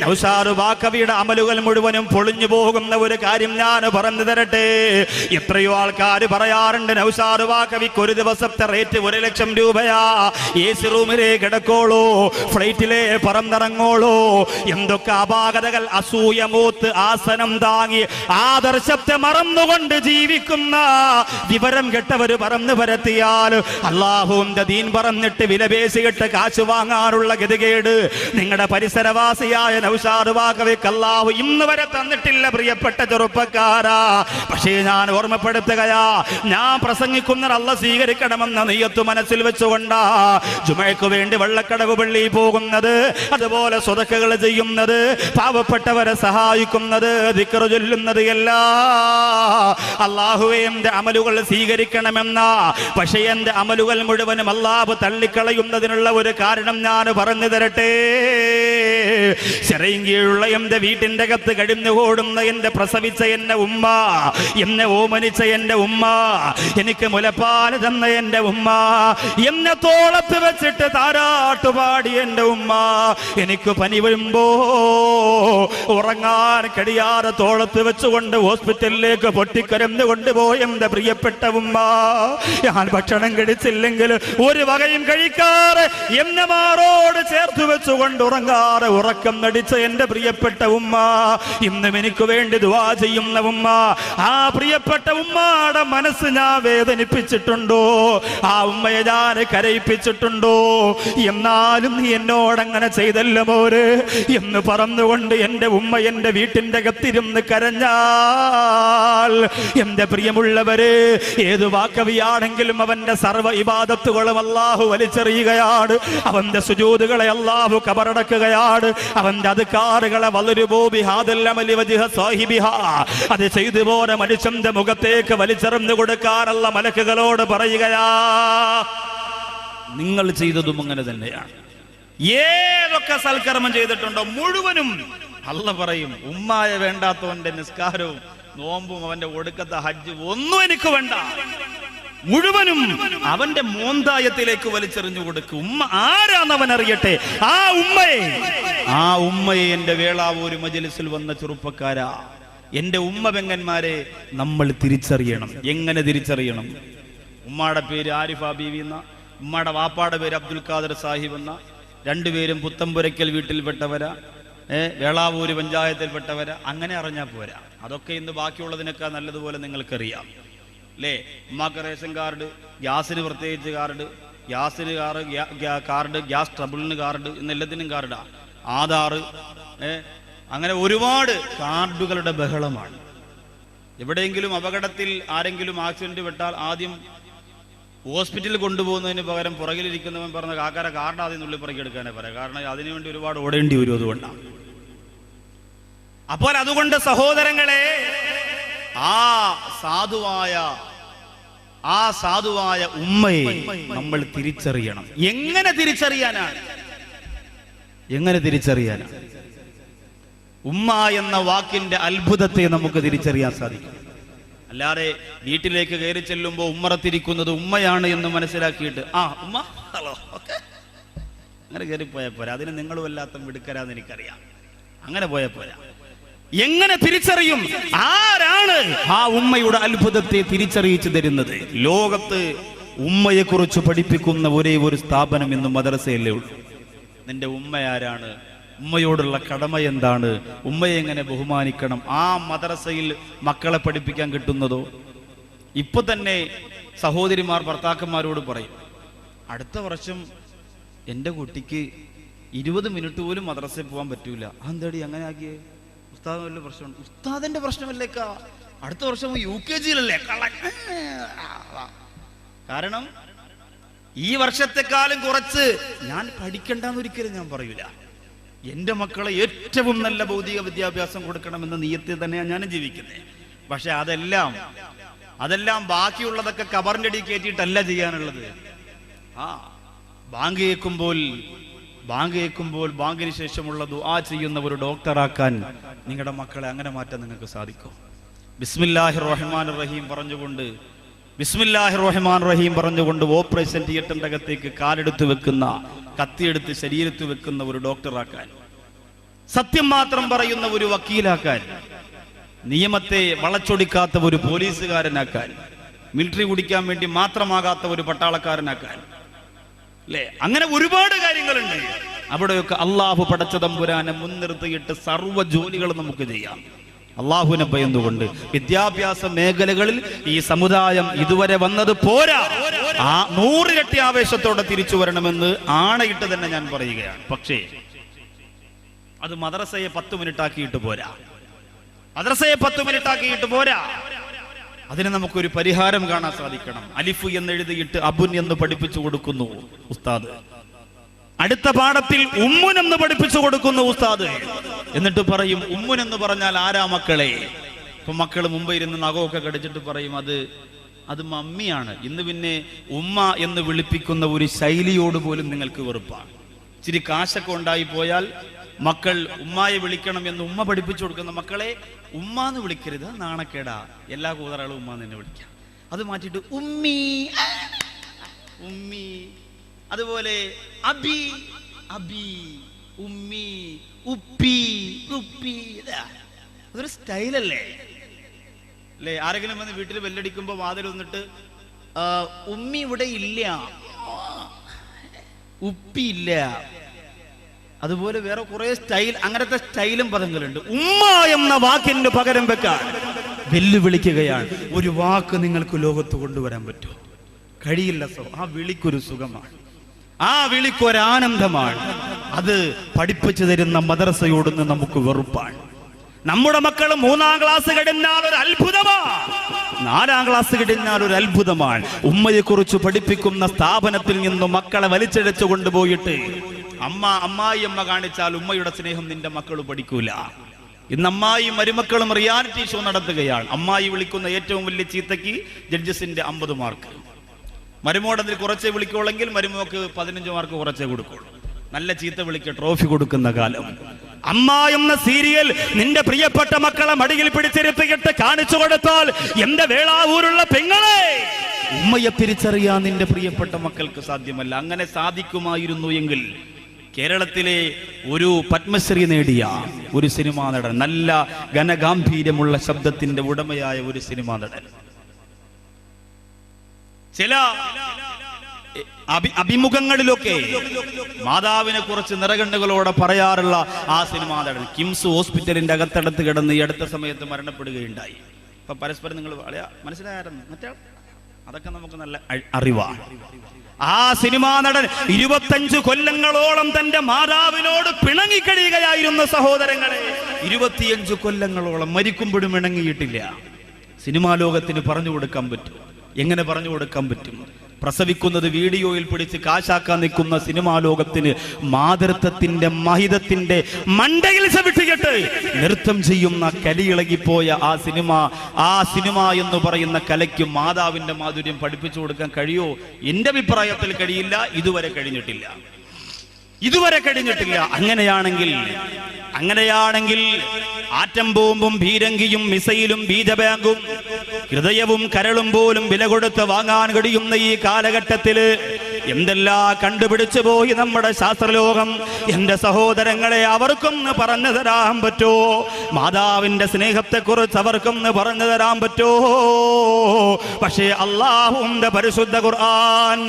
നൗഷാദ് ബാക്കവിയുടെ അമലുകൾ മുഴുവനും പൊളിഞ്ഞു പോകുന്ന ഒരു കാര്യം ഞാൻ പറഞ്ഞു തരട്ടെ. എത്രയോ ആൾക്കാർ പറയാറുണ്ട് നൗഷാദ് ബാക്കവിക്ക് ഒരു ദിവസത്തെ റേറ്റ് 1,00,000 രൂപയാ. AC റൂമിലേ കിടക്കോളൂ, ഫ്ലൈറ്റിലെ പറന്നിറങ്ങോളൂ. എന്തൊക്കെ അപാകതകൾ, അസൂയ മൂത്ത് ആസനം താങ്ങി ആദർശത്തെ മറന്നുകൊണ്ട് ജീവിക്കുന്ന വിവരം കെട്ടവര് പറന്നു പരത്തിയാൽ അള്ളാഹുവിന്റെ ദീൻ പറഞ്ഞിട്ട് വിലപേശിയിട്ട് കാശ് വാങ്ങാനുള്ള ഗതികേട് നിങ്ങളുടെ പരിസരവാസിയായ നൗഷാദ് ബാക്കവിക്ക് അല്ലാഹു ഇന്ന് വരെ തന്നിട്ടില്ല പ്രിയപ്പെട്ട ചെറുപ്പക്കാരാ. പക്ഷേ ഞാൻ ഓർമ്മപ്പെടുത്തുകയാ, ഞാൻ പ്രസംഗിക്കുന്ന അല്ലാഹ് സ്വീകരിക്കണമെന്ന നിയ്യത്ത് മനസ്സിൽ വെച്ചുകൊണ്ടാ ജുമഅക്ക് വേണ്ടി വെള്ളക്കടവ് പള്ളി പോകുന്നത്, അതുപോലെ സ്വതക്കകൾ ചെയ്യുന്നത്, പാവപ്പെട്ടവരെ സഹായിക്കുന്നത്, ദിക്ർ ചൊല്ലുന്നത് എല്ലാം അല്ലാഹുവേ എന്റെ അമലുകൾ സ്വീകരിക്കണമെന്ന. പക്ഷേ എന്റെ അമലുകൾ മുഴുവനും അല്ലാഹു തള്ളിക്കളയുന്നതിനുള്ള ഒരു കാരണം ഞാൻ പറഞ്ഞു തരട്ടെ. ചെറിയങ്കീഴുള്ള എന്റെ വീട്ടിന്റെ അകത്ത് കഴിഞ്ഞുകൂടുന്ന എന്റെ പ്രസവിച്ച എന്റെ ഉമ്മ, എന്നെ ഓമനിച്ച എന്റെ ഉമ്മ, എനിക്ക് മുലപ്പാൽ തന്ന എന്റെ ഉമ്മ, എന്നെ തോളത്ത് വെച്ചിട്ട് താരാട്ടുപാടി എന്റെ ഉമ്മ, എനിക്ക് പനി വരുമ്പോ ഉറങ്ങാൻ കഴിയാതെ തോളത്ത് വെച്ചുകൊണ്ട് ഹോസ്പിറ്റലിലേക്ക് പൊട്ടിക്കരന്ന് കൊണ്ടുപോയി എന്റെ പ്രിയപ്പെട്ട ഉമ്മ, ഞാൻ ഭക്ഷണം കഴിച്ചില്ലെങ്കിൽ ഒരു വകയും കഴിക്കാറ് എന്നെ മാറോട് ചേർത്ത് വെച്ചുകൊണ്ട് ഉറങ്ങാറ് ഉറക്കം നടിച്ച എന്റെ പ്രിയപ്പെട്ട ഉമ്മ, ഇന്നും എനിക്ക് വേണ്ടി ദുആ ചെയ്യുന്ന ഉമ്മ, ആ പ്രിയപ്പെട്ട ഉമ്മയുടെ മനസ്സ് ഞാൻ വേദനിപ്പിച്ചിട്ടുണ്ടോ? ആ ഉമ്മയെ ഞാൻ കരയിപ്പിച്ചിട്ടുണ്ടോ? എന്നാലും നീ എന്നോടങ്ങനെ ചെയ്തല്ലോ മോര് എന്ന് പറഞ്ഞുകൊണ്ട് എന്റെ ഉമ്മ എന്റെ വീട്ടിന്റെ അകത്തിരുന്ന് കരഞ്ഞാൽ, എന്റെ പ്രിയമുള്ളവര്, ഏത് വാക്കവിയാണെങ്കിലും അവന്റെ സർവ്വ ഇബാദത്തുകളും അല്ലാഹു വലിച്ചെറിയുകയാണ്. അവന്റെ സുജൂദുകളെ അല്ലാഹു കബറടക്കുകയാണ്. അവന്റെ അദ്കാറുകളെ അത് ചെയ്തു പോലെ മനുഷ്യന്റെ മുഖത്തേക്ക് വലിച്ചെറിഞ്ഞു കൊടുക്കാനുള്ള മലക്കുകളോട് പറയുകയാ, നിങ്ങൾ ചെയ്തതും അങ്ങനെ തന്നെയാണ്. ഏതൊക്കെ സൽക്കർമ്മം ചെയ്തിട്ടുണ്ടോ മുഴുവനും അല്ലാഹു പറയും, ഉമ്മായ വേണ്ടാത്തവന്റെ നിസ്കാരവും നോമ്പും അവന്റെ ഒടുക്കത്തെ ഹജ്ജ് ഒന്നും എനിക്ക് വേണ്ട, മുഴുവനും അവന്റെ മോന്തായത്തിലേക്ക് വലിച്ചെറിഞ്ഞു കൊടുക്കും. ഉമ്മ ആരാന്ന് അവൻ അറിയട്ടെ. ആ ഉമ്മയെ എന്റെ വേളാവൂർ മജ്‌ലിസിൽ വന്ന ചെറുപ്പക്കാരാ, എന്റെ ഉമ്മ പെങ്ങന്മാരെ നമ്മൾ തിരിച്ചറിയണം. എങ്ങനെ തിരിച്ചറിയണം? ഉമ്മയുടെ പേര് ആരിഫ ബീവി എന്ന, ഉമ്മയുടെ വാപ്പാടെ പേര് അബ്ദുൽ ഖാദർ സാഹിബ് എന്ന, രണ്ടുപേരും പുത്തമ്പുരയ്ക്കൽ വീട്ടിൽപ്പെട്ടവരാ, വേളാവൂര് പഞ്ചായത്തിൽപ്പെട്ടവരാ. അങ്ങനെ അറിഞ്ഞാൽ പോരാ, അതൊക്കെ ഇന്ന് ബാക്കിയുള്ളതിനൊക്കെ നല്ലതുപോലെ നിങ്ങൾക്കറിയാം അല്ലേ. ഉമ്മാക്ക് റേഷൻ കാർഡ്, ഗ്യാസിന് പ്രത്യേകിച്ച് കാർഡ്, ഗ്യാസിന് കാർഡ്, ഗ്യാസ് ട്രബിളിന് കാർഡ്, എന്നെല്ലാത്തിനും കാർഡാ, ആധാർ, അങ്ങനെ ഒരുപാട് കാർഡുകളുടെ ബഹളമാണ്. എവിടെയെങ്കിലും അപകടത്തിൽ ആരെങ്കിലും ആക്സിഡന്റ് പെട്ടാൽ ആദ്യം ഹോസ്പിറ്റലിൽ കൊണ്ടുപോകുന്നതിന് പകരം പുറകിലിരിക്കുന്നവൻ പറഞ്ഞ കാക്കാര കാർഡ് ആദ്യം നുള്ളിപ്പുറക്കി എടുക്കാനേ പറയാം. കാരണം അതിനുവേണ്ടി ഒരുപാട് ഓടേണ്ടി വരും, അതുകൊണ്ടാണ്. അപ്പോൾ അതുകൊണ്ട് സഹോദരങ്ങളെ, ആ സാധുവായ ഉമ്മയെ നമ്മൾ തിരിച്ചറിയണം. എങ്ങനെ തിരിച്ചറിയാനാണ്? ഉമ്മ എന്ന വാക്കിന്റെ അത്ഭുതത്തെ നമുക്ക് തിരിച്ചറിയാൻ സാധിക്കും. അല്ലാതെ വീട്ടിലേക്ക് കയറി ചെല്ലുമ്പോൾ ഉമ്മറത്തിരിക്കുന്നത് ഉമ്മയാണ് എന്ന് മനസ്സിലാക്കിയിട്ട് ഉമ്മ ഹലോ ഓക്കെ അങ്ങനെ കയറി പോയാൽ പോരാ. അതിന് നിങ്ങളും വല്ലാത്ത മിടുക്കരാന്ന് എനിക്കറിയാം. അങ്ങനെ പോയാൽ പോരാ. എങ്ങനെ തിരിച്ചറിയും? ആരാണ് ആ ഉമ്മയുടെ അത്ഭുതത്തെ തിരിച്ചറിയിച്ചു തരുന്നത്? ലോകത്ത് ഉമ്മയെ കുറിച്ച് പഠിപ്പിക്കുന്ന ഒരേ ഒരു സ്ഥാപനം ഇന്ന് മദ്രസയല്ലേ ഉള്ളൂ. നിന്റെ ഉമ്മ ആരാണ്? ഉമ്മയോടുള്ള കടമ എന്താണ്? ഉമ്മയെ എങ്ങനെ ബഹുമാനിക്കണം? ആ മദ്രസയിൽ മക്കളെ പഠിപ്പിക്കാൻ കിട്ടുന്നതോ? ഇപ്പൊ തന്നെ സഹോദരിമാർ ഭർത്താക്കന്മാരോട് പറയും, അടുത്ത വർഷം എൻ്റെ കുട്ടിക്ക് 20 മിനിറ്റ് പോലും മദ്രസയിൽ പോകാൻ പറ്റൂല. അതെന്താടി അങ്ങനെ ആക്കിയേ? ഉസ്താദ് വല്ല പ്രശ്നമുണ്ട്? ഉസ്താദിന്റെ പ്രശ്നമല്ലേക്കാ, അടുത്ത വർഷം UKG-യിലല്ലേ. കാരണം ഈ വർഷത്തെക്കാളും കുറച്ച് ഞാൻ പഠിക്കണ്ടെന്ന് ഒരിക്കലും ഞാൻ പറയൂല. എൻ്റെ മക്കളെ ഏറ്റവും നല്ല ഭൗതിക വിദ്യാഭ്യാസം കൊടുക്കണമെന്ന നിയത്തിൽ തന്നെയാണ് ഞാനും ജീവിക്കുന്നത്. പക്ഷെ അതെല്ലാം ബാക്കിയുള്ളതൊക്കെ കബറിന്റെ അടി കയറ്റിയിട്ടല്ല ചെയ്യാനുള്ളത്. ബാങ്ക് കേൾക്കുമ്പോൾ ബാങ്കിന് ശേഷമുള്ള ദുആ ചെയ്യുന്ന ഒരു ഡോക്ടറാക്കാൻ നിങ്ങളുടെ മക്കളെ അങ്ങനെ മാറ്റാൻ നിങ്ങൾക്ക് സാധിക്കും. ബിസ്മില്ലാഹിർ റഹ്മാനിർ റഹീം പറഞ്ഞുകൊണ്ട് ഓപ്പറേഷൻ തിയേറ്ററിന്റെ അകത്തേക്ക് കാലെടുത്ത് വെക്കുന്ന, കത്തിയെടുത്ത് ശരീരത്ത് വെക്കുന്ന ഒരു ഡോക്ടറാക്കാൻ സത്യം മാത്രം പറയുന്ന ഒരു വക്കീലാക്കാൻ, നിയമത്തെ വളച്ചൊടിക്കാത്ത ഒരു പോലീസുകാരനാക്കാൻ, മിലിറ്ററി കുടിക്കാൻ വേണ്ടി മാത്രമാകാത്ത ഒരു പട്ടാളക്കാരനാക്കാൻ, അല്ലേ? അങ്ങനെ ഒരുപാട് കാര്യങ്ങളുണ്ട്. അവിടെയൊക്കെ അള്ളാഹു പടച്ച തമ്പുരാനെ മുൻനിർത്തിയിട്ട് സർവ്വ ജോലികൾ നമുക്ക് ചെയ്യാം. അള്ളാഹുവിനെ ഭയന്നുകൊണ്ട് വിദ്യാഭ്യാസ മേഖലകളിൽ ഈ സമുദായം ഇതുവരെ വന്നത് പോരാ, 100 ഇരട്ടി ആവേശത്തോടെ തിരിച്ചു വരണമെന്ന് ആണയിട്ട് തന്നെ ഞാൻ പറയുകയാണ്. പക്ഷേ അത് മദ്രസയെ 10 മിനിറ്റ് ആക്കിയിട്ട് പോരാ, മദ്രസയെ 10 മിനിറ്റ് ആക്കിയിട്ട് പോരാ. അതിന് നമുക്കൊരു പരിഹാരം കാണാൻ സാധിക്കണം. അലിഫ് എന്ന് എഴുതിയിട്ട് അബുൻ എന്ന് പഠിപ്പിച്ചു കൊടുക്കുന്നു ഉസ്താദ്. അടുത്ത പാഠത്തിൽ ഉമ്മുൻ എന്ന് പഠിപ്പിച്ചു കൊടുക്കുന്നു ഉസ്താദ്. എന്നിട്ട് പറയും ഉമ്മുൻ എന്ന് പറഞ്ഞാൽ ആരാ മക്കളെ? ഇപ്പൊ മക്കൾ മുമ്പ് ഇരുന്ന് നഖമൊക്കെ കടിച്ചിട്ട് പറയും അത് മമ്മിയാണ്. ഇന്ന് പിന്നെ ഉമ്മ എന്ന് വിളിപ്പിക്കുന്ന ഒരു ശൈലിയോട് പോലും നിങ്ങൾക്ക് വെറുപ്പാണ്. ഇച്ചിരി കാശൊക്കെ ഉണ്ടായി പോയാൽ മക്കൾ ഉമ്മായെ വിളിക്കണം എന്ന് ഉമ്മ പഠിപ്പിച്ചു കൊടുക്കുന്ന മക്കളെ ഉമ്മ എന്ന് വിളിക്കരുത്, നാണക്കേടാ. എല്ലാ കൂതറകളും ഉമ്മ എന്ന് വിളിക്കാം. അത് മാറ്റിയിട്ട് ഉമ്മി ഉമ്മി, അതുപോലെ അബി അബി, ഉമ്മി, ഉപ്പി ഉപ്പി. അതൊരു സ്റ്റൈലല്ലേ? അല്ലേ? ആരെങ്കിലും വന്ന് വീട്ടിൽ ബെല്ലടിക്കുമ്പോ വാതിൽ വന്നിട്ട് ഉമ്മി ഇവിടെ ഇല്ല, ഉപ്പി ഇല്ല. അതുപോലെ വേറെ കുറെ സ്റ്റൈൽ, അങ്ങനത്തെ സ്റ്റൈലും പദങ്ങളുണ്ട്. ഉമ്മ എന്ന വാക്കിന് പകരം വെക്കാൻ വെല്ലുവിളിക്കുകയാണ്. ഒരു വാക്ക് നിങ്ങൾക്ക് ലോകത്ത് കൊണ്ടുവരാൻ പറ്റുമോ? കഴിയില്ല. ആ വിളിക്കൊരു സുഖമാണ്, ആ വിളിക്കൊരാനന്ദമാണ്. അത് പഠിപ്പിച്ചു തരുന്ന മദ്രസയോടുന്ന് നമുക്ക് വെറുപ്പാണ്. നമ്മുടെ മക്കൾ 3-ാം ക്ലാസ് കഴിഞ്ഞാൽ ഒരു അത്ഭുതമാണ്, 4-ാം ക്ലാസ് കഴിഞ്ഞാൽ ഒരു അത്ഭുതമാണ്. ഉമ്മയെ കുറിച്ച് പഠിപ്പിക്കുന്ന സ്ഥാപനത്തിൽ നിന്നും മക്കളെ വലിച്ചഴച്ചു കൊണ്ടുപോയിട്ട് അമ്മായിയമ്മ കാണിച്ചാൽ ഉമ്മയുടെ സ്നേഹം നിന്റെ മക്കൾ പഠിക്കൂല. ഇന്ന് അമ്മായിയും മരുമക്കളും റിയാലിറ്റി ഷോ നടത്തുകയാണ്. അമ്മായി വിളിക്കുന്ന ഏറ്റവും വലിയ ചീത്തയ്ക്ക് ജഡ്ജസിന്റെ 50 മാർക്ക്, മരുമോടതിൽ കുറച്ചേ വിളിക്കുള്ളെങ്കിൽ മരുമോക്ക് 15 മാർക്ക് കുറച്ചേ കൊടുക്കുള്ളൂ. നല്ല ചീത്ത വിളിക്ക് ട്രോഫി കൊടുക്കുന്ന കാലം. അമ്മ എന്ന സീരിയൽ നിന്റെ പ്രിയപ്പെട്ട മക്കളെ മടിയിൽ പിടിച്ചിരുത്തിയിട്ട് കാണിച്ചു കൊടുത്താൽ എന്റെ വേളാവൂരുള്ള പെങ്ങളെ, ഉമ്മയെ തിരിച്ചറിയാൻ നിന്റെ പ്രിയപ്പെട്ട മക്കൾക്ക് സാധ്യമല്ല. അങ്ങനെ സാധിക്കുമായിരുന്നു എങ്കിൽ കേരളത്തിലെ ഒരു പത്മശ്രീ നേടിയ ഒരു സിനിമാ നടൻ, നല്ല ഘനഗാംഭീര്യമുള്ള ശബ്ദത്തിന്റെ ഉടമയായ ഒരു സിനിമാ നടൻ, ചില അഭിമുഖങ്ങളിലൊക്കെ മാതാവിനെ കുറിച്ച് നിറകണ്ണുകളോടെ പറയാറുള്ള ആ സിനിമാ നടൻ കിംസ് ഹോസ്പിറ്റലിന്റെ അകത്തടത്ത് കിടന്ന് ഈ അടുത്ത സമയത്ത് മരണപ്പെടുകയുണ്ടായി. അപ്പൊ പരസ്പരം നിങ്ങൾ മനസ്സിലായിരുന്നു, മറ്റേ അതൊക്കെ നമുക്ക് നല്ല അറിവാണ്. ആ സിനിമാ നടൻ 25 കൊല്ലങ്ങളോളം തന്റെ മാതാവിനോട് പിണങ്ങിക്കഴിയുകയായിരുന്നു സഹോദരങ്ങളെ. 25 കൊല്ലങ്ങളോളം മരിക്കുമ്പോഴും ഇണങ്ങിയിട്ടില്ല. സിനിമാ ലോകത്തിന് പറഞ്ഞു കൊടുക്കാൻ പറ്റും. എങ്ങനെ പറഞ്ഞു കൊടുക്കാൻ പറ്റും? പ്രസവിക്കുന്നത് വീഡിയോയിൽ പിടിച്ച് കാശാക്കാൻ നിൽക്കുന്ന സിനിമാ ലോകത്തിന് മാതൃത്വത്തിന്റെ മഹിതത്തിന്റെ മണ്ടയിൽ ചവിട്ടിയിട്ട് നൃത്തം ചെയ്യുന്ന കലിയിളകിപ്പോയ ആ സിനിമ എന്ന് പറയുന്ന കലയ്ക്ക് മാതാവിന്റെ മാധുര്യം പഠിപ്പിച്ചു കൊടുക്കാൻ കഴിയോ? എന്റെ അഭിപ്രായത്തിൽ കഴിയില്ല. ഇതുവരെ കഴിഞ്ഞിട്ടില്ല. അങ്ങനെയാണെങ്കിൽ ആറ്റം ബോംബും ഭീരങ്കിയും മിസൈലും ബീജബാങ്കും ഹൃദയവും കരളും പോലും വില കൊടുത്ത് വാങ്ങാൻ കഴിയുന്ന ഈ കാലഘട്ടത്തില് എന്തെല്ലാം കണ്ടുപിടിച്ചു പോയി നമ്മുടെ ശാസ്ത്രലോകം. എന്റെ സഹോദരങ്ങളെ, അവർക്കൊന്ന് പറഞ്ഞു തരാൻ പറ്റോ? മാതാവിന്റെ സ്നേഹത്തെക്കുറിച്ച് അവർക്കൊന്ന് പറഞ്ഞു തരാൻ പറ്റോ? പക്ഷേ അല്ലാഹുവിന്റെ പരിശുദ്ധ ഖുർആൻ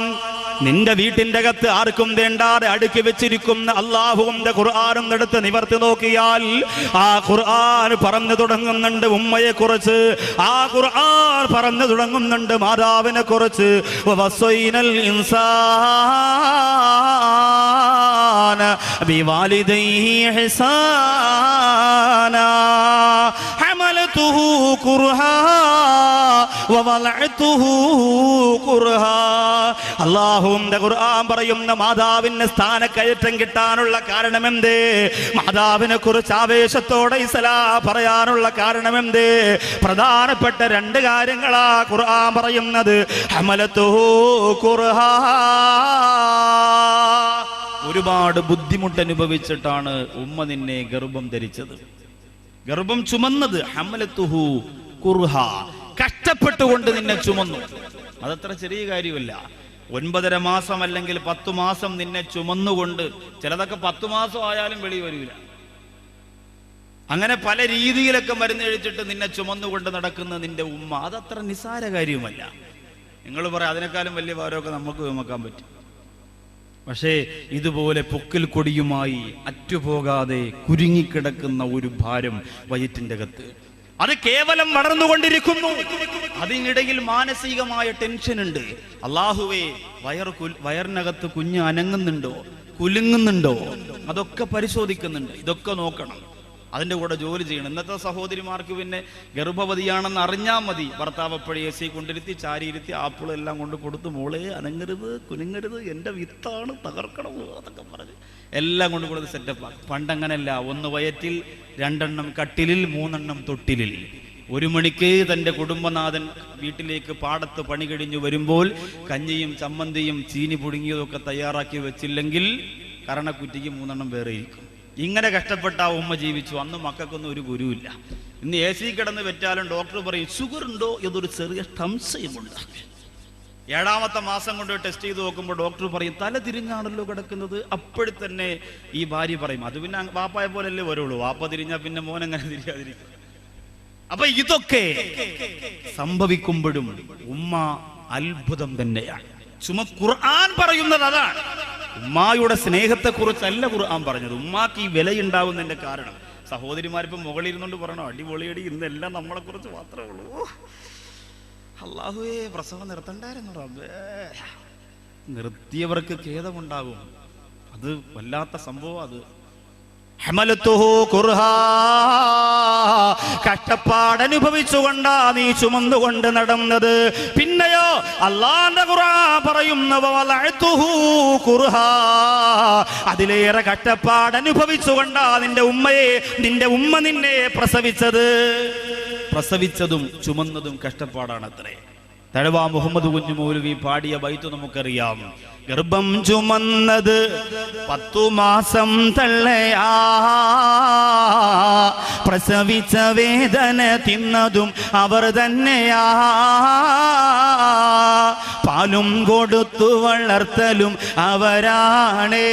നിന്റെ വീട്ടിന്റെ അകത്ത് ആർക്കും വേണ്ടാതെ അടുക്കി വെച്ചിരിക്കുന്ന അല്ലാഹുവിന്റെ ഖുർആനും എടുത്ത് നിവർത്തി നോക്കിയാൽ ആ ഖുർആൻ പറഞ്ഞു തുടങ്ങുന്നുണ്ട് ഉമ്മയെ കുറിച്ച്, ആ ഖുർആൻ പറഞ്ഞു തുടങ്ങുന്നുണ്ട് മാതാവിനെ കുറിച്ച്. വവസ്വൈനൽ ഇൻസാന ബിവാലിദൈഹി ഇഹ്സാനാ ഹമലതുഹു കുർഹാ വവലഅതുഹു കുർഹാ. അല്ലാഹുവിന്റെ ഖുർആൻ പറയുന്ന മാതാവിന് സ്ഥാനക്കയറ്റം കിട്ടാനുള്ള കാരണമെന്ത്? മാതാവിനെ കുറിച്ച് ആവേശത്തോടെ ഇസ്ലാം പറയാനുള്ള കാരണമെന്ത്? പ്രധാനപ്പെട്ട 2 കാര്യങ്ങളാ ഖുർആൻ പറയുന്നത്. ഹമലതുഹു കുർഹാ, ഒരുപാട് ബുദ്ധിമുട്ട് അനുഭവിച്ചിട്ടാണ് ഉമ്മ നിന്നെ ഗർഭം ധരിച്ചത്, ഗർഭം ചുമന്നത്. ഹമലതുഹു കുർഹാ, കഷ്ടപ്പെട്ടുകൊണ്ട് നിന്നെ ചുമന്നു. അതത്ര ചെറിയ കാര്യമല്ല. 9.5 മാസം അല്ലെങ്കിൽ 10 മാസം നിന്നെ ചുമന്നുകൊണ്ട്, ചിലതൊക്കെ 10 മാസം ആയാലും വെളി വരില്ല. അങ്ങനെ പല രീതിയിലൊക്കെ മരുന്ന് കഴിച്ചിട്ട് നിന്നെ ചുമന്നുകൊണ്ട് നടക്കുന്ന നിന്റെ ഉമ്മ, അതത്ര നിസ്സാര കാര്യവുമല്ല. നിങ്ങൾ പറയാം അതിനേക്കാളും വലിയ ഭാരമൊക്കെ നമുക്ക് ചുമക്കാൻ പറ്റും. പക്ഷേ ഇതുപോലെ പൊക്കിൽ കൊടിയുമായി അറ്റുപോകാതെ കുരുങ്ങിക്കിടക്കുന്ന ഒരു ഭാരം വയറ്റിന്റെ അകത്ത്, അത് കേവലം വളർന്നുകൊണ്ടിരിക്കുന്നു. അതിനിടയിൽ മാനസികമായ ടെൻഷൻ ഉണ്ട്. അല്ലാഹുവേ, വയറിനകത്ത് കുഞ്ഞ് അനങ്ങുന്നുണ്ടോ, കുലുങ്ങുന്നുണ്ടോ, അതൊക്കെ പരിശോധിക്കുന്നുണ്ട്. ഇതൊക്കെ നോക്കണം, അതിൻ്റെ കൂടെ ജോലി ചെയ്യണം. ഇന്നത്തെ സഹോദരിമാർക്ക് പിന്നെ ഗർഭവതിയാണെന്ന് അറിഞ്ഞാൽ മതി, ഭർത്താവ് എപ്പോഴും AC കൊണ്ടിരുത്തി ചാരിയിരുത്തി ആപ്പിളും എല്ലാം കൊണ്ട് കൊടുത്ത്, മോളെ അനങ്ങരുത്, കുലുങ്ങരുത്, എൻ്റെ വിത്താണ്, തകർക്കണം അതൊക്കെ പറഞ്ഞ് എല്ലാം കൊണ്ട് കൊടുത്ത് സെറ്റപ്പാണ്. പണ്ടങ്ങനല്ല, 1 വയറ്റിൽ, 2 കട്ടിലിൽ, 3 തൊട്ടിലിൽ. 1 മണിക്ക് തൻ്റെ കുടുംബനാഥൻ വീട്ടിലേക്ക് പാടത്ത് പണി കഴിഞ്ഞു വരുമ്പോൾ കഞ്ഞിയും ചമ്മന്തിയും ചീനി പുഴുങ്ങിയതൊക്കെ തയ്യാറാക്കി വെച്ചില്ലെങ്കിൽ കരണക്കുറ്റിക്ക് 3 വേറെ ഇരിക്കും. ഇങ്ങനെ കഷ്ടപ്പെട്ട ആ ഉമ്മ ജീവിച്ചു. അന്ന് മക്കൾക്കൊന്നും ഒരു ഗുരുവില്ല. ഇന്ന് AC കിടന്ന് വെച്ചാലും ഡോക്ടർ പറയും ഷുഗർ ഉണ്ടോ എന്നൊരു ചെറിയ സംശയമുണ്ട്. 7ാമത്തെ മാസം കൊണ്ട് ടെസ്റ്റ് ചെയ്ത് നോക്കുമ്പോൾ ഡോക്ടർ പറയും തല തിരിഞ്ഞാണല്ലോ കിടക്കുന്നത്. അപ്പോഴത്തന്നെ ഈ ഭാര്യ പറയും അത് പിന്നെ വാപ്പായ പോലല്ലേ വരുള്ളൂ, വാപ്പ തിരിഞ്ഞാൽ പിന്നെ മോൻ എങ്ങനെ തിരിയാതിരിക്കും. അപ്പൊ ഇതൊക്കെ സംഭവിക്കുമ്പോഴും ഉമ്മ അത്ഭുതം തന്നെയാണ്. ഖുർആൻ പറയുന്നത് അതാണ്. ഉമ്മായുടെ സ്നേഹത്തെക്കുറിച്ചല്ല ഖുർആൻ പറഞ്ഞത്. ഉമ്മാക്ക് ഈ വിലയുണ്ടാവുന്നതിന്റെ കാരണം സഹോദരിമാരിപ്പം മുകളിലിരുന്നുകൊണ്ട് പറയണോ അടിപൊളിയടി, ഇന്നെല്ലാം നമ്മളെ കുറിച്ച് മാത്രമേ ഉള്ളൂ. അല്ലാഹുവേ, പ്രസവം നിർത്തണ്ടായിരുന്നു റബ്ബേ. നിർത്തിയവർക്ക് ഖേദമുണ്ടാകും. അത് വല്ലാത്ത സംഭവം. അത് കഷ്ടപ്പാടനുഭവിച്ചുകൊണ്ടാ നീ ചുമന്നുകൊണ്ട് നടന്നത്. പിന്നെയോ അല്ലാഹുവിന്റെ ഖുർആൻ പറയുന്നു അതിലേറെ കഷ്ടപ്പാടനുഭവിച്ചുകൊണ്ടാ നിന്റെ ഉമ്മ നിന്നെ പ്രസവിച്ചതും ചുമന്നതും കഷ്ടപ്പാടാണത്രേ. തഴവ മുഹമ്മദ് കുഞ്ഞു മൗലവി പാടിയ ബൈത്ത് നമുക്കറിയാം. ഗർഭം ചുമന്നത് 10 മാസം തള്ളയാ, പ്രസവിച്ച വേദന തിന്നതും അവർ തന്നെയാ, പാലും കൊടുത്തു വളർത്തലും അവരാണേ.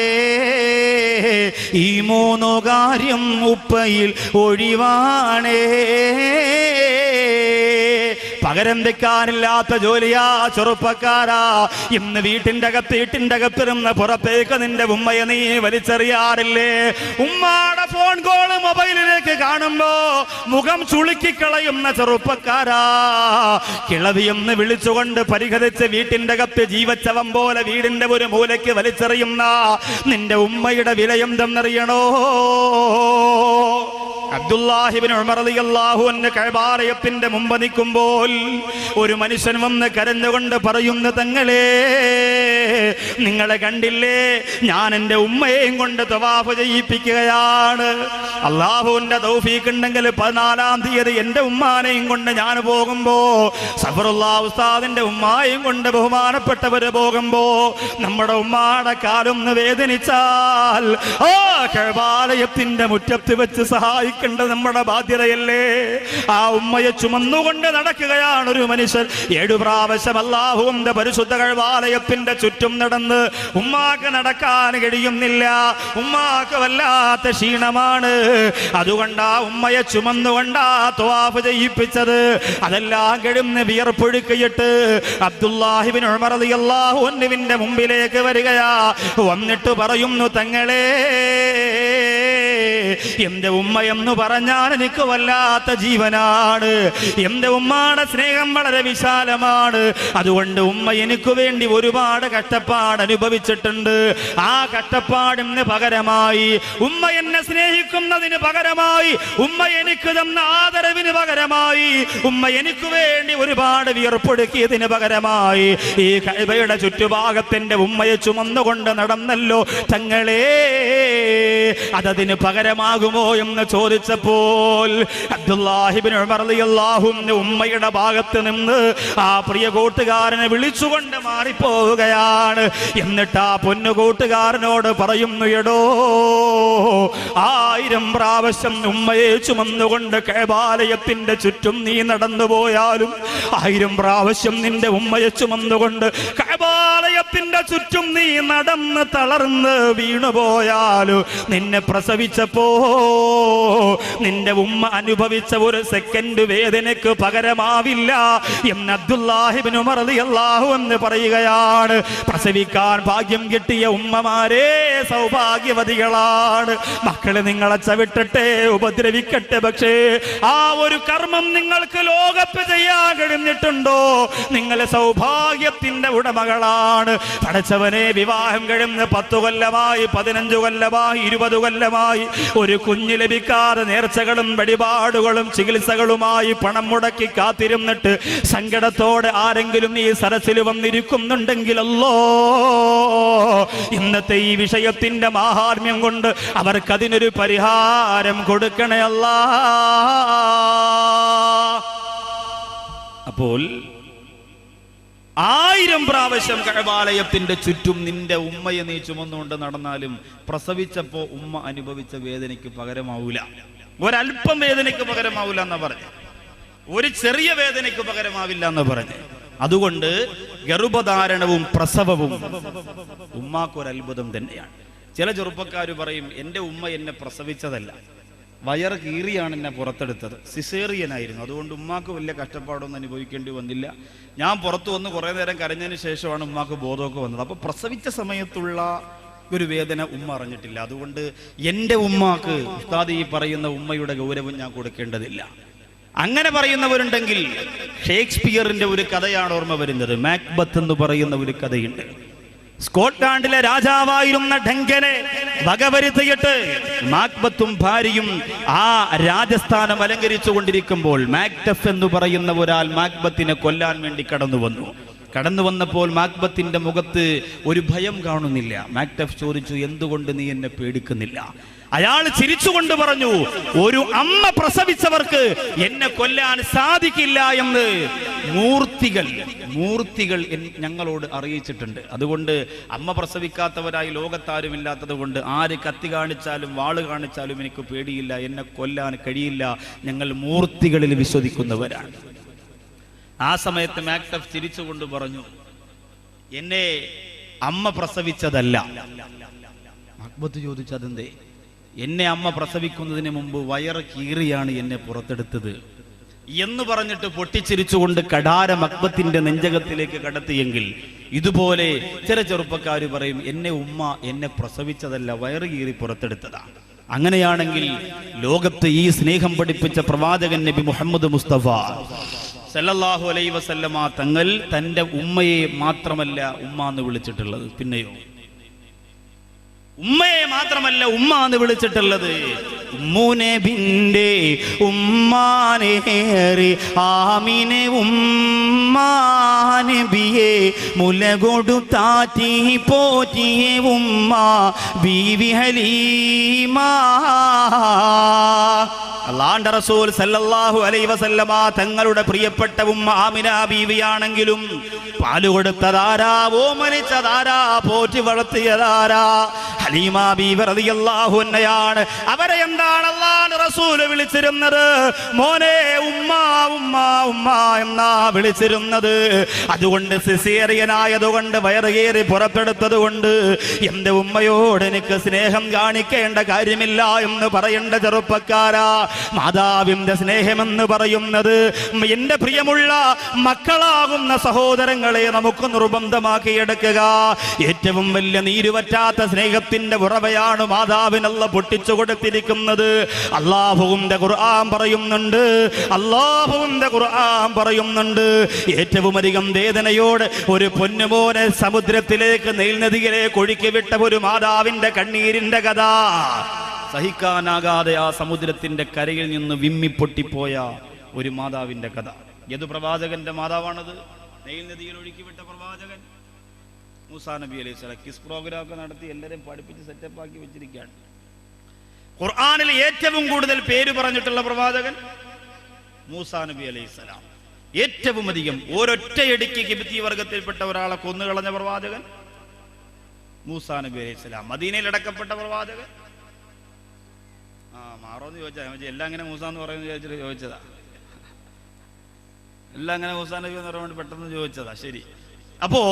ഈ 3 കാര്യം ഉപ്പയിൽ ഒഴിവാണേ. പകരം വെക്കാനില്ലാത്ത ജോലിയാ ചെറുപ്പക്കാരാ. ഇന്ന് വീട്ടിന്റെ അകത്തിരുന്ന പുറത്തേക്ക് നിന്റെ ഉമ്മയെ നീ വലിച്ചെറിയാറില്ലേ? ഉമ്മാടെ ഫോൺ കോള് മൊബൈലിലേക്ക് കാണുമ്പോ മുഖം ചുളുക്കിക്കളയുന്ന ചെറുപ്പക്കാരാ. കിളവിയെന്ന് വിളിച്ചുകൊണ്ട് പരിഹരിച്ച് വീട്ടിന്റെ അകത്ത് ജീവച്ചവം പോലെ വീടിന്റെ ഒരു മൂലയ്ക്ക് വലിച്ചെറിയുന്ന നിന്റെ ഉമ്മയുടെ വിലയെന്തെന്നറിയണോ? അബ്ദുല്ലാഹിബ്നു ഉമർ റളിയല്ലാഹു അൻഹു കഅബാലയത്തിന്റെ മുമ്പ് നിൽക്കുമ്പോൾ ഒരു മനുഷ്യൻ വന്ന് കരഞ്ഞുകൊണ്ട് പറയുന്നു, തങ്ങളെ നിങ്ങളെ കണ്ടില്ലേ, ഞാൻ എൻ്റെ ഉമ്മയെയും കൊണ്ട് തവാഫ് ചെയ്യിപ്പിക്കുകയാണ്. അല്ലാഹുവിന്റെ തൗഫീഖ് ഉണ്ടെങ്കിൽ 14-ാം തീയതി എൻ്റെ ഉമ്മാനെയും കൊണ്ട് ഞാൻ പോകുമ്പോ, സഫറുല്ലാഹ് ഉസ്താദിന്റെ ഉമ്മായെയും കൊണ്ട് ബഹുമാനപ്പെട്ടവര് പോകുമ്പോ നമ്മുടെ ഉമ്മാടെ കാലൊന്ന് വേദനിച്ചാൽ ആ കഅബാലയത്തിന്റെ മുറ്റത്ത് വെച്ച് സഹായിക്കേണ്ടത് നമ്മുടെ ബാധ്യതയല്ലേ? ആ ഉമ്മയെ ചുമന്നുകൊണ്ട് നടക്കുകയാണ് ഒരു മനുഷ്യൻ. 7 പ്രാവശ്യം അല്ലാഹുവിന്റെ പരിശുദ്ധ കഅബാലയത്തിന്റെ ചുറ്റും നടന്ന് ഉമ്മാക്ക് നടക്കാൻ കഴിയുന്നില്ല. ഉമ്മാക്ക് വല്ലാത്ത ക്ഷീണമാണ്. അതുകൊണ്ട് ആ ഉമ്മയെ ചുമന്നുകൊണ്ടാ തവാഫ് ചെയ്യിപ്പിച്ചത്. അതെല്ലാം കിടന്ന് വിയർപ്പൊഴുക്കിയിട്ട് അബ്ദുല്ലാഹിബ്നു ഉമർ റളിയല്ലാഹു അൻഹുവിന്റെ മുമ്പിലേക്ക് വരികയാ. വന്നിട്ട് പറയുന്നു, തങ്ങളെ എന്റെ ഉമ്മ എന്ന് പറഞ്ഞാൽ എനിക്ക് വല്ലാത്ത ജീവനാണ്. എന്റെ ഉമ്മയുടെ സ്നേഹം വളരെ വിശാലമാണ്. അതുകൊണ്ട് ഉമ്മ എനിക്ക് വേണ്ടി ഒരുപാട് കഷ്ടപ്പാട് അനുഭവിച്ചിട്ടുണ്ട്. ആ കഷ്ടപ്പാടിന് പകരമായി, ഉമ്മ എന്നെ സ്നേഹിക്കുന്നതിന് പകരമായി, ഉമ്മ എനിക്ക് തന്ന ആദരവിന് പകരമായി, ഉമ്മ എനിക്ക് വേണ്ടി ഒരുപാട് വിയർപ്പൊടുക്കിയതിന് പകരമായി ഈ കഅബയുടെ ചുറ്റുഭാഗത്തിന്റെ ഉമ്മയെ ചുമന്നുകൊണ്ട് നടന്നല്ലോ തങ്ങളെ, അതതിന് പകരമാകുമോ എന്ന് ചോദിച്ചപ്പോൾ അബ്ദുല്ലാഹിബ്നു ഉമർ റളിയല്ലാഹു അൻഹു ഉമ്മയുടെ ഭാഗത്ത് നിന്ന് ആ പ്രിയ കൂട്ടുകാരനെ വിളിച്ചുകൊണ്ട് മാറിപ്പോവുകയാണ്. എന്നിട്ട് ആ പൊന്നു കൂട്ടുകാരനോട് പറയുന്നു, എടോ 1000 പ്രാവശ്യം ഉമ്മയെ ചുമന്നുകൊണ്ട് കഅബാലയത്തിന്റെ ചുറ്റും നീ നടന്നു പോയാലും, 1000 പ്രാവശ്യം നിന്റെ ഉമ്മയെ ചുമന്നുകൊണ്ട് കഅബാലയത്തിന്റെ ചുറ്റും നീ നടന്ന് തളർന്ന് വീണുപോയാലും, നിന്നെ പ്രസവിച്ചപ്പോ നിന്റെ ഉമ്മ അനുഭവിച്ച ഒരു സെക്കൻഡ് വേദനയ്ക്ക് പകരമാവില്ല എന്ന് അബ്ദുല്ലാഹി ഇബ്നു ഉമർ റളിയല്ലാഹു അൻഹു പറയുകയാണ്. പ്രസവിക്കാൻ ഭാഗ്യം കിട്ടിയ ഉമ്മമാരെ സൗഭാഗ്യവതികളാണ്. മക്കളെ നിങ്ങളെ ചവിട്ടട്ടെ, ഉപദ്രവിക്കട്ടെ, പക്ഷേ ആ ഒരു കർമ്മം നിങ്ങൾക്ക് ലോകത്ത് ചെയ്യാൻ കഴിഞ്ഞിട്ടുണ്ടോ? നിങ്ങളെ സൗഭാഗ്യത്തിന്റെ ഉടമകളാണ്. പടച്ചവനെ, വിവാഹം കഴിഞ്ഞ് 10 കൊല്ലമായി, 15 കൊല്ലമായി, 20 കൊല്ലമായി ഒരു കുഞ്ഞ് ലഭിക്കാതെ നേർച്ചകളും വഴിപാടുകളും ചികിത്സകളുമായി പണം മുടക്കി കാത്തിരുന്നിട്ട് സങ്കടത്തോടെ ആരെങ്കിലും ഈ സരസിൽ വന്നിരിക്കുന്നുണ്ടെങ്കിലല്ലോ, ഇന്നത്തെ ഈ വിഷയത്തിന്റെ മാഹാത്മ്യം കൊണ്ട് അവർക്കതിനൊരു പരിഹാരം കൊടുക്കണേ അല്ലാ. അപ്പോൾ 1000 പ്രാവശ്യം കഅബാലയത്തിന്റെ ചുറ്റും നിന്റെ ഉമ്മയെ നീ ചുമന്നുകൊണ്ട് നടന്നാലും പ്രസവിച്ചപ്പോ ഉമ്മ അനുഭവിച്ച വേദനയ്ക്ക് പകരമാവൂല. ഒരല്പം വേദനയ്ക്ക് പകരമാവൂല എന്ന് പറഞ്ഞു. ഒരു ചെറിയ വേദനയ്ക്ക് പകരമാവില്ല എന്ന് പറഞ്ഞു. അതുകൊണ്ട് ഗർഭധാരണവും പ്രസവവും ഉമ്മാക്കൊരത്ഭുതം തന്നെയാണ്. ചില ചെറുപ്പക്കാർ പറയും, എൻ്റെ ഉമ്മ എന്നെ പ്രസവിച്ചതല്ല, വയറ് കീറിയാണ് എന്നെ പുറത്തെടുത്തത്, സിസേറിയനായിരുന്നു, അതുകൊണ്ട് ഉമ്മാക്ക് വലിയ കഷ്ടപ്പാടൊന്നും അനുഭവിക്കേണ്ടി വന്നില്ല. ഞാൻ പുറത്തു വന്ന് കുറേ നേരം കരഞ്ഞതിന് ശേഷമാണ് ഉമ്മാക്ക് ബോധമൊക്കെ വന്നത്. അപ്പോൾ പ്രസവിച്ച സമയത്തുള്ള ഒരു വേദന ഉമ്മ അറിഞ്ഞിട്ടില്ല. അതുകൊണ്ട് എൻ്റെ ഉമ്മാക്ക് ഉസ്താദ് ഈ പറയുന്ന ഉമ്മയുടെ ഗൗരവം ഞാൻ കൊടുക്കേണ്ടതില്ല. അങ്ങനെ പറയുന്നവരുണ്ടെങ്കിൽ ഷേക്സ്പിയറിന്റെ ഒരു കഥയാണ് ഓർമ്മ വരുന്നത്. മാക്ബത്ത് എന്ന് പറയുന്ന ഒരു കഥയുണ്ട്. സ്കോട്ട്ലാൻഡിലെ രാജാവായിരുന്ന ഡങ്കനെ വകവരുത്തിയിട്ട് മാക്ബത്തും ഭാര്യയും ആ രാജസ്ഥാനം അലങ്കരിച്ചു കൊണ്ടിരിക്കുമ്പോൾ മാക്ടഫ് എന്ന് പറയുന്ന ഒരാൾ മാക്ബത്തിനെ കൊല്ലാൻ വേണ്ടി കടന്നു വന്നപ്പോൾ മാക്ബത്തിന്റെ മുഖത്ത് ഒരു ഭയം കാണുന്നില്ല. മാക്ടഫ് ചോദിച്ചു, എന്തുകൊണ്ട് നീ എന്നെ പേടിക്കുന്നില്ല? അയാൾ ചിരിച്ചുകൊണ്ട് പറഞ്ഞു, ഒരു അമ്മ പ്രസവിച്ചവർക്ക് എന്നെ കൊല്ലാൻ സാധിക്കില്ല എന്ന് മൂർത്തികൾ ഞങ്ങളോട് അറിയിച്ചിട്ടുണ്ട്. അതുകൊണ്ട് അമ്മ പ്രസവിക്കാത്തവരായി ലോകത്താരുമില്ലാത്തത് കൊണ്ട് ആര് കത്തി കാണിച്ചാലും വാള് കാണിച്ചാലും എനിക്ക് പേടിയില്ല, എന്നെ കൊല്ലാൻ കഴിയില്ല, ഞങ്ങൾ മൂർത്തികളിൽ വിശ്വസിക്കുന്നവരാണ്. ആ സമയത്ത് മാക്ടഫ് ചിരിച്ചുകൊണ്ട് പറഞ്ഞു, എന്നെ അമ്മ പ്രസവിച്ചതല്ല. അക്ബത്ത് ചോദിച്ചു, അതെന്തേ? എന്നെ അമ്മ പ്രസവിക്കുന്നതിന് മുമ്പ് വയറ് കീറിയാണ് എന്നെ പുറത്തെടുത്തത് എന്ന് പറഞ്ഞിട്ട് പൊട്ടിച്ചിരിച്ചുകൊണ്ട് കഠാരം അക്ബത്തിന്റെ നെഞ്ചകത്തിലേക്ക് കടത്തിയെങ്കിൽ ഇതുപോലെ ചില ചെറുപ്പക്കാർ പറയും, എന്നെ ഉമ്മ എന്നെ പ്രസവിച്ചതല്ല, വയറ് കീറി പുറത്തെടുത്തതാണ്. അങ്ങനെയാണെങ്കിൽ ലോകത്ത് ഈ സ്നേഹം പഠിപ്പിച്ച പ്രവാചകൻ നബി മുഹമ്മദ് മുസ്തഫ സല്ലല്ലാഹു അലൈഹി വസല്ലമ തങ്ങൾ തന്റെ ഉമ്മയെ മാത്രമല്ല ഉമ്മ എന്ന് വിളിച്ചിട്ടുള്ളത്. പിന്നെയോ ഉമ്മയെ മാത്രമല്ല ഉമ്മ എന്ന് വിളിച്ചിട്ടുള്ളത്. ഉമ്മുനബിന്റെ ഉമ്മാനേറി ആമിനെ ഉമ്മാനബിയെ മുലകൊടു താറ്റി പോറ്റിയെ ഉമ്മ ബീവി ഹലീമ. അല്ലാഹുവിന്റെ റസൂൽ സല്ലല്ലാഹു അലൈഹി വസല്ലമ തങ്ങളുടെ പ്രിയപ്പെട്ട ഉമ്മ ആമിന ബീവിയാണെങ്കിലും പാല് കൊടുത്തതാരാ, ഓമനിച്ചതാരാ, പോറ്റി വളർത്തിയതാരാ? ഹലീമ ബീവി റളിയല്ലാഹു അൻഹയാണ്. അവരെ എന്താണ് അല്ലാഹുവിന്റെ റസൂൽ വിളിച്ചിരുന്നത്? മോനെ ഉമ്മ ഉമ്മ ഉമ്മ എന്നാ വിളിച്ചിരുന്നത്. അതുകൊണ്ട് സിസേറിയനായതുകൊണ്ട് വയറുകേറി പുറത്തെടുത്തത് കൊണ്ട് എന്റെ ഉമ്മയോട് എനിക്ക് സ്നേഹം കാണിക്കേണ്ട കാര്യമില്ല എന്ന് പറയേണ്ട ചെറുപ്പക്കാരാ. മാതാവിന്റെ സ്നേഹമെന്ന് പറയുന്നത് എന്റെ പ്രിയമുള്ള മക്കളാകുന്ന സഹോദരങ്ങളെ നമുക്ക് നിർബന്ധമാക്കിയെടുക്കുക. ഏറ്റവും വലിയ നീരുവറ്റാത്ത സ്നേഹത്തിന്റെ ഉറവയാണ് മാതാവിനല്ല പൊട്ടിച്ചു കൊടുത്തിരിക്കുന്നത്. അല്ലാഹുവിന്റെ ഖുർആൻ പറയുന്നുണ്ട്, ഏറ്റവും അധികം വേദനയോട് ഒരു പൊന്നുമോനെ സമുദ്രത്തിലേക്ക് നെയിൽ നദിയിലേക്ക് ഒഴുക്കി വിട്ട ഒരു മാതാവിന്റെ കണ്ണീരിന്റെ കഥ. സഹിക്കാനാകാതെ ആ സമുദ്രത്തിന്റെ കരയിൽ നിന്ന് വിമ്മിപ്പൊട്ടിപ്പോയ ഒരു മാതാവിന്റെ കഥ. ഏതു പ്രവാചകന്റെ മാതാവാണത്? നെയിൽ നദിയിൽ ഒഴുക്കിവിട്ട പ്രവാചകൻ മൂസാ നബി അലൈഹി സ്വലാം. കിസ് പ്രോഗ്രാം ഒക്കെ നടത്തി എല്ലാവരെയും പഠിപ്പിച്ച് സെറ്റപ്പ് ആക്കി വെച്ചിരിക്കുകയാണ്. ഖുർആനിൽ ഏറ്റവും കൂടുതൽ പേര് പറഞ്ഞിട്ടുള്ള പ്രവാചകൻ മൂസാ നബി അലൈഹി സ്വലാം. ഏറ്റവും അധികം ഒരൊറ്റയടിക്ക് കിബ്തി വർഗത്തിൽപ്പെട്ട ഒരാളെ കൊന്നുകളഞ്ഞ പ്രവാചകൻ മൂസാ നബി അലൈഹി സ്വലാം. മദീനയിൽ അടക്കപ്പെട്ട പ്രവാചകൻ മാറോന്ന് ചോദിച്ചാൽ എല്ലാം അങ്ങനെ മൂസ എന്ന് പറയുന്നത് ചോദിച്ചിട്ട് ചോദിച്ചതാ. എല്ലാം അങ്ങനെ മൂസാ നബി എന്ന് പറയാൻ വേണ്ടി പെട്ടെന്ന് ചോദിച്ചതാ. ശരി. അപ്പോ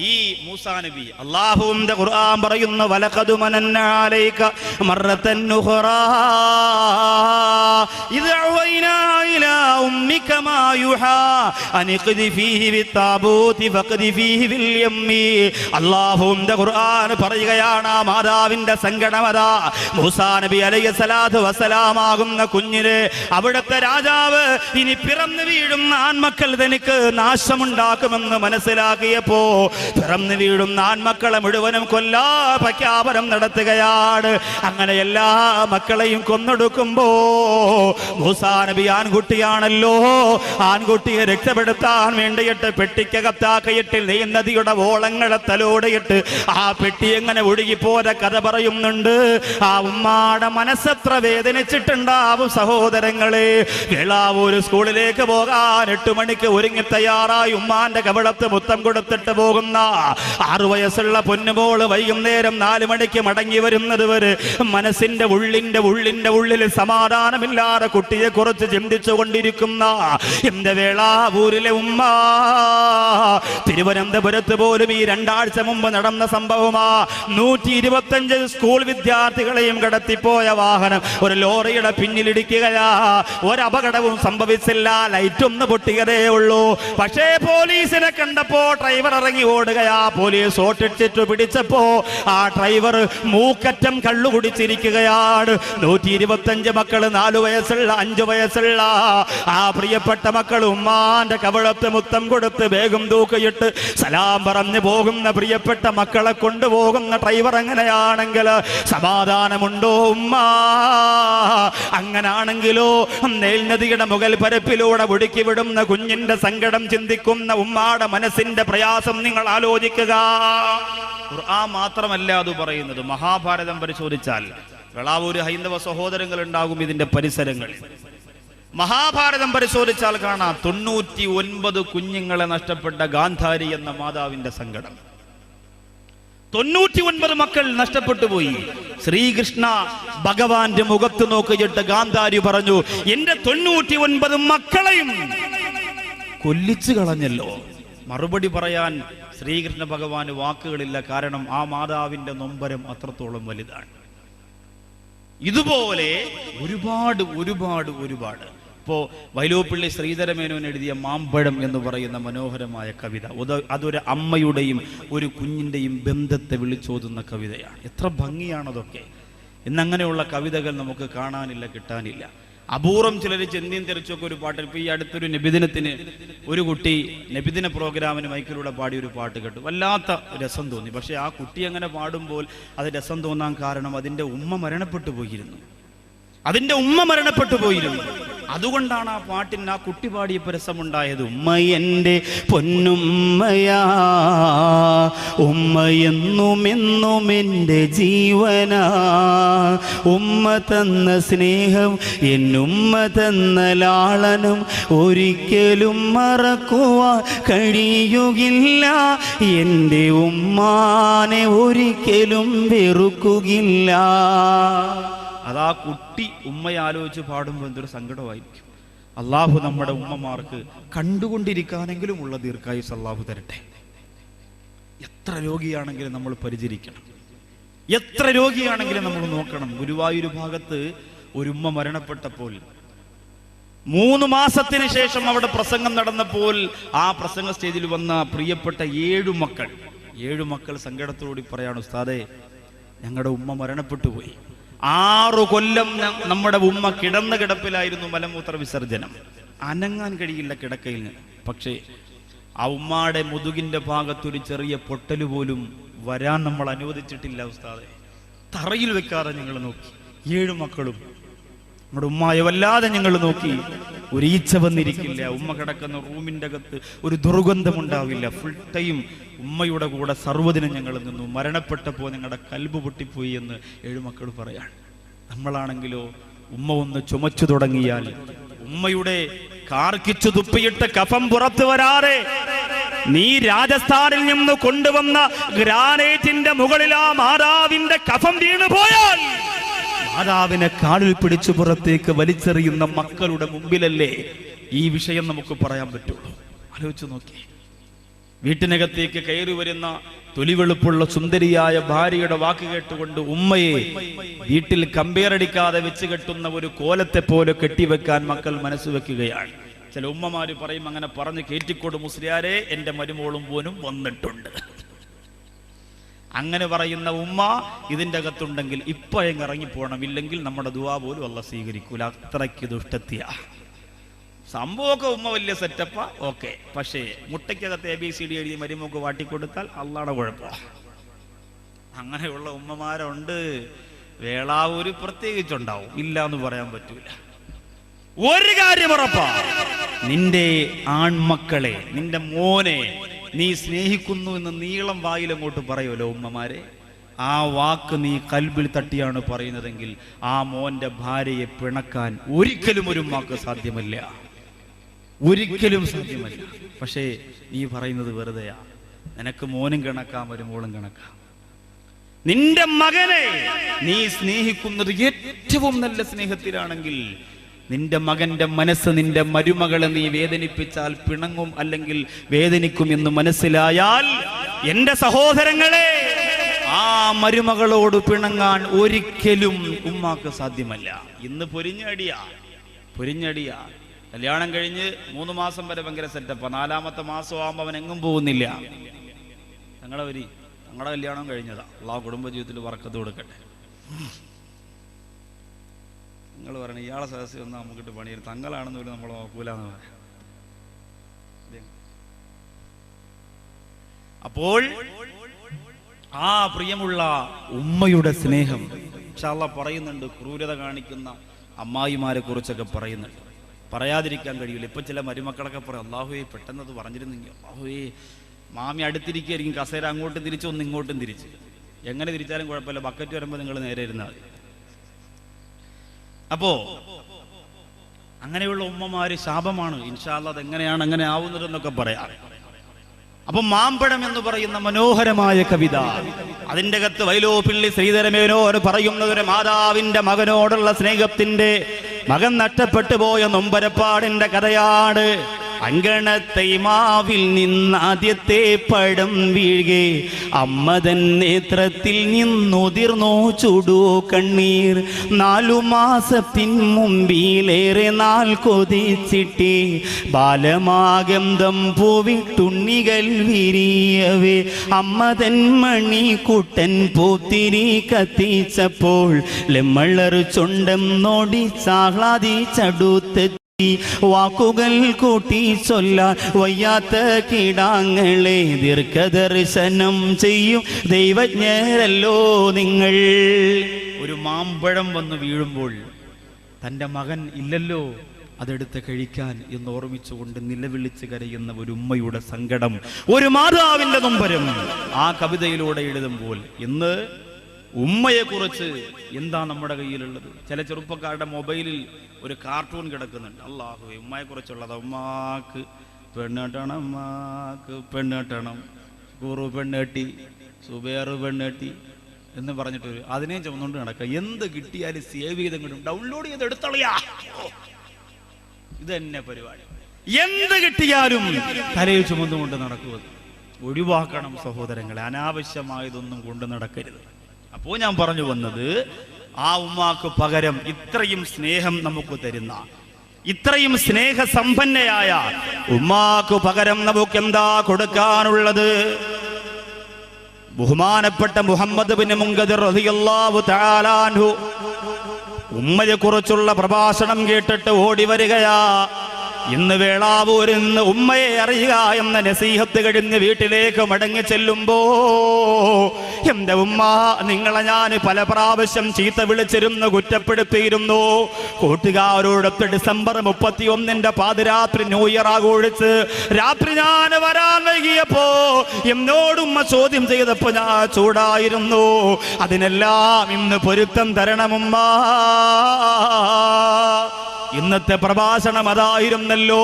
ഈ മൂസാ നബി അല്ലാഹുവിന്റെ ഖുർആൻ പറയുന്ന വലഖദ് മനന്ന അലൈക മറത്തൻ ഉഖറാ ഇദ് അവൈനാ ഇലാ ഉമ്മിക മാ യുഹാ അനിഖ്ദി ഫീഹി ബിത്താബൂതി ഫഖ്ദി ഫീഹി ബിൽ യമ്മി. അല്ലാഹുവിന്റെ ഖുർആൻ പറയുകയാണ്, ആ മാതാവിന്റെ സങ്കടമതാ. മൂസാ നബി അലൈഹിസ്സലാത്തു വസ്സലാം ആകുന്ന കുഞ്ഞിനെ അവിടുത്തെ രാജാവ് ഇനി പിറന്നു വീഴുന്ന ആൺമക്കൾ തനിക്ക് നാശമുണ്ടാക്കുമെന്ന് മനസ്സിലാക്കിയപ്പോ പിറന്നു വീഴുന്ന ആൺമക്കളെ മുഴുവനും കൊല്ലാ പ്രഖ്യാപനം നടത്തുകയാണ്. അങ്ങനെ എല്ലാ മക്കളെയും കൊന്നൊടുക്കുമ്പോ മൂസാ നബി ആൺകുട്ടിയാണല്ലോ, ആൺകുട്ടിയെ രക്ഷപ്പെടുത്താൻ വേണ്ടിയിട്ട് പെട്ടിക്കകത്താക്കയിട്ട് നെയ് നദിയുടെ ഓളങ്ങളെ തലോടിയിട്ട് ആ പെട്ടി എങ്ങനെ ഒഴുകിപ്പോര കഥ പറയുന്നുണ്ട്. ആ ഉമ്മാടെ മനസ്സെത്ര വേദനിച്ചിട്ടുണ്ടാവും സഹോദരങ്ങളെ. വേളാവൂര് സ്കൂളിലേക്ക് പോകാൻ 8 മണിക്ക് ഒരുങ്ങി തയ്യാറായി ഉമ്മാന്റെ കവിളത്ത് മുത്തം കൊടുത്തിട്ട് പോകുന്ന 6 വയസ്സുള്ള പൊന്നുമോള് വൈകുന്നേരം 4 മണിക്ക് മടങ്ങി വരുന്നത് വരെ മനസ്സിന്റെ ഉള്ളിൽ സമാധാനമില്ലാതെ കുട്ടിയെ കുറിച്ച് ചിന്തിച്ചു കൊണ്ടിരിക്കുന്ന എന്റെ വേളാവൂരിലെ ഉമ്മ. തിരുവനന്തപുരത്ത് പോലും ഈ 2 ആഴ്ച മുമ്പ് നടന്ന സംഭവമാ. 125 സ്കൂൾ വിദ്യാർത്ഥികളെയും കടത്തിപ്പോയ വാഹനം ഒരു ലോറിയുടെ പിന്നിലിടിക്കുകയാ. ഒരപകടവും സംഭവിച്ചില്ല, ലൈറ്റ് ഒന്ന് പൊട്ടിയതേ ഉള്ളൂ. പക്ഷേ പോലീസിനെ കണ്ടപ്പോ ഡ്രൈവർ ഇറങ്ങി ഓടുകയാ. പോലീസ് ഓട്ടിച്ചിട്ട് പിടിച്ചപ്പോ ആ ഡ്രൈവർ മൂക്കറ്റം കള്ളു കുടിച്ചിരിക്കുകയാണ്. 125 മക്കള്, 4 വയസ്സുള്ള 5 വയസ്സുള്ള ആ പ്രിയപ്പെട്ട മക്കൾ ഉമ്മാന്റെ കവളത്ത് മുത്തം കൊടുത്ത് വേഗം തൂക്കിയിട്ട് സലാം പറഞ്ഞു പോകുന്ന പ്രിയപ്പെട്ട മക്കളെ കൊണ്ടുപോകുന്ന ഡ്രൈവർ എങ്ങനെയാണെങ്കിൽ സമാധാനമുണ്ടോ ഉമ്മ? അങ്ങനാണെങ്കിലോ നെൽനദിയുടെ മുകൾ പരപ്പിലൂടെ ഒടുക്കി വിടുന്ന കുഞ്ഞിന്റെ സങ്കടം ചിന്തിക്കുന്ന ഉമ്മാടെ മനസ്സിന്റെ പ്രയാസം നിങ്ങൾ ആലോചിക്കുക. ഖുർആൻ മാത്രമല്ല അത് പറയുന്നത്. മഹാഭാരതം പരിശോധിച്ചാൽ വേളാവൂര് ഹൈന്ദവ സഹോദരങ്ങൾ ഉണ്ടാകും ഇതിന്റെ പരിസരങ്ങൾ. മഹാഭാരതം പരിശോധിച്ചാൽ കാണാം 99 കുഞ്ഞുങ്ങളെ നഷ്ടപ്പെട്ട ഗാന്ധാരി എന്ന മാതാവിന്റെ സങ്കടം. 99 മക്കൾ നഷ്ടപ്പെട്ടു പോയി. ശ്രീകൃഷ്ണ ഭഗവാന്റെ മുഖത്ത് നോക്കിയിട്ട് ഗാന്ധാരി പറഞ്ഞു, എന്റെ 99 മക്കളെയും കൊല്ലിച്ചു കളഞ്ഞല്ലോ. മറുപടി പറയാൻ ശ്രീകൃഷ്ണ ഭഗവാന് വാക്കുകളില്ല. കാരണം ആ മാതാവിന്റെ നൊമ്പരം അത്രത്തോളം വലുതാണ്. ഇതുപോലെ ഒരുപാട് ഒരുപാട് ഒരുപാട് ഇപ്പോ വൈലോപ്പിള്ളി ശ്രീധരമേനോൻ എഴുതിയ മാമ്പഴം എന്ന് പറയുന്ന മനോഹരമായ കവിത, അതൊരു അമ്മയുടെയും ഒരു കുഞ്ഞിന്റെയും ബന്ധത്തെ വിളിച്ചോതുന്ന കവിതയാണ്. എത്ര ഭംഗിയാണതൊക്കെ. ഇന്നങ്ങനെയുള്ള കവിതകൾ നമുക്ക് കാണാനില്ല, കിട്ടാനില്ല. അപൂർവം ചിലർ ചെന്തിയും തെറിച്ചൊക്കെ ഒരു പാട്ട്. ഇപ്പൊ ഈ അടുത്തൊരു നബിദിനത്തിന് ഒരു കുട്ടി നബിദിന പ്രോഗ്രാമിന് മൈക്കിലൂടെ പാടിയ ഒരു പാട്ട് കേട്ടു. വല്ലാത്ത രസം തോന്നി. പക്ഷെ ആ കുട്ടി അങ്ങനെ പാടുമ്പോൾ അത് രസം തോന്നാൻ കാരണം അതിന്റെ ഉമ്മ മരണപ്പെട്ടു പോയിരുന്നു. അതുകൊണ്ടാണ് ആ പാട്ടിന് ആ കുട്ടി പാടിയപ്പോൾ രസമുണ്ടായത്. ഉമ്മ എൻ്റെ പൊന്നുമ്മയാ, ഉമ്മയെന്നുമെന്നും എൻ്റെ ജീവനാ, ഉമ്മ തന്ന സ്നേഹം എന്നുമ്മ തന്ന ലാളനം ഒരിക്കലും മറക്കുവാൻ കഴിയുകില്ല, എൻ്റെ ഉമ്മാനെ ഒരിക്കലും വെറുക്കുകയില്ല. അതാ കുട്ടി ഉമ്മയെ ആലോചിച്ച് പാടുമ്പോൾ എന്തൊരു സങ്കടമായിരിക്കും. അള്ളാഹു നമ്മുടെ ഉമ്മമാർക്ക് കണ്ടുകൊണ്ടിരിക്കാനെങ്കിലും ഉള്ള ദീർഘായുസ് അള്ളാഹു തരട്ടെ. എത്ര രോഗിയാണെങ്കിലും നമ്മൾ പരിചരിക്കണം, എത്ര രോഗിയാണെങ്കിലും നമ്മൾ നോക്കണം. ഗുരുവായൂർ ഭാഗത്ത് ഒരു ഉമ്മ മരണപ്പെട്ടപ്പോൾ 3 മാസത്തിന് ശേഷം അവിടെ പ്രസംഗം നടന്നപ്പോൾ ആ പ്രസംഗ സ്റ്റേജിൽ വന്ന പ്രിയപ്പെട്ട 7 മക്കൾ സങ്കടത്തോടി പറയാണ്, ഉസ്താദേ ഞങ്ങളുടെ ഉമ്മ മരണപ്പെട്ടു പോയി. 6 കൊല്ലം നമ്മുടെ ഉമ്മ കിടന്ന കിടപ്പിലായിരുന്നു, മലമൂത്ര വിസർജനം, അനങ്ങാൻ കഴിയില്ല കിടക്കയിൽ നിന്ന്. പക്ഷേ ആ ഉമ്മാടെ മുതുകിന്റെ ഭാഗത്തൊരു ചെറിയ പൊട്ടല് പോലും വരാൻ നമ്മൾ അനുവദിച്ചിട്ടില്ല ഉസ്താദെ. തറയിൽ വെക്കാതെ ഞങ്ങൾ നോക്കി. 7 മക്കളും നമ്മുടെ ഉമ്മായെ വല്ലാതെ ഞങ്ങൾ നോക്കി. ഒരു ഈച്ച വന്നിരിക്കില്ല. ഉമ്മ കിടക്കുന്ന റൂമിന്റെ അകത്ത് ഒരു ദുർഗന്ധമുണ്ടാവില്ല. ഫുൾ ടൈം ഉമ്മയുടെ കൂടെ സർവ്വദിനം ഞങ്ങൾ നിന്നു. മരണപ്പെട്ടപ്പോൾ ഞങ്ങളുടെ കൽബ് പൊട്ടിപ്പോയി എന്ന് 7 മക്കൾ പറയാണ്. നമ്മളാണെങ്കിലോ ഉമ്മ ഒന്ന് ചുമച്ചു തുടങ്ങിയാൽ ഉമ്മയുടെ കാർക്കിച്ചു തുപ്പിയിട്ട് കഫം പുറത്തു വരാതെ നീ രാജസ്ഥാനിൽ നിന്ന് കൊണ്ടുവന്ന ഗ്രാനൈറ്റിന്റെ മുകളിൽ ആ മാതാവിന്റെ കഫം വീണു പോയാൽ മാതാവിനെ കാലിൽ പിടിച്ചു പുറത്തേക്ക് വലിച്ചെറിയുന്ന മക്കളുടെ മുമ്പിലല്ലേ ഈ വിഷയം നമുക്ക് പറയാൻ പറ്റുള്ളൂ. ആലോചിച്ചു നോക്കി. വീട്ടിനകത്തേക്ക് കയറി വരുന്ന തൊലിവെളുപ്പുള്ള സുന്ദരിയായ ഭാര്യയുടെ വാക്ക് കേട്ടുകൊണ്ട് ഉമ്മയെ വീട്ടിൽ കമ്പേറടിക്കാതെ വെച്ച് കെട്ടുന്ന ഒരു കോലത്തെ പോലെ കെട്ടിവെക്കാൻ മക്കൾ മനസ്സ് വെക്കുകയാണ്. ചില ഉമ്മമാര് പറയും, അങ്ങനെ പറഞ്ഞ് കേറ്റിക്കോട് മുസ്ലിയാരെ, എന്റെ മരുമോളും പോനും വന്നിട്ടുണ്ട്. അങ്ങനെ പറയുന്ന ഉമ്മ ഇതിൻ്റെ അകത്തുണ്ടെങ്കിൽ ഇപ്പൊ അങ്ങ് ഇറങ്ങിപ്പോണം, ഇല്ലെങ്കിൽ നമ്മുടെ ദുആ പോലും അല്ലാഹ് സ്വീകരിക്കൂല. അത്രയ്ക്ക് ദുഷ്ടത്തിയാ സംഭവമൊക്കെ. ഉമ്മ വലിയ സെറ്റപ്പാ, ഓക്കെ. പക്ഷേ മുട്ടയ്ക്കകത്ത് ABCD എഴുതി മരുമോക്ക് വാട്ടിക്കൊടുത്താൽ അള്ളാടെ കുഴപ്പം. അങ്ങനെയുള്ള ഉമ്മമാരുണ്ട്. വേളാവൂര് പ്രത്യേകിച്ചുണ്ടാവും, ഇല്ല എന്ന് പറയാൻ പറ്റൂല. ഒരു കാര്യം ഉറപ്പാ, നിന്റെ ആൺമക്കളെ, നിന്റെ മോനെ നീ സ്നേഹിക്കുന്നു എന്ന് നീളം വായിലങ്ങോട്ട് പറയുമല്ലോ ഉമ്മമാരെ, ആ വാക്ക് നീ കൽബിൽ തട്ടിയാണ് പറയുന്നതെങ്കിൽ ആ മോന്റെ ഭാര്യയെ പിണക്കാൻ ഒരിക്കലും ഒരു ഉമ്മാക്ക് സാധ്യമല്ല, ഒരിക്കലും സാധ്യമല്ല. പക്ഷേ നീ പറയുന്നത് വെറുതെയാ. നിനക്ക് മോനും കണക്കാം, ഒരു മോളും കണക്കാം. നിന്റെ മകനെ നീ സ്നേഹിക്കുന്നത് ഏറ്റവും നല്ല സ്നേഹത്തിലാണെങ്കിൽ നിന്റെ മകന്റെ മനസ്സ് നിന്റെ മരുമകളെ നീ വേദനിപ്പിച്ചാൽ പിണങ്ങും, അല്ലെങ്കിൽ വേദനിക്കും എന്ന് മനസ്സിലായാൽ, എന്റെ സഹോദരങ്ങളെ, ആ മരുമകളോട് പിണങ്ങാൻ ഒരിക്കലും ഉമ്മാക്ക് സാധ്യമല്ല. ഇന്ന് പൊരിഞ്ഞടിയാ. കല്യാണം കഴിഞ്ഞ് 3 മാസം വരെ ഭയങ്കര സെറ്റപ്പാ. 4ാമത്തെ മാസം ആകുമ്പോൾ അവൻ എങ്ങും പോകുന്നില്ല. ഞങ്ങളുടെ കല്യാണം കഴിഞ്ഞതാ. അള്ളാഹു കുടുംബജീവിതത്തിൽ ബർക്കത്ത് കൊടുക്കട്ടെ. നിങ്ങൾ പറയണ ഇയാളെ സദസ്യം ഒന്നും നമുക്കിട്ട് പണിയെടുത്ത് തങ്ങളാണെന്ന് പോലും നമ്മൾ നോക്കൂലെന്ന് പറയാം. അപ്പോൾ ആ പ്രിയമുള്ള ഉമ്മയുടെ സ്നേഹം ഇൻഷാ അല്ലാഹ് പറയുന്നുണ്ട്. ക്രൂരത കാണിക്കുന്ന അമ്മായിമാരെ കുറിച്ചൊക്കെ പറയുന്നുണ്ട്, പറയാതിരിക്കാൻ കഴിയില്ല. ഇപ്പൊ ചില മരുമക്കളൊക്കെ പറയും, അല്ലാഹുവേ പെട്ടെന്നത് പറഞ്ഞിരുന്നെങ്കിൽ, അല്ലാഹുവേ മാമി അടുത്തിരിക്കുകയായിരിക്കും, കസേര അങ്ങോട്ടും തിരിച്ച് ഒന്ന് ഇങ്ങോട്ടും തിരിച്ച്. എങ്ങനെ തിരിച്ചാലും കുഴപ്പമില്ല, ബക്കറ്റ് വരുമ്പോൾ നിങ്ങൾ നേരെ ഇരുന്നാൽ മതി. അപ്പോ അങ്ങനെയുള്ള ഉമ്മമാര് ശാപമാണ്. ഇൻഷാ അല്ലാഹ് അതെങ്ങനെയാണ് അങ്ങനെ ആവുന്നതെന്നൊക്കെ പറയാം. അപ്പൊ മാമ്പഴം എന്ന് പറയുന്ന മനോഹരമായ കവിത, അതിൻ്റെ അകത്ത് വൈലോപ്പിള്ളി ശ്രീധരമേനോർ പറയുന്ന ഒരു മാതാവിന്റെ മകനോടുള്ള സ്നേഹത്തിന്റെ, മകൻ നഷ്ടപ്പെട്ടു പോയ നൊമ്പരപ്പാടിന്റെ കഥയാണ്. അങ്കണത്തെ മാവിൽ നിന്നാദ്യത്തെ പഴം വീഴുകെ അമ്മതൻ നേത്രത്തിൽ നിന്നുതിർന്നു ചുടു കണ്ണീർ. 4 മാസത്തിൻ മുമ്പിലേറെ നാൾ കൊതിച്ചിട്ടേ ബാലമാഗന്ധം പൂവിട്ടുണ്ണികൾ വിരിയവേ അമ്മതൻ മണിക്കുട്ടൻ പൂത്തിരി കത്തിച്ചപ്പോൾ ലെമ്മളർ ചുണ്ടം നോടി സാഹ്ലാദിച്ചടുത്ത് വാക്കുകൾ കൂട്ടി ചൊല്ലാൻ വയ്യാത്ത കിടാങ്ങളെ ദീർഘദർശനം ചെയ്യും ദൈവജ്ഞരല്ലോ നിങ്ങൾ. ഒരു മാമ്പഴം വന്ന് വീഴുമ്പോൾ തൻ്റെ മകൻ ഇല്ലല്ലോ അതെടുത്ത് കഴിക്കാൻ എന്ന് ഓർമ്മിച്ചുകൊണ്ട് നിലവിളിച്ച് കരയുന്ന ഒരു ഉമ്മയുടെ സങ്കടം, ഒരു മാതാവിന്റെ നൊമ്പരം ആ കവിതയിലൂടെ എഴുതുമ്പോൾ ഇന്ന് ഉമ്മയെ കുറിച്ച് എന്താ നമ്മുടെ കയ്യിലുള്ളത്? ചില ചെറുപ്പക്കാരുടെ മൊബൈലിൽ ഒരു കാർട്ടൂൺ കിടക്കുന്നുണ്ട്. അല്ലാഹുവേ, ഉമ്മയെ കുറിച്ചുള്ളത്. ഉമ്മാക്ക് പെണ്ണേട്ടണം, ഉമ്മാക്ക് പെണ്ണേട്ടണം, കൂറു പെണ്ണേട്ടി, സുബേറ് പെണ്ണേട്ടി എന്ന് പറഞ്ഞിട്ട് അതിനെ ചുമന്നുകൊണ്ട് നടക്കുക. എന്ത് കിട്ടിയാലും സേവ് ചെയ്തെങ്കിലും ഡൗൺലോഡ് ചെയ്ത് എടുത്തളയാ. ഇത് തന്നെ പരിപാടി. എന്ത് കിട്ടിയാലും തലയിൽ ചുമന്നുകൊണ്ട് നടക്കുക. ഒഴിവാക്കണം സഹോദരങ്ങളെ, അനാവശ്യമായതൊന്നും കൊണ്ട് നടക്കരുത്. അപ്പോൾ ഞാൻ പറഞ്ഞു വന്നത്, ആ ഉമ്മാക്ക് പകരം ഇത്രയും സ്നേഹം നമുക്ക് തരുന്ന, ഇത്രയും സ്നേഹസമ്പന്നയായ ഉമ്മാക്ക് പകരം നമുക്ക് എന്താ കൊടുക്കാനുള്ളത്? ബഹുമാനപ്പെട്ട മുഹമ്മദ് ബിൻ മുൻകദിർ റളിയല്ലാഹു തആല അൻഹു ഉമ്മയെ കുറിച്ചുള്ള പ്രഭാഷണം കേട്ടിട്ട് ഓടി വരികയാ. ഇന്ന് വേളാവൂരിന്ന് ഉമ്മയെ അറിയുക എന്ന നസീഹത്ത് കഴിഞ്ഞ് വീട്ടിലേക്ക് മടങ്ങി ചെല്ലുമ്പോ, എന്റെ ഉമ്മ നിങ്ങളെ ഞാൻ പല പ്രാവശ്യം ചീത്ത വിളിച്ചിരുന്നു, കുറ്റപ്പെടുത്തിയിരുന്നു. കൂട്ടുകാരോടൊത്ത് ഡിസംബർ 31 പാതിരാത്രി ന്യൂ ഇയർ ആഘോഷിച്ച് രാത്രി ഞാൻ വരാൻ വൈകിയപ്പോ എന്നോടുമ്മ ചോദ്യം ചെയ്തപ്പോ ഞാൻ ചൂടായിരുന്നു. അതിനെല്ലാം ഇന്ന് പൊരുത്തം തരണമുമ്മ. ഇന്നത്തെ പ്രഭാഷണം അതായിരുന്നല്ലോ.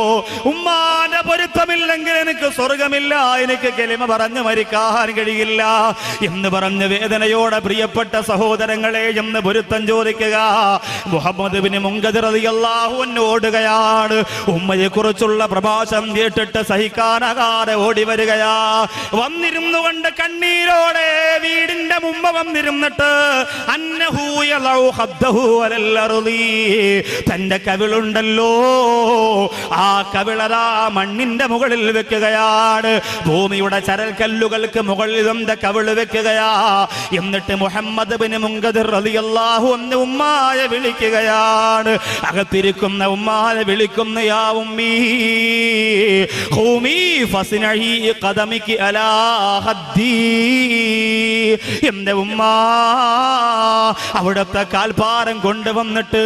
ഉമ്മാന്റെ പൊരുത്തമില്ലെങ്കിൽ എനിക്ക് സ്വർഗമില്ല, എനിക്ക് കലിമ പറഞ്ഞു മരിക്കാൻ കഴിയില്ല എന്ന് പറഞ്ഞ് വേദനയോടെ പ്രിയപ്പെട്ട സഹോദരങ്ങളെ എന്ന് പൊരുത്തം ചോദിക്കുക. മുഹമ്മദ് ബിൻ മുൻകദിർ റളിയല്ലാഹു അൻഹു ഓടുകയാണ്. ഉമ്മയെ കുറിച്ചുള്ള പ്രഭാഷണം കേട്ടിട്ട് സഹിക്കാനാകാതെ ഓടി വരികയാ. വന്നിരുന്നു കൊണ്ട് കണ്ണീരോടെ വീടിന്റെ മുമ്പ് വന്നിരുന്നിട്ട് അന്നഹു യലൗ ഖദ്ദഹു അലൽ അർളി, തന്റെ കവിളുണ്ടല്ലോ ആ കവിളരാ മണ്ണിന്റെ മുകളിൽ വെക്കുകയാണ്. ഭൂമിയുടെ ചരൽക്കല്ലുകൾക്ക് മുകളിൽ തന്റെ കവിള് വെക്കുകയാ. എന്നിട്ട് മുഹമ്മദ് ബിൻ മുൻകദിർ റളിയല്ലാഹു അൻഹു ഉമ്മായെ വിളിക്കുകയാണ്. അകത്തിരിക്കുന്ന ഉമ്മായെ വിളിക്കുന്ന യാ ഉമ്മീ ഖൂമി ഫസ്നഇ ഖദമികി അലാ ഹദ്ദി, എന്റെ ഉമ്മ അവിടുത്തെ കാൽപാരം കൊണ്ടുവന്നിട്ട്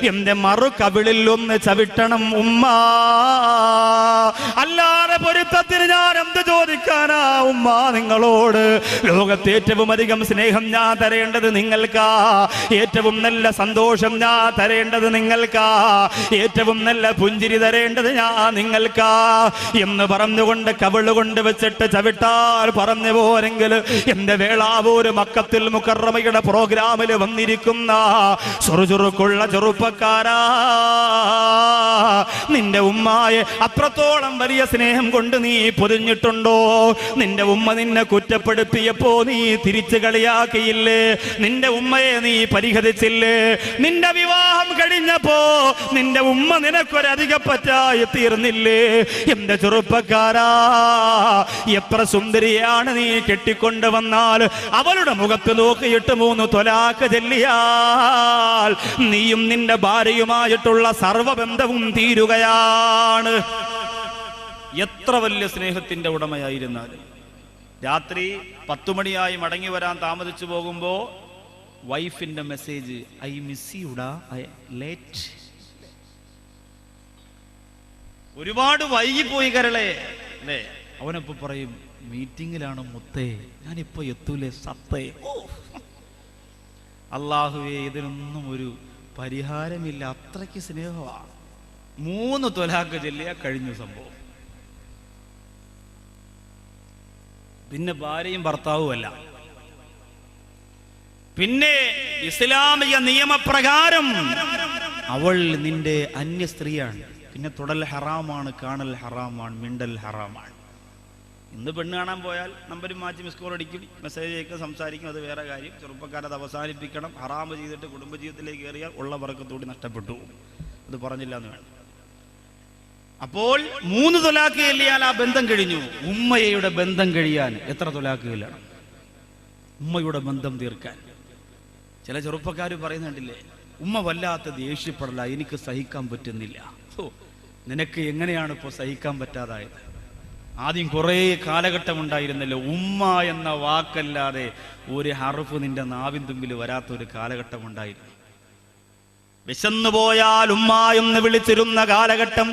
എന്റെ മറു കവിളിൽ ഒന്ന് ചവിട്ടണം ഉമ്മ. അല്ലാതെ പൊരുത്തത്തിന് ഞാൻ എന്ത് ചോദിക്കാനാ ഉമ്മ നിങ്ങളോട്? ലോകത്ത് ഏറ്റവും അധികം സ്നേഹം ഞാൻ തരേണ്ടത് നിങ്ങൾക്കാ, ഏറ്റവും നല്ല സന്തോഷം ഞാൻ തരേണ്ടത് നിങ്ങൾക്കാ, ഏറ്റവും നല്ല പുഞ്ചിരി തരേണ്ടത് ഞാൻ നിങ്ങൾക്കാ എന്ന് പറഞ്ഞുകൊണ്ട് കവിള് കൊണ്ട് വെച്ചിട്ട് ചവിട്ടാൽ പറഞ്ഞു പോരെങ്കിൽ എന്റെ വേളാവൂര് മക്കത്തിൽ മുക്കറമയുടെ പ്രോഗ്രാമിൽ വന്നിരിക്കുന്ന ചുറുചുറുക്കുള്ള ചെറുപ്പക്കാരാ, നിന്റെ ഉമ്മായെ അത്രത്തോളം വലിയ സ്നേഹം കൊണ്ട് നീ പൊതിഞ്ഞിട്ടുണ്ടോ? നിന്റെ ഉമ്മ നിന്നെ കുറ്റപ്പെടുത്തിയപ്പോ നീ തിരിച്ചു കളിയാക്കിയില്ലേ? നിന്റെ ഉമ്മയെ നീ പരിഹരിച്ചില്ലേ? നിന്റെ വിവാഹം കഴിഞ്ഞപ്പോ നിന്റെ ഉമ്മ നിനക്കൊരധിക പറ്റായി തീർന്നില്ലേ? എന്റെ ചെറുപ്പക്കാരാ, എത്ര സുന്ദരിയാണ് നീ കെട്ടിക്കൊണ്ട് വന്നാൽ അവളുടെ മുഖത്ത് നോക്കിയിട്ട് 3 ത്വലാഖ് ചൊല്ലിയാൽ നീയും നിന്റെ ഭാര്യയുമായിട്ടുള്ള സർവബന്ധവും തീരുകയാണ്. എത്ര വലിയ സ്നേഹത്തിന്റെ ഉടമയായിരുന്നാലും രാത്രി 10 മണിയായി മടങ്ങി വരാൻ താമസിച്ചു പോകുമ്പോ വൈഫിന്റെ മെസ്സേജ്, ഐ മിസ് യുടാ, ഐ ലേറ്റ്. ഒരുപാട് വൈകിപ്പോയി കരളെ അല്ലേ? അവനപ്പോ പറയും, മീറ്റിംഗിലാണ് മുത്തേ, ഞാനിപ്പോ എത്തൂലേ സത്തേ. അല്ലാഹുവേ, ഇതിനൊന്നും ഒരു പരിഹാരമില്ല, അത്രയ്ക്ക് സ്നേഹമാണ്. 3 ത്വലാഖ് ചൊല്ലിയ കഴിഞ്ഞു സംഭവം. പിന്നെ ഭാര്യയും ഭർത്താവുമല്ല, പിന്നെ ഇസ്ലാമിക നിയമപ്രകാരം അവൾ നിന്റെ അന്യ സ്ത്രീയാണ്. പിന്നെ തൊടൽ ഹറാമാണ്, കാണൽ ഹറാമാണ്, മിണ്ടൽ ഹറാമാണ്. ഇന്ന് പെണ്ണ് കാണാൻ പോയാൽ നമ്പരും മാറ്റി മിസ് കോൾ അടിക്കും, മെസ്സേജ് അയക്കും, സംസാരിക്കും, അത് വേറെ കാര്യം. ചെറുപ്പക്കാരത് അവസാനിപ്പിക്കണം. ഹറാമ് ചെയ്തിട്ട് കുടുംബജീവിതത്തിലേക്ക് കയറിയാൽ ഉള്ള ബർക്കത്തോടെ നഷ്ടപ്പെട്ടു. അത് പറഞ്ഞില്ല എന്ന് വേണം. അപ്പോൾ 3 ത്വലാഖ് ചൊല്ലിയാൽ ആ ബന്ധം കഴിഞ്ഞു. ഉമ്മയുടെ ബന്ധം കഴിയാൻ എത്ര ത്വലാഖ് ചൊല്ലണം? ഉമ്മയുടെ ബന്ധം തീർക്കാൻ. ചില ചെറുപ്പക്കാർ പറയുന്നുണ്ടില്ലേ, ഉമ്മ വല്ലാത്ത ദേഷ്യപ്പെടല, എനിക്ക് സഹിക്കാൻ പറ്റുന്നില്ല. നിനക്ക് എങ്ങനെയാണ് ഇപ്പോൾ സഹിക്കാൻ പറ്റാതായത്? ആദ്യം കുറേ കാലഘട്ടം ഉണ്ടായിരുന്നല്ലോ ഉമ്മ എന്ന വാക്കല്ലാതെ ഒരു ഹർഫ് നിന്റെ നാവിൻ തുമ്പിൽ വരാത്തൊരു കാലഘട്ടം ഉണ്ടായിരുന്നു. വിശന്നു പോയാൽ ഉമ്മ എന്ന് വിളിച്ചിരുന്ന കാലഘട്ടം,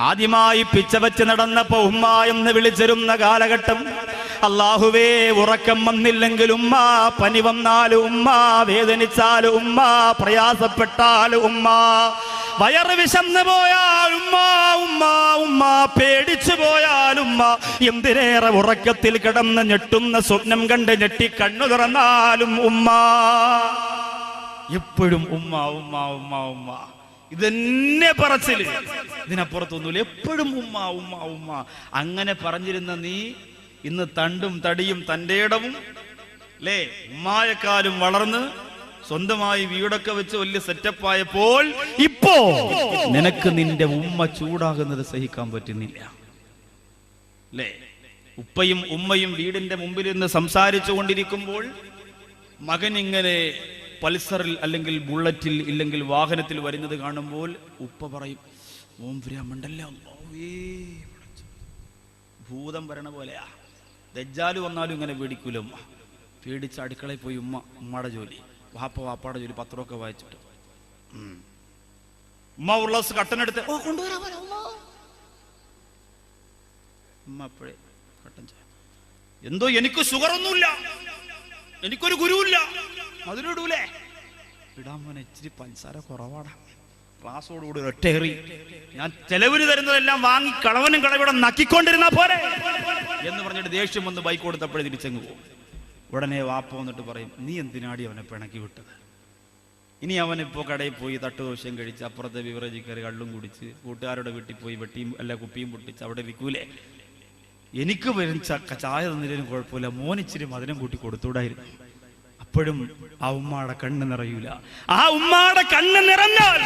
ആദ്യമായി പിച്ച വെച്ച് നടന്നപ്പോ ഉമ്മ എന്ന് വിളിച്ചിരുന്ന കാലഘട്ടം. അല്ലാഹുവേ, ഉറക്കം വന്നില്ലെങ്കിൽ ഉമ്മ, പനി വന്നാലും ഉമ്മ, വേദനിച്ചാലും ഉമ്മ, പ്രയാസപ്പെട്ടാലും ഉമ്മ, വയറ് വിശന്നു പോയാൽ ഉമ്മ ഉമ്മ ഉമ്മ, പേടിച്ചു പോയാൽ ഉമ്മ, എന്തിനേറെ ഉറക്കത്തിൽ കിടന്ന് ഞെട്ടുന്ന സ്വപ്നം കണ്ട് ഞെട്ടി കണ്ണു തുറന്നാലും ഉമ്മ, എപ്പോഴും ഉമ്മ ഉമ്മ ഉമ്മ ഉമ്മ. ഇതെന്നെ പറച്ചില്, ഇതിനപ്പുറത്തൊന്നുമില്ല. എപ്പോഴും ഉമ്മ ഉമ്മ ഉമ്മ. അങ്ങനെ പറഞ്ഞിരുന്ന നീ ഇന്ന് തണ്ടും തടിയും തൻ്റെ ഇടവും അല്ലേ, ഉമ്മായെക്കാളും വളർന്ന് സ്വന്തമായി വീടൊക്കെ വെച്ച് വലിയ സെറ്റപ്പായപ്പോൾ ഇപ്പോ നിനക്ക് നിന്റെ ഉമ്മ ചൂടാകുന്നത് സഹിക്കാൻ പറ്റുന്നില്ല അല്ലേ? ഉപ്പയും ഉമ്മയും വീടിന്റെ മുമ്പിൽ നിന്ന് സംസാരിച്ചു കൊണ്ടിരിക്കുമ്പോൾ മകൻ ഇങ്ങനെ പൾസറിൽ അല്ലെങ്കിൽ ബുള്ളറ്റിൽ ഇല്ലെങ്കിൽ വാഹനത്തിൽ വരുന്നത് കാണുമ്പോൾ ഉപ്പ പറയും, ഓം വരാമണ്ടല്ലോ, ഭൂതം വരണ പോലെയാ. ദജ്ജാല് വന്നാലും ഇങ്ങനെ പേടിക്കൂല ഉമ്മ. പേടിച്ച് അടുക്കളയിൽ പോയി ഉമ്മയുടെ ജോലി, വാപ്പാടെ ജോലി, പത്രമൊക്കെ വായിച്ചിട്ട് ഉമ്മ ഉള്ളസ് കട്ടനെടുത്ത് കൊണ്ടുവരാൻ ഉമ്മ അപ്പോഴേ കട്ടൻ ചായ. എന്തോ എനിക്ക് ഷുഗറൊന്നുമില്ല, എനിക്കൊരു ഗുരുവില്ല, അതിലിടൂലേ? ഇടാൻ മോനെ ഇച്ചിരി പഞ്ചസാര കുറവാടാ, ക്ലാസ്സോടുകൂടി ഒറ്റേറി, ഞാൻ ചെലവിന് തരുന്നതെല്ലാം വാങ്ങി കളവനും കളവിടെ നക്കിക്കൊണ്ടിരുന്നാ പോരെ എന്ന് പറഞ്ഞിട്ട് ദേഷ്യം വന്ന് ബൈക്ക് കൊടുത്തപ്പോഴേ തിരിച്ചങ്ങ് പോകും. ഉടനെ വാപ്പ വന്നിട്ട് പറയും, നീ എന്തിനാടി അവനെ പിണക്കി വിട്ടത്? ഇനി അവനിപ്പോൾ കടയിൽ പോയി തട്ടുദോശയും കഴിച്ച് അപ്പുറത്തെ ബിവറേജിൽ കയറി കള്ളും കുടിച്ച് കൂട്ടുകാരുടെ വീട്ടിൽ പോയി വെട്ടിയും അല്ല കുപ്പിയും പൊട്ടിച്ച് അവിടെ വിൽക്കൂലേ? എനിക്ക് വരും ചായ തന്നില്ലേലും കുഴപ്പമില്ല, മോനിച്ചിരി മധുരം കൂട്ടി കൊടുത്തൂടായിരുന്നു. അപ്പോഴും ആ ഉമ്മാടെ കണ്ണ് നിറയൂല. ആ ഉമ്മാടെ കണ്ണ് നിറഞ്ഞാൽ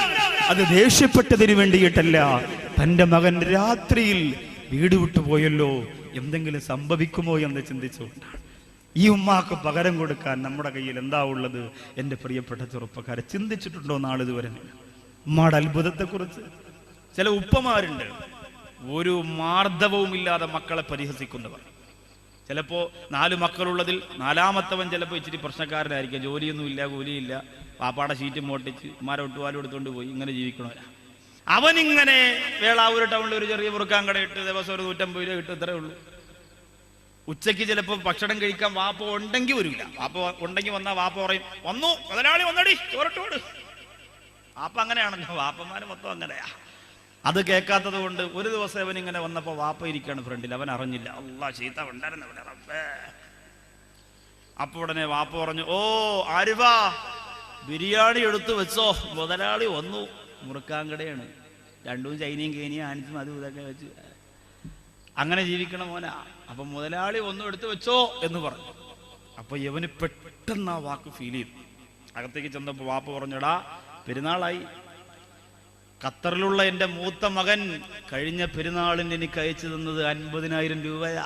അത് ദേഷ്യപ്പെട്ടതിന് വേണ്ടിയിട്ടല്ല, തന്റെ മകൻ രാത്രിയിൽ വീട് വിട്ടുപോയല്ലോ, എന്തെങ്കിലും സംഭവിക്കുമോ എന്ന് ചിന്തിച്ചുകൊണ്ടാണ്. ഈ ഉമ്മാക്ക് പകരം കൊടുക്കാൻ നമ്മുടെ കയ്യിൽ എന്താ ഉള്ളത്? എൻ്റെ പ്രിയപ്പെട്ട ചെറുപ്പക്കാരെ, ചിന്തിച്ചിട്ടുണ്ടോ നാളിതുവരെ ഉമ്മാടെ അത്ഭുതത്തെക്കുറിച്ച്? ചില ഉപ്പമാരുണ്ട് ഒരു മാർദ്ദവവും ഇല്ലാതെ മക്കളെ പരിഹസിക്കുന്നവർ. ചിലപ്പോൾ 4 മക്കളുള്ളതിൽ 4-മത്തവൻ ചിലപ്പോൾ ഇച്ചിരി പ്രശ്നക്കാരനായിരിക്കും, ജോലിയൊന്നുമില്ല, കൂലിയില്ല, പാപ്പാടെ ഷീറ്റ് മോട്ടിച്ച് ഉമ്മാരെ ഒട്ടുപാലും എടുത്തുകൊണ്ട് പോയി ഇങ്ങനെ ജീവിക്കണവരാ. അവനിങ്ങനെ വേളാവൂർ ടൗണിൽ ഒരു ചെറിയ മുറുക്കാൻ കടയിട്ട് ദിവസം ഒരു 150 രൂപ കിട്ടും, ഇത്രേ ഉള്ളൂ. ഉച്ചയ്ക്ക് ചിലപ്പോൾ ഭക്ഷണം കഴിക്കാൻ വാപ്പ ഉണ്ടെങ്കിൽ വരില്ല. വാപ്പ ഉണ്ടെങ്കിൽ വന്നാൽ വാപ്പ പറയും, വന്നു മുതലാളി വന്നടി ചോരട്ടോട്. വാപ്പ അങ്ങനെയാണല്ലോ, വാപ്പന്മാര് മൊത്തം അങ്ങനെയാ. അത് കേൾക്കാത്തത് കൊണ്ട് ഒരു ദിവസം അവൻ ഇങ്ങനെ വന്നപ്പോൾ വാപ്പ ഇരിക്കുകയാണ് ഫ്രണ്ടിൽ, അവൻ അറിഞ്ഞില്ല. അള്ളാ ചീത്ത ഉണ്ടായിരുന്നു അവിടെ റബ്ബേ. അപ്പൊ ഉടനെ വാപ്പ പറഞ്ഞു, ഓ ആരിഫാ ബിരിയാണി എടുത്തു വെച്ചോ, മുതലാളി വന്നു. മുറുക്കാങ്കടയാണ്, 2 ചൈനയും കേനിയും ആനിച്ചും അതും ഇതൊക്കെ വെച്ച് അങ്ങനെ ജീവിക്കണ മോനാ. അപ്പൊ മുതലാളി ഒന്നും എടുത്തു വെച്ചോ എന്ന് പറഞ്ഞു. അപ്പൊ ഇവന് പെട്ടെന്ന് ആ വാക്ക് ഫീൽ ചെയ്തു. അകത്തേക്ക് ചെന്നപ്പോ വാപ്പ പറഞ്ഞടാ, പെരുന്നാളായി, ഖത്തറിലുള്ള എൻ്റെ മൂത്ത മകൻ കഴിഞ്ഞ പെരുന്നാളിന് എനിക്ക് അയച്ചു തന്നത് 50,000 രൂപയാ.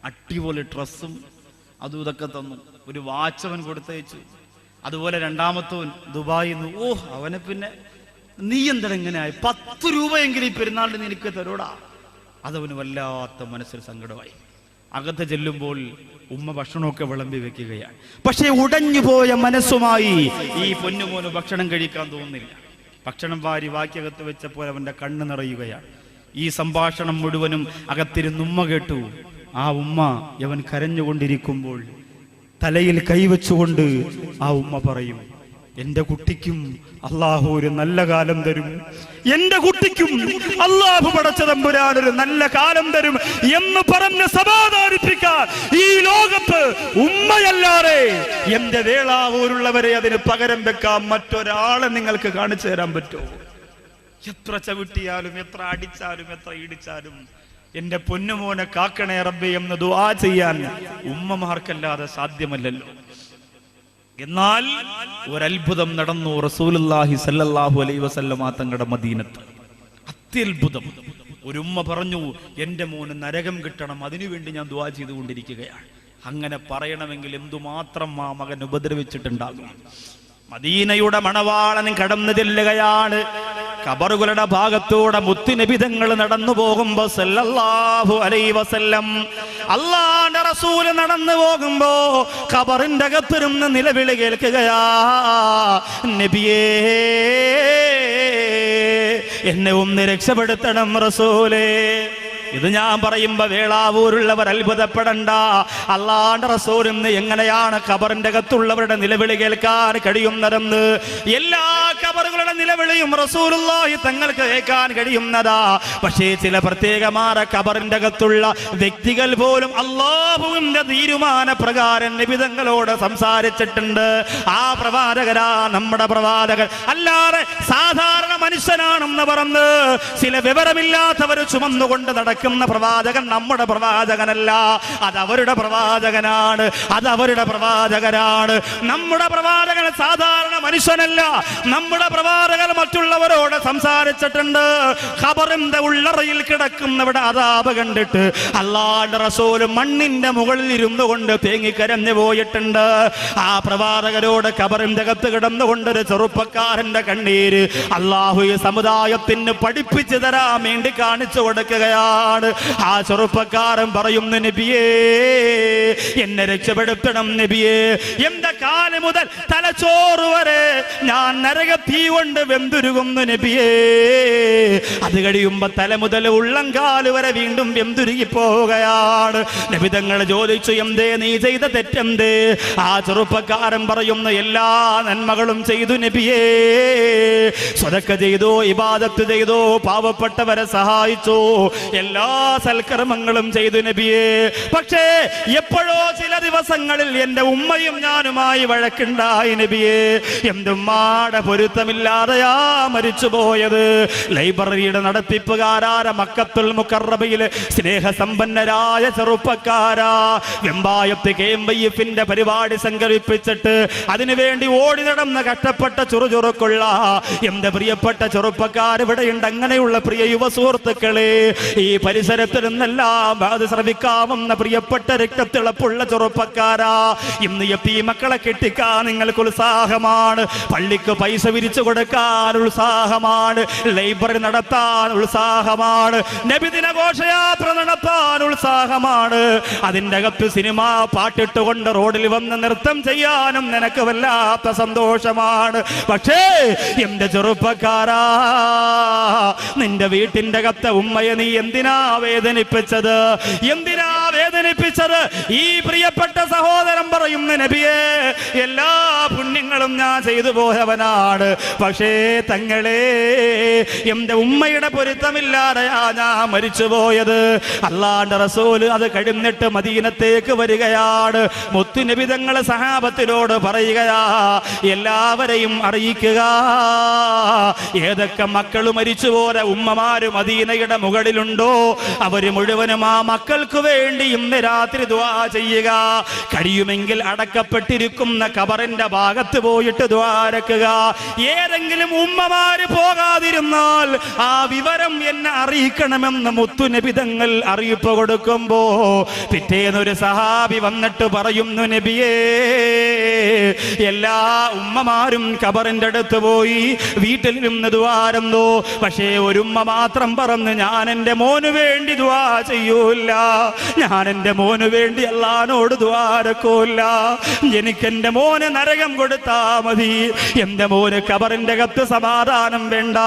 അടിപൊളി ഡ്രസ്സും അതും ഇതൊക്കെ തന്നു. ഒരു വാച്ച് അവൻ കൊടുത്തയച്ചു. അതുപോലെ 2-മത്തവൻ ദുബായിൽ നിന്ന്. ഓ അവനെ പിന്നെ നീ എന്താണ് എങ്ങനെയായി? 10 രൂപയെങ്കിലും ഈ പെരുന്നാളിന് നിനക്ക് തരോടാ. അതവന് വല്ലാത്ത മനസ്സിൽ സങ്കടമായി. അകത്ത് ചെല്ലുമ്പോൾ ഉമ്മ ഭക്ഷണമൊക്കെ വിളമ്പി വെക്കുകയാണ്. പക്ഷേ ഉടഞ്ഞുപോയ മനസ്സുമായി ഈ പൊന്നുമോന് ഭക്ഷണം കഴിക്കാൻ തോന്നുന്നില്ല. ഭക്ഷണം വാരി വാക്കിയകത്ത് വെച്ചപ്പോൾ അവന്റെ കണ്ണ് നിറയുകയാണ്. ഈ സംഭാഷണം മുഴുവനും അകത്തിരുന്ന് ഉമ്മ കേട്ടു. ആ ഉമ്മ അവൻ കരഞ്ഞുകൊണ്ടിരിക്കുമ്പോൾ തലയിൽ കൈവച്ചുകൊണ്ട് ആ ഉമ്മ പറയും, എന്റെ കുട്ടിക്കും അള്ളാഹു ഒരു നല്ല കാലം തരും, എന്റെ കുട്ടിക്കും അള്ളാഹു പടച്ച തമ്പുരാൻ ഒരു നല്ല കാലം തരും എന്ന് പറഞ്ഞ് സമാധാനിപ്പിക്കാൻ ഈ ലോകത്ത് ഉമ്മയല്ലാതെ എന്റെ വേളാവൂരുള്ളവരെ അതിന് പകരം വെക്കാൻ മറ്റൊരാളെ നിങ്ങൾക്ക് കാണിച്ചു തരാൻ പറ്റുമോ? എത്ര ചവിട്ടിയാലും എത്ര അടിച്ചാലും എത്ര ഇടിച്ചാലും എന്റെ പൊന്നുമോനെ കാക്കണേ റബ്ബേ എന്ന് ദുആ ചെയ്യാൻ ഉമ്മമാർക്കല്ലാതെ സാധ്യമല്ലല്ലോ. എന്നാൽ ഒരത്ഭുതം നടന്നു റസൂലുള്ളാഹി സ്വല്ലല്ലാഹു അലൈഹി വസല്ലമ തങ്ങളുടെ മദീനത്ത്. അത്യത്ഭുതം. ഒരു ഉമ്മ പറഞ്ഞു, എന്റെ മോന് നരകം കിട്ടണം, അതിനുവേണ്ടി ഞാൻ ദുആ ചെയ്തുകൊണ്ടിരിക്കുകയാണ്. അങ്ങനെ പറയണമെങ്കിൽ എന്തുമാത്രം ആ മകൻ ഉപദ്രവിച്ചിട്ടുണ്ടാകും. മദീനയുടെ മണവാളൻ കടന്നു ചെല്ലുകയാണ്. ഖബറുകളുടെ ഭാഗത്തൂടെ മുത്തുനബിതങ്ങൾ നടന്നു പോകുമ്പോ സല്ലല്ലാഹു അലൈഹി വസല്ലം അല്ലാഹുവിന്റെ റസൂൽ നടന്നു പോകുമ്പോ ഖബറിന്റെ അകത്തിരുന്ന് നിലവിളി കേൾക്കുകയാ, നബിയേ എന്നെ ഒന്ന് രക്ഷപ്പെടുത്തണം റസൂലേ. ഇത് ഞാൻ പറയുമ്പോ വേളാവൂരുള്ളവർ അത്ഭുതപ്പെടണ്ട. അല്ലാഹുവിന്റെ റസൂലിന് എങ്ങനെയാണ് ഖബറിന്റെ അകത്തുള്ളവരുടെ നിലവിളി കേൾക്കാൻ കഴിയുന്നതെന്ന്. എല്ലാ ഖബറുകളുടെ നിലവിളിയും റസൂലുള്ളാഹി തങ്ങൾക്ക് കേൾക്കാൻ കഴിയുന്നതാ. പക്ഷേ ചില പ്രത്യേകമായ ഖബറിന്റെ അകത്തുള്ള വ്യക്തികൾ പോലും അല്ലാഹുവിന്റെ തീരുമാന പ്രകാരം നബി തങ്ങളോട് സംസാരിച്ചിട്ടുണ്ട്. ആ പ്രവാചകരാ നമ്മുടെ പ്രവാചകൻ. അല്ലാതെ സാധാരണ മനുഷ്യനാണെന്ന് പറഞ്ഞ് ചില വിവരമില്ലാത്തവർ ചുമന്നുകൊണ്ട് നടക്കുന്ന പ്രവാചകൻ നമ്മുടെ പ്രവാചകനല്ല. അത് അവരുടെ പ്രവാചകനാണ്, അത് അവരുടെ പ്രവാചകനാണ്. നമ്മുടെ പ്രവാചകൻ സാധാരണ മനുഷ്യനല്ല. നമ്മുടെ പ്രവാചകൻ മറ്റുള്ളവരോട് സംസാരിച്ചിട്ടുണ്ട്. ഖബറിന്റെ ഉള്ളറയിൽ കിടക്കുന്നവരുടെ അദാബ് കണ്ടിട്ട് അല്ലാഹുവിന്റെ റസൂൽ മണ്ണിന്റെ മുകളിൽ ഇരുന്നു കൊണ്ട് തേങ്ങിക്കരഞ്ഞു പോയിട്ടുണ്ട്. ആ പ്രവാചകരോട് ഖബറിന്റെ അകത്ത് കിടന്നുകൊണ്ടൊരു ചെറുപ്പക്കാരന്റെ കണ്ണീര് അല്ലാഹു ഈ സമുദായത്തിന് പഠിപ്പിച്ചു തരാൻ വേണ്ടി കാണിച്ചു കൊടുക്കുകയാണ്. ആ ചെറുപ്പക്കാരൻ പറയുന്നു, നബിയേ എന്നെ രക്ഷപ്പെടുത്തണം നബിയേ. എന്റെ കാല് മുതൽ തലച്ചോറ് വരെ ഞാൻ നരകത്തീ കൊണ്ട് വെന്തുരുകുന്നു നബിയേ. അത് കഴിയുമ്പോ തല മുതൽ ഉള്ളംകാല് വരെ വീണ്ടും വെന്തുരുകി പോവുകയാണ്. നബി തങ്ങൾ ചോദിച്ചു, എന്തേ നീ ചെയ്ത തെറ്റെന്തേ? ആ ചെറുപ്പക്കാരൻ പറയുന്നു, എല്ലാ നന്മകളും ചെയ്തു നബിയേ, സ്വതക്ക ചെയ്തു, ഇബാദത്ത് ചെയ്തു, പാവപ്പെട്ടവരെ സഹായിച്ചു, എല്ലാ സൽക്കർമ്മങ്ങളും ചെയ്തു നബിയെ. പക്ഷേ എപ്പോഴോ ചില ദിവസങ്ങളിൽ എന്റെ ഉമ്മയും ഞാനുമായി വഴക്കുണ്ടായി നബിയെ. എന്റെ ഉമ്മാടെ പൊരുത്തമില്ലാതെയാ മരിച്ചുപോയത്. ലൈബ്രറിയുടെ നടത്തിപ്പുകാരാര മക്കത്തുൽ മുക്കറബയിലെ സ്നേഹസമ്പന്നരായ ചെറുപ്പക്കാരാ വെമ്പായത്ത് KMYF-ന്റെ പരിപാടി സംഘടിപ്പിച്ചിട്ട് അതിനുവേണ്ടി ഓടി നടന്ന കഷ്ടപ്പെട്ട ചുറുചുറുക്കുള്ള എന്റെ പ്രിയപ്പെട്ട ചെറുപ്പക്കാർ ഇവിടെയുണ്ട്. അങ്ങനെയുള്ള പ്രിയ യുവ സുഹൃത്തുക്കളെ, ഈ പരിസരത്തിൽ നിന്നെല്ലാം അത് ശ്രമിക്കാവുന്ന പ്രിയപ്പെട്ട രക്തത്തിളപ്പുള്ള ചെറുപ്പക്കാരാ, ഇന്ന് ഈ മക്കളെ കെട്ടിക്കാൻ നിങ്ങൾക്ക് ഉത്സാഹമാണ്, പള്ളിക്ക് പൈസ വിരിച്ചു കൊടുക്കാൻ ഉത്സാഹമാണ്, ലൈബ്രറി നടത്താൻ ഉത്സാഹമാണ്, നബിദിന ഘോഷയാത്ര നടത്താൻ ഉത്സാഹമാണ്. അതിൻ്റെ അകത്ത് സിനിമ പാട്ടിട്ടുകൊണ്ട് റോഡിൽ വന്ന് നൃത്തം ചെയ്യാനും നിനക്ക് വല്ലാത്ത സന്തോഷമാണ്. പക്ഷേ എന്റെ ചെറുപ്പക്കാരാ, നിന്റെ വീട്ടിന്റെ അകത്തെ ഉമ്മയെ നീ എന്തിനാ വേദനിപ്പിച്ചത്? എന്തിനാ വേദനിപ്പിച്ചത്? ഈ പ്രിയപ്പെട്ട സഹോദരൻ പറയുന്ന നബിയെ, എല്ലാ പുണ്യങ്ങളും ഞാൻ ചെയ്തു പോയവനാണ്, പക്ഷേ തങ്ങളെ എന്റെ ഉമ്മയുടെ പൊരുത്തമില്ലാതെയാ ഞാൻ മരിച്ചുപോയത്. അല്ലാഹുവിന്റെ റസൂൽ അത് കഴിഞ്ഞിട്ട് മദീനത്തേക്ക് വരികയാണ്. മുത്തുനബി തങ്ങളെ സഹാബത്തിനോട് പറയുകയാ, എല്ലാവരെയും അറിയിക്കുക, ഏതൊക്കെ മക്കൾ മരിച്ചുപോലെ ഉമ്മമാര് മദീനയുടെ മുകളിലുണ്ടോ അവര് മുഴുവനും ആ മക്കൾക്ക് വേണ്ടി ഇന്ന് രാത്രി ദുആ ചെയ്യുക. കഴിയുമെങ്കിൽ അടക്കപ്പെട്ടിരിക്കുന്ന ഖബറിന്റെ ഭാഗത്ത് പോയിട്ട് ദ്വാരക്കുക. ഏതെങ്കിലും ഉമ്മമാര് പോകാതിരുന്നാൽ ആ വിവരം എന്നെ അറിയിക്കണമെന്ന് മുത്തുനബി തങ്ങൾ അറിയിപ്പ് കൊടുക്കുമ്പോ പിറ്റേന്നൊരു സഹാബി വന്നിട്ട് പറയുന്നു, നബിയേ, എല്ലാ ഉമ്മമാരും ഖബറിന്റെ അടുത്ത് പോയി വീട്ടിൽ നിന്ന് ദ്വാരുന്നു. പക്ഷേ ഒരു ഉമ്മ മാത്രം പറഞ്ഞു, ഞാൻ എൻ്റെ മോന് വേണ്ടി ദ്വാ ചെയ്യൂല, ഞാൻ എൻ്റെ മോന് വേണ്ടി അല്ലാഹുവോട് ദ്വാരക്കൂല, എനിക്കെൻ്റെ മോന് നരകം കൊടുത്താ മതി, എൻ്റെ മോന് ഖബറിന്റെ അകത്ത് സമാധാനം വേണ്ട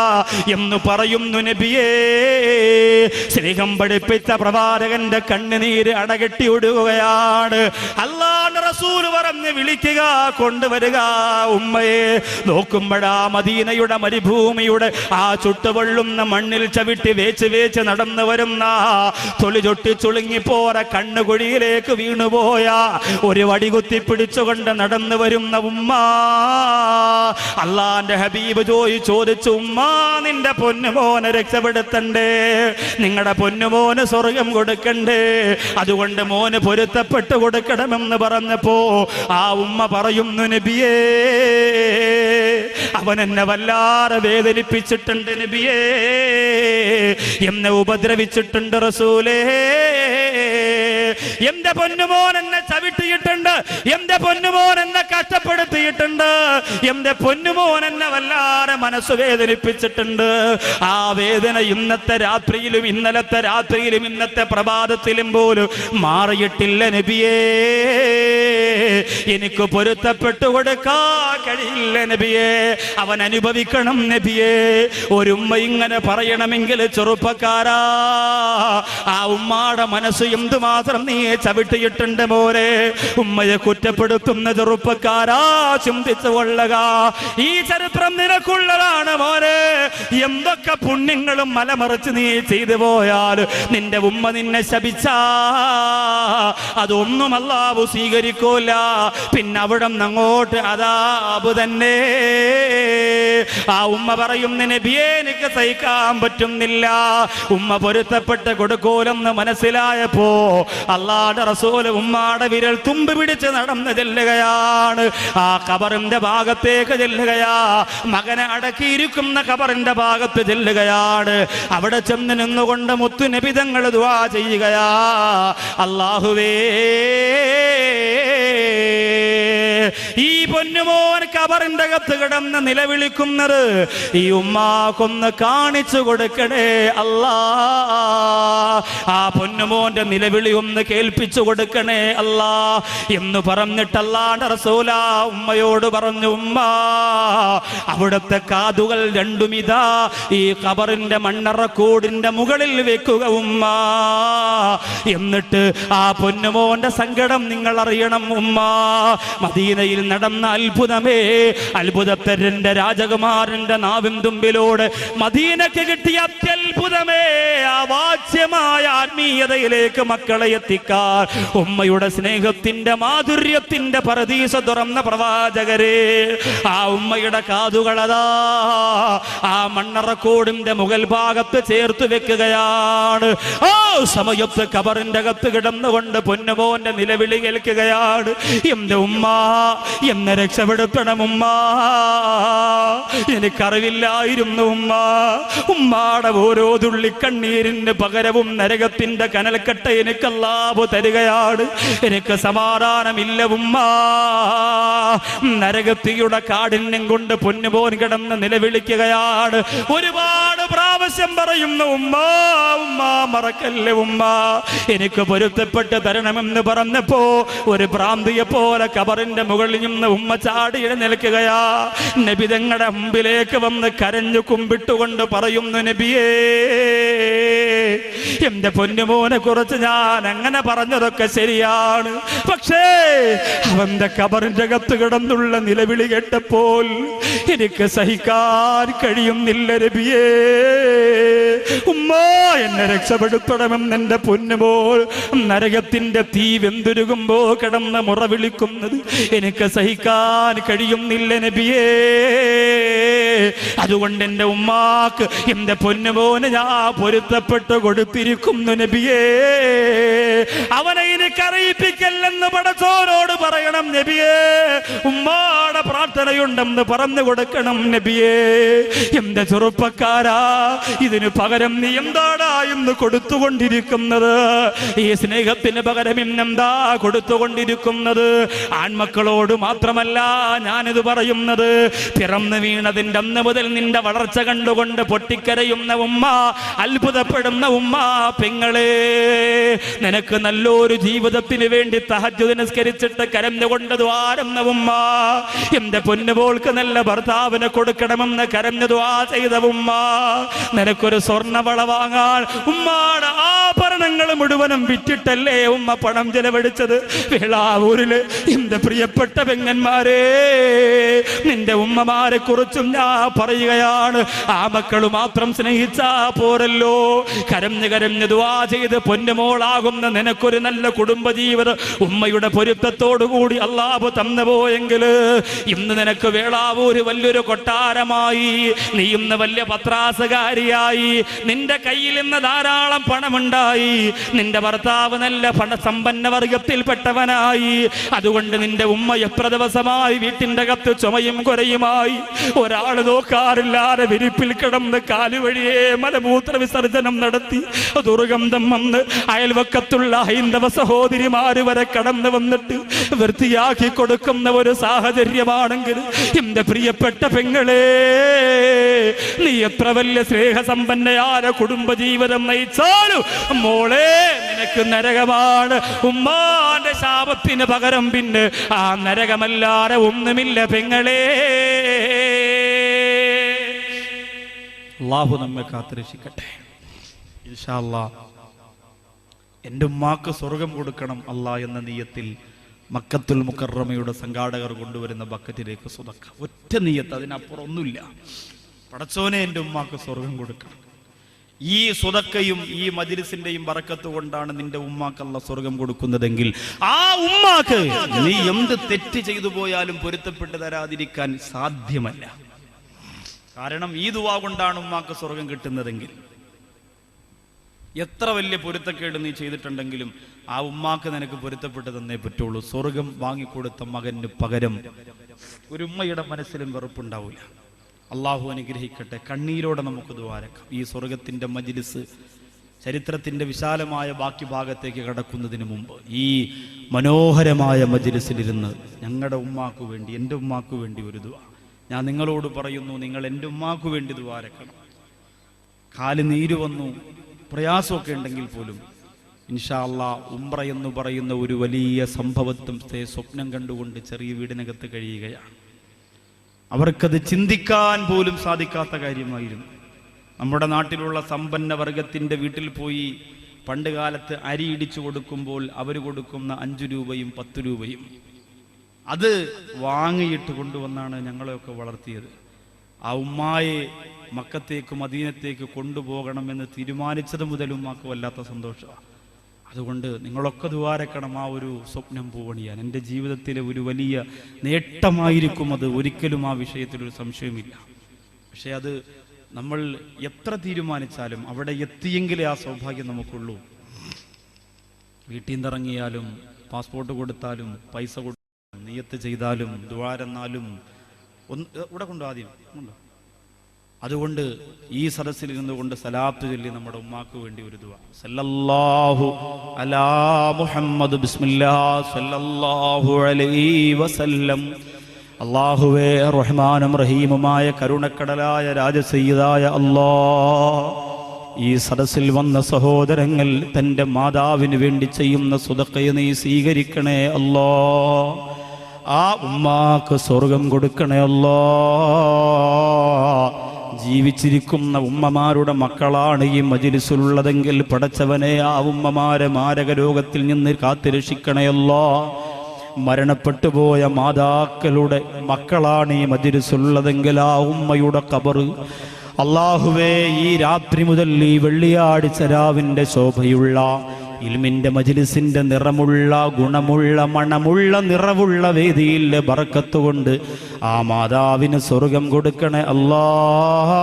എന്ന് പറയുന്നു നബിയേ. സ്നേഹം പഠിപ്പിച്ച പ്രവാചകന്റെ കണ്ണുനീര് അടകെട്ടി ഒടുകയാണ്. അല്ലാഹുവിന്റെ റസൂൽ പറഞ്ഞ് വിളിക്കുക, കൊണ്ടുവരിക ഉമ്മയെ. നോക്കുമ്പോഴാ മദീനയുടെ മരുഭൂമിയുടെ ആ ചുട്ടുപൊള്ളുന്ന മണ്ണിൽ ചവിട്ടി വേച്ച് വേച്ച് നടന്നു വരുന്ന തൊളി ചൊട്ടി ചുളുങ്ങിപ്പോര കണ്ണുകുഴിയിലേക്ക് വീണുപോയ ഒരു വടി കുത്തി പിടിച്ചുകൊണ്ട് നടന്നു വരുന്ന ഉമ്മ. അല്ലാഹുവിന്റെ ഹബീബ് ചോദിച്ചു, ഉമ്മ, നിന്റെ പൊന്നുമോനെ രക്ഷപ്പെടുത്തണ്ടേ, നിങ്ങളുടെ പൊന്നുമോന് സ്വർഗം കൊടുക്കണ്ടേ, അതുകൊണ്ട് മോന് പൊരുത്തപ്പെട്ട് കൊടുക്കണമെന്ന് പറഞ്ഞപ്പോ ആ ഉമ്മ പറയുന്നു, നബിയേ, അവൻ എന്നെ വല്ലാതെ വേദനിപ്പിച്ചിട്ടുണ്ട് നബിയേ, എന്നെ ഉപദ്രവിച്ചിട്ടുണ്ട് റസൂലേ, എന്റെ പൊന്നുമോൻ എന്നെ ചവിട്ടിയിട്ടുണ്ട്, എന്റെ പൊന്നുമോൻ എന്നെ കഷ്ടപ്പെടുത്തിയിട്ടുണ്ട്, എന്റെ പൊന്നുമോൻ എന്നെ വല്ലാതെ മനസ്സ് വേദനിപ്പിച്ചിട്ടുണ്ട്. ആ വേദന ഇന്നത്തെ രാത്രിയിലും ഇന്നലത്തെ രാത്രിയിലും ഇന്നത്തെ പ്രഭാതത്തിലും പോലും മാറിയിട്ടില്ല നബിയേ. എനിക്ക് പൊരുത്തപ്പെട്ടു കൊടുക്കാൻ കഴിയില്ല നബിയേ, അവൻ അനുഭവിക്കണം നബിയേ. ഒരു ഉമ്മ ഇങ്ങനെ പറയണമെങ്കിൽ ചെറുപ്പക്കാരാ, ആ ഉമ്മാടെ മനസ്സ് എന്തുമാത്രം നീ ചവിട്ടിയിട്ടുണ്ട് മോനെ. ഉമ്മയെ കുറ്റപ്പെടുത്തുന്ന ചെറുപ്പക്കാരാ, ചിന്തിച്ചു കൊള്ളുക, ഈ ചരിത്രം നിനക്കുള്ളതാണ് മോനെ. എന്തൊക്കെ പുണ്യങ്ങളും മലമറിച്ച് നീ ചെയ്തു പോയാൽ നിന്റെ ഉമ്മ നിന്നെ ശപിച്ചാ അതൊന്നും അല്ലാഹു സ്വീകരിക്കൂല, പിന്നെ അവിടെ അങ്ങോട്ട് അദാബ് തന്നെ. ആ ഉമ്മ പറയുന്ന നബിയേ, എനിക്ക് സഹിക്കാൻ പറ്റുന്നില്ല. ഉമ്മ പൊരുത്തപ്പെട്ട് കൊടുക്കൂലെന്ന് മനസ്സിലായപ്പോ അല്ലാഹുവിന്റെ റസൂൽ ഉമ്മാടെ വിരൽ തുമ്പ് പിടിച്ച് നടന്ന് ചെല്ലുകയാണ്. ആ ഖബറിന്റെ ഭാഗത്തേക്ക് ചെല്ലുകയാ, മകനെ അടക്കിയിരിക്കുന്ന ഖബറിന്റെ ഭാഗത്ത് ചെല്ലുകയാണ്. അവിടെ ചെന്ന് നിന്നുകൊണ്ട് മുത്തുനബി തങ്ങൾ ദുആ ചെയ്യുകയാ, അല്ലാഹുവേ, ഈ പൊന്നുമോൻ ഖബറിന്റെ അകത്ത് കിടന്ന് നിലവിളിക്കുന്നത് ഈ ഉമ്മാക്കൊന്ന് കാണിച്ചു കൊടുക്കണേ അല്ലാ. ആ പൊന്നുമോന്റെ നിലവിളി ഒന്ന് കേൾപ്പിച്ചു കൊടുക്കണേ അല്ലാ എന്ന് പറഞ്ഞിട്ട് അല്ലാഹുവിന്റെ റസൂൽ ഉമ്മയോട് പറഞ്ഞു, ഉമ്മ, അവിടുത്തെ കാതുകൾ രണ്ടും ഇതാ ഈ ഖബറിന്റെ മണ്ണറക്കൂടിന്റെ മുകളിൽ വെക്കുക ഉമ്മ. എന്നിട്ട് ആ പൊന്നുമോന്റെ സങ്കടം നിങ്ങൾ അറിയണം ഉമ്മ. മദീന മദീനയിൽ നടന്ന അത്ഭുതമേ, അത്ഭുതത്തരന്റെ രാജകുമാരന്റെ നാവിൻ തുമ്പിലൂടെ മദീനക്ക് കിട്ടിയ അത്യത്ഭുതമേ, ആ വാച്യമായ ആത്മീയതയിലേക്ക് മക്കളെ എത്തിക്കാൻ ഉമ്മയുടെ സ്നേഹത്തിന്റെ മാധുര്യത്തിന്റെ പരദീസ തുറന്ന പ്രവാചകരെ, ആ ഉമ്മയുടെ കാതുകളതാ ആ മണ്ണറക്കോടിന്റെ മുകൾ ഭാഗത്ത് ചേർത്ത് വെക്കുകയാണ്. ആ സമയത്ത് ഖബറിന്റെ അകത്ത് കിടന്നുകൊണ്ട് പൊന്നുമോന്റെ നിലവിളി കേൾക്കുകയാണ്. എന്റെ ഉമ്മ, എന്നെ രക്ഷപ്പെടുത്തണം ഉമ്മ, എനിക്കറിവില്ലായിരുന്നു ഉമ്മ. ഉമ്മാടെ ഓരോ തുള്ളി കണ്ണീരിന് പകരവും നരകത്തിന്റെ കനൽക്കട്ട എനിക്ക് അല്ലാഹു തരികയാണ്. എനിക്ക് സമാധാനമില്ല ഉമ്മ. നരകത്തിയുടെ കാഠിന്യം കൊണ്ട് പൊന്നുമോൻ കിടന്ന് നിലവിളിക്കുകയാണ്. ഒരുപാട് പ്രാവശ്യം പറയുന്നു ഉമ്മ, ഉമ്മ മറക്കല്ലേ ഉമ്മ, എനിക്ക് പൊരുത്തപ്പെട്ട് തരണമെന്ന് പറഞ്ഞപ്പോ ഒരു ഭ്രാന്തിയെ പോലെ ഖബറിന്റെ മുകളിൽ നിന്ന് ഉമ്മ ചാടി എഴുന്നേൽക്കുകയാ. നബി തങ്ങളുടെ മുമ്പിലേക്ക് വന്ന് കരഞ്ഞു കുമ്പിട്ടുകൊണ്ട് പറയുന്നു, നബിയേ, എന്റെ പൊന്നുമോനെ കുറിച്ച് ഞാൻ അങ്ങനെ പറഞ്ഞതൊക്കെ ശരിയാണ്. പക്ഷേ അവന്റെ ഖബറിന്റെ അകത്ത് കിടന്നുള്ള നിലവിളി കേട്ടപ്പോൾ എനിക്ക് സഹിക്കാൻ കഴിയുന്നില്ല നബിയേ. ഉമ്മ, എന്നെ രക്ഷപ്പെടുത്തണമെന്ന് എന്റെ പൊന്നുമോൾ നരകത്തിന്റെ തീ വെന്തുരുകുമ്പോ കിടന്ന് മുറ വിളിക്കുന്നത് എനിക്ക് സഹിക്കാൻ കഴിയുന്നില്ല നബിയേ. അതുകൊണ്ട് എന്റെ ഉമ്മാക്ക് എന്റെ പൊന്നുമോന് ഞാൻ പൊരുത്തപ്പെട്ട് കൊടുത്തിരിക്കുന്നു നബിയേ. അവനെ എനിക്കറിയിപ്പിക്കല്ലെന്ന് പടച്ചോനോട് പറയണം നബിയേ. ഉമ്മാടെ പ്രാർത്ഥനയുണ്ടെന്ന് പറഞ്ഞു കൊടുക്കണം നബിയേ. എന്റെ ചെറുപ്പക്കാരാ, ഇതിന് പകരം നീ എന്താടാ ഇന്ന് കൊടുത്തുകൊണ്ടിരിക്കുന്നത്? ഈ സ്നേഹത്തിന് പകരം ഇന്നെന്താ കൊടുത്തുകൊണ്ടിരിക്കുന്നത്? ആൺമക്കളോട് മാത്രമല്ല ഞാനിത് പറയുന്നത്, പിറന്നു വീണതിന്റെ അന്ന് മുതൽ നിന്റെ വളർച്ച കണ്ടുകൊണ്ട് പൊട്ടിക്കരയുന്ന ഉമ്മ, അത്ഭുതപ്പെടുന്ന ഉമ്മ, പെങ്ങളെ, നിനക്ക് നല്ലൊരു ജീവിതത്തിന് വേണ്ടി തഹജ്ജുദ് നിസ്കരിച്ചിട്ട് കരഞ്ഞുകൊണ്ട് ദ്വാരുന്ന ഉമ്മ, എന്റെ പൊന്നുപോൾക്ക് നല്ല ഭർത്താവിനെ കൊടുക്കണമെന്ന് കരഞ്ഞു ദ്വാ ചെയ്ത ഉമ്മ, നിനക്കൊരു സ്വർണ്ണവള വാങ്ങാൻ ഉമ്മാടെ ആഭരണങ്ങൾ മുഴുവനും വിറ്റിട്ടല്ലേ ഉമ്മ പണം ചെലവഴിച്ചത്? വേളാവൂരില് എന്റെ പ്രിയപ്പെട്ട പെങ്ങന്മാരെ, നിന്റെ ഉമ്മമാരെ കുറിച്ചും ഞാൻ പറയുകയാണ്. ആ മക്കള് മാത്രം സ്നേഹിച്ചാ പോരല്ലോ, കരഞ്ഞു കരഞ്ഞു ദുആ ചെയ്ത് പൊന്നുമോളാകുന്ന നിനക്കൊരു നല്ല കുടുംബജീവിതം ഉമ്മയുടെ പൊരുത്തത്തോടുകൂടി അല്ലാഹു തന്നു പോയെങ്കിൽ ഇന്ന് നിനക്ക് വേളാവൂര് വലിയൊരു കൊട്ടാരമായി, നീ ഇന്ന് വലിയ പത്രാസുകാരിയായി, നിന്റെ കയ്യിൽ ഇന്ന് ധാരാളം പണമുണ്ടായി, നിന്റെ ഭർത്താവ് നല്ല സമ്പന്ന വർഗത്തിൽപ്പെട്ടവനായി. അതുകൊണ്ട് നിന്റെ ഉമ്മ എത്ര ദിവസമായി വീട്ടിന്റെ അകത്ത് ചുമയും കുരയുമായി, ഒരാൾ നോക്കാറില്ലാതെ വിരിപ്പിൽ കിടന്ന് കാലുവഴിയെ മലമൂത്ര വിസർജനം നടത്തി ദുർഗന്ധം വന്ന് അയൽവക്കത്തുള്ള ഹൈന്ദവ സഹോദരിമാര് വരെ കടന്നു വന്നിട്ട് വൃത്തിയാക്കി കൊടുക്കുന്ന ഒരു സാഹചര്യമാണെങ്കിൽ എന്റെ പ്രിയപ്പെട്ട പെങ്ങളെ, നീ എത്ര വലിയ സ്നേഹസമ്പന്നയായ കുടുംബജീവിതം നയിച്ചാലും മോളെ നിനക്ക് നരകമാണ്. ഉമ്മാന്റെ ശാപത്തിന് പകരം പിന്നെ ആ നരകമല്ലാതെ ഒന്നുമില്ല പെങ്ങളെ. അല്ലാഹു നമ്മെ കാത്തുരക്ഷിക്കട്ടെ. ഇൻഷാ അല്ലാഹ് എൻ്റെ ഉമ്മാക്ക് സ്വർഗം കൊടുക്കണം അല്ലാ എന്ന നിയ്യത്തിൽ മക്കത്തുൽ മുക്കറമയുടെ സംഘാടകർ കൊണ്ടുവരുന്ന ബക്കറ്റിലേക്ക് സ്വതക്ക, ഒറ്റ നിയ്യത്ത്, അതിനപ്പുറം ഒന്നുമില്ല. പടച്ചോനെ എൻ്റെ ഉമ്മാക്ക് സ്വർഗം കൊടുക്കണം. ഈ സ്വതക്കയും ഈ മജ്‌ലിസിന്റെയും ബറക്കത്ത് കൊണ്ടാണ് നിന്റെ ഉമ്മാക്ക് അല്ലാഹ് സ്വർഗം കൊടുക്കുന്നതെങ്കിൽ ആ ഉമ്മാക്ക് നീ എന്ത് തെറ്റ് ചെയ്തു പോയാലും പൊരുത്തപ്പെട്ട് തരാതിരിക്കാൻ സാധ്യമല്ല. കാരണം ഈ ദുആ കൊണ്ടാണ് ഉമ്മാക്ക് സ്വർഗം കിട്ടുന്നതെങ്കിൽ എത്ര വലിയ പൊരുത്തക്കേട് നീ ചെയ്തിട്ടുണ്ടെങ്കിലും ആ ഉമ്മാക്ക് നിനക്ക് പൊരുത്തപ്പെട്ട് തന്നേ പറ്റുള്ളൂ. സ്വർഗം വാങ്ങിക്കൊടുത്ത മകന് പകരം ഒരു ഉമ്മയുടെ മനസ്സിലും വെറുപ്പുണ്ടാവില്ല. അള്ളാഹു അനുഗ്രഹിക്കട്ടെ. കണ്ണീരോടെ നമുക്ക് ദ്വാരക്കാം. ഈ സ്വർഗത്തിന്റെ മജ്‌ലിസ് ചരിത്രത്തിന്റെ വിശാലമായ ബാക്കി ഭാഗത്തേക്ക് കടക്കുന്നതിന് മുമ്പ് ഈ മനോഹരമായ മജ്‌ലിസിലിരുന്ന് ഞങ്ങളുടെ ഉമ്മാക്ക് വേണ്ടി, എൻ്റെ ഉമ്മാക്ക് വേണ്ടി ഒരു ദുആ ഞാൻ നിങ്ങളോട് പറയുന്നു. നിങ്ങൾ എൻ്റെ ഉമ്മാക്ക് വേണ്ടി ദ്വാരക്കണം. കാല് നീര് വന്നു, പ്രയാസമൊക്കെ ഉണ്ടെങ്കിൽ പോലും ഇൻഷാ അല്ലാഹ് ഉംറ എന്ന് പറയുന്ന ഒരു വലിയ സംഭവത്തും സ്വപ്നം കണ്ടുകൊണ്ട് ചെറിയ വീടിനകത്ത് കഴിയുകയാണ്. അവർക്കത് ചിന്തിക്കാൻ പോലും സാധിക്കാത്ത കാര്യമായിരുന്നു. നമ്മുടെ നാട്ടിലുള്ള സമ്പന്ന വർഗത്തിൻ്റെ വീട്ടിൽ പോയി പണ്ട് കാലത്ത് അരി ഇടിച്ചു കൊടുക്കുമ്പോൾ അവർ കൊടുക്കുന്ന 5 രൂപയും 10 രൂപയും അത് വാങ്ങിയിട്ട് കൊണ്ടുവന്നാണ് ഞങ്ങളെയൊക്കെ വളർത്തിയത്. ആ ഉമ്മായെ മക്കത്തേക്ക് മദീനത്തേക്ക് കൊണ്ടുപോകണമെന്ന് തീരുമാനിച്ചത് മുതൽ ഉമ്മാക്ക് വല്ലാത്ത സന്തോഷമാണ്. അതുകൊണ്ട് നിങ്ങളൊക്കെ ദ്വാരക്കണം ആ ഒരു സ്വപ്നം പൂവണിയാൻ. എൻ്റെ ജീവിതത്തിലെ ഒരു വലിയ നേട്ടമായിരിക്കും അത്, ഒരിക്കലും ആ വിഷയത്തിലൊരു സംശയമില്ല. പക്ഷേ അത് നമ്മൾ എത്ര തീരുമാനിച്ചാലും അവിടെ എത്തിയെങ്കിലേ ആ സൗഭാഗ്യം നമുക്കുള്ളൂ. വീട്ടിൽ നിന്നിറങ്ങിയാലും പാസ്പോർട്ട് കൊടുത്താലും പൈസ കൊടുത്താലും നിയത്ത് ചെയ്താലും ദ്വാരെന്നാലും ഇവിടെ കൊണ്ടു ആദ്യം ഉണ്ടോ. അതുകൊണ്ട് ഈ സദസ്സിൽ ഇരുന്നുകൊണ്ട് സലാത്ത് ചൊല്ലി നമ്മുടെ ഉമ്മാക്ക് വേണ്ടി ഒരു ദുആ. സല്ലല്ലാഹു അലാ മുഹമ്മദ് ബിസ്മില്ലാഹ് സല്ലല്ലാഹു അലൈഹി വസല്ലം. അല്ലാഹുവേ റഹ്മാനും റഹീമുമായ കരുണക്കടലായ രാജസയ്യിദായ അല്ലാഹ്, ഈ സദസ്സിൽ വന്ന സഹോദരങ്ങൾ തൻ്റെ മാതാവിന് വേണ്ടി ചെയ്യുന്ന സ്വതക്കയെ നീ സ്വീകരിക്കണേ അല്ലാഹ്. ആ ഉമ്മാക്ക് സ്വർഗം കൊടുക്കണേ അല്ലാഹ്. ജീവിച്ചിരിക്കുന്ന ഉമ്മമാരുടെ മക്കളാണ് ഈ മജ്‌ലിസിലുള്ളതെങ്കിൽ പടച്ചവനെ ആ ഉമ്മമാരെ മാരക രോഗത്തിൽ നിന്ന് കാത്തുരക്ഷിക്കണേ അല്ലാഹ്. മരണപ്പെട്ടു പോയ മാതാക്കളുടെ മക്കളാണ് ഈ മജ്‌ലിസിലുള്ളതെങ്കിൽ ആ ഉമ്മയുടെ ഖബർ അല്ലാഹുവേ ഈ രാത്രി മുതൽ ഈ വെള്ളിയാഴ്ച രാവിന്റെ ശോഭയുള്ള ഇൽമിന്റെ മജ്‌ലിസിന്റെ നിറമുള്ള ഗുണമുള്ള മണമുള്ള നിറവുള്ള വേദിയിൽ ബറക്കത്ത് കൊണ്ട് ആ മാതാവിന് സ്വർഗം കൊടുക്കണേ അല്ലാഹ്.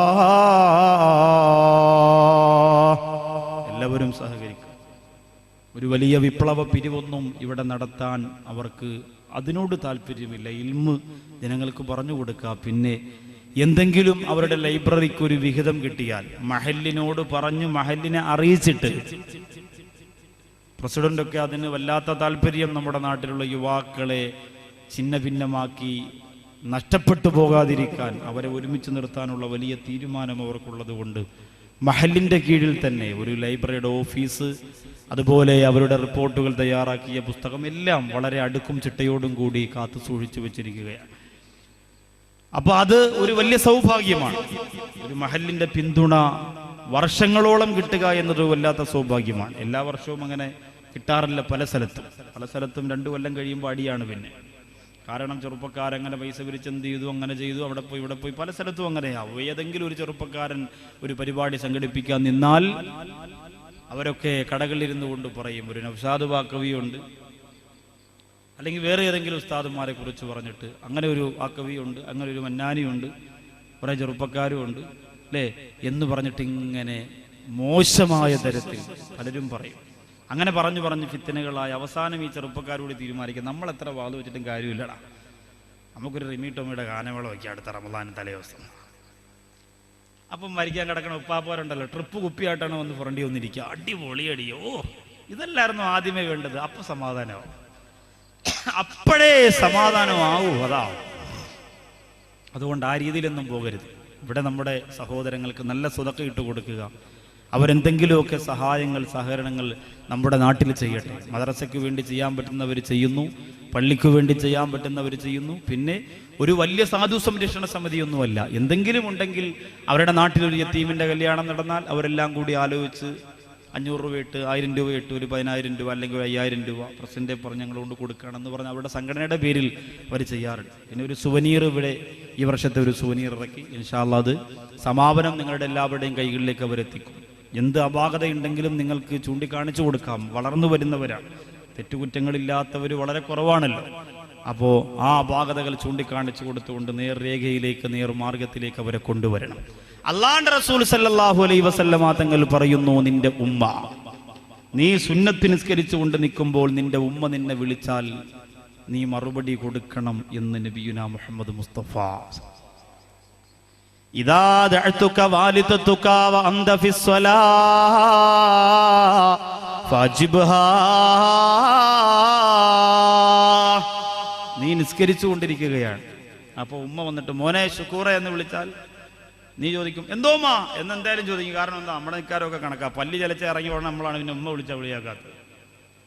എല്ലാവരും സഹകരിക്കും. ഒരു വലിയ വിപ്ലവ പിരിവൊന്നും ഇവിടെ നടത്താൻ അവർക്ക് അതിനോട് താല്പര്യമില്ല. ഇൽമ് ജനങ്ങൾക്ക് പറഞ്ഞു കൊടുക്കുക. പിന്നെ എന്തെങ്കിലും അവരുടെ ലൈബ്രറിക്ക് ഒരു വിഹിതം കിട്ടിയാൽ മഹല്ലിനോട് പറഞ്ഞു മഹല്ലിനെ അറിയിച്ചിട്ട്, പ്രസിഡന്റൊക്കെ അതിന് വല്ലാത്ത താല്പര്യം, നമ്മുടെ നാട്ടിലുള്ള യുവാക്കളെ ഛിന്ന ഭിന്നമാക്കി നഷ്ടപ്പെട്ടു പോകാതിരിക്കാൻ അവരെ ഒരുമിച്ച് നിർത്താനുള്ള വലിയ തീരുമാനം അവർക്കുള്ളത് കൊണ്ട് മഹല്ലിൻ്റെ കീഴിൽ തന്നെ ഒരു ലൈബ്രറിയുടെ ഓഫീസ്, അതുപോലെ അവരുടെ റിപ്പോർട്ടുകൾ തയ്യാറാക്കിയ പുസ്തകം എല്ലാം വളരെ അടുക്കും ചിട്ടയോടും കൂടി കാത്തു സൂക്ഷിച്ചു വെച്ചിരിക്കുകയാണ്. അപ്പൊ അത് ഒരു വലിയ സൗഭാഗ്യമാണ്. ഒരു മഹല്ലിന്റെ പിന്തുണ വർഷങ്ങളോളം കിട്ടുക എന്നത് വല്ലാത്ത സൗഭാഗ്യമാണ്. എല്ലാ വർഷവും അങ്ങനെ കിട്ടാറില്ല. പല സ്ഥലത്തും 2 കൊല്ലം കഴിയുമ്പോൾ അടിയാണ്. പിന്നെ കാരണം ചെറുപ്പക്കാരങ്ങനെ പൈസ പിരിച്ച് എന്ത് ചെയ്തു, അങ്ങനെ ചെയ്തു, അവിടെ പോയി ഇവിടെ പോയി, പല സ്ഥലത്തും അങ്ങനെയാവും. ഏതെങ്കിലും ഒരു ചെറുപ്പക്കാരൻ ഒരു പരിപാടി സംഘടിപ്പിക്കാൻ നിന്നാൽ അവരൊക്കെ കടകളിലിരുന്നു കൊണ്ട് പറയും, ഒരു നൗഷാദ് ബാക്കവിയുണ്ട്, അല്ലെങ്കിൽ വേറെ ഏതെങ്കിലും ഉസ്താദുമാരെ കുറിച്ച് പറഞ്ഞിട്ട് അങ്ങനെ ഒരു ആക്കവിയുണ്ട്, അങ്ങനെ ഒരു മന്നാനിയുണ്ട്, കുറേ ചെറുപ്പക്കാരും ഉണ്ട് അല്ലേ എന്ന് പറഞ്ഞിട്ട് ഇങ്ങനെ മോശമായ തരത്തിൽ പലരും പറയും. അങ്ങനെ പറഞ്ഞു പറഞ്ഞ് ഫിത്തനകളായി അവസാനം ഈ ചെറുപ്പക്കാരോട് തീരുമാനിക്കും, നമ്മൾ എത്ര വാത് വെച്ചിട്ടും കാര്യമില്ലടാ, നമുക്കൊരു റിമി ടോമിയുടെ ഗാനമേള വയ്ക്കാം അടുത്ത റമദാൻ തലേദിവസം. അപ്പം മരിക്കാൻ കിടക്കണ ഉപ്പാപ്പോരുണ്ടല്ലോ, ട്രിപ്പ് കുപ്പിയായിട്ടാണ് വന്ന് ഫ്രണ്ടി വന്നിരിക്കുക, അടിപൊളിയടിയോ, ഇതല്ലായിരുന്നു ആദ്യമേ വേണ്ടത്. അപ്പം സമാധാനമാവും, അപ്പോഴേ സമാധാനമാവൂ, അതാവും. അതുകൊണ്ട് ആ രീതിയിലൊന്നും പോകരുത്. ഇവിടെ നമ്മുടെ സഹോദരങ്ങൾക്ക് നല്ല സ്വതക്ക ഇട്ട് കൊടുക്കുക. അവരെന്തെങ്കിലുമൊക്കെ സഹായങ്ങൾ സഹകരണങ്ങൾ നമ്മുടെ നാട്ടിൽ ചെയ്യട്ടെ. മദ്രസയ്ക്ക് വേണ്ടി ചെയ്യാൻ പറ്റുന്നവർ ചെയ്യുന്നു, പള്ളിക്ക് വേണ്ടി ചെയ്യാൻ പറ്റുന്നവർ ചെയ്യുന്നു. പിന്നെ ഒരു വലിയ സാധു സംരക്ഷണ സമിതിയൊന്നുമല്ല, എന്തെങ്കിലും ഉണ്ടെങ്കിൽ അവരുടെ നാട്ടിലൊരു യത്തീമിൻ്റെ കല്യാണം നടന്നാൽ അവരെല്ലാം കൂടി ആലോചിച്ച് 500 രൂപ ഇട്ട് 1000 രൂപ ഇട്ട് ഒരു 10000 രൂപ അല്ലെങ്കിൽ 5000 രൂപ പ്രസിഡന്റ് പറഞ്ഞ് ഞങ്ങൾ കൊണ്ട് കൊടുക്കുകയാണെന്ന് പറഞ്ഞ് അവരുടെ സംഘടനയുടെ പേരിൽ അവർ ചെയ്യാറുണ്ട്. പിന്നെ ഒരു സുവനീർ ഇവിടെ ഈ വർഷത്തെ ഒരു സുവനീർ ഇറക്കി. ഇൻഷാ അല്ലാഹ് അത് സമാപനം നിങ്ങളുടെ എല്ലാവരുടെയും കൈകളിലേക്ക് അവരെത്തിക്കും. എന്ത് അപാകതയുണ്ടെങ്കിലും നിങ്ങൾക്ക് ചൂണ്ടിക്കാണിച്ചു കൊടുക്കാം. വളർന്നു വരുന്നവരാണ്, തെറ്റുകുറ്റങ്ങളില്ലാത്തവർ വളരെ കുറവാണല്ലോ. അപ്പോൾ ആ അപാകതകൾ ചൂണ്ടിക്കാണിച്ചു കൊടുത്തുകൊണ്ട് നേർരേഖയിലേക്ക് നേർമാർഗത്തിലേക്ക് അവരെ കൊണ്ടുവരണം. അല്ലാഹുവിന്റെ റസൂൽ സല്ലല്ലാഹു അലൈഹി വസല്ലമ തങ്ങൾ പറയുന്നു, നിന്റെ ഉമ്മ, നീ സുന്നത്ത് നിസ്കരിച്ചുകൊണ്ട് നിൽക്കുമ്പോൾ നിന്റെ ഉമ്മ നിന്നെ വിളിച്ചാൽ നീ മറുപടി കൊടുക്കണം എന്ന് നബിയുനാ മുഹമ്മദ് മുസ്തഫ. ഇദാ ദഅതുക വാലിദതുക വ അൻത ഫിസ്സലാ ഫാജിബ്ഹാ. നീ നിസ്കരിച്ചു കൊണ്ടിരിക്കുകയാണ്, അപ്പോൾ ഉമ്മ വന്നിട്ട് മോനെ ശുക്കൂറ എന്ന് വിളിച്ചാൽ നീ ചോദിക്കും എന്തോമ്മാ എന്നെന്തായാലും ചോദിക്കും. കാരണം എന്താ, നമ്മുടെ നിസ്കാരമൊക്കെ കണക്കാ. പല്ലി ചലച്ച ഇറങ്ങി പോകണം, നമ്മളാണ് പിന്നെ ഉമ്മ വിളിച്ചാൽ വിളിയാക്കാത്തത്.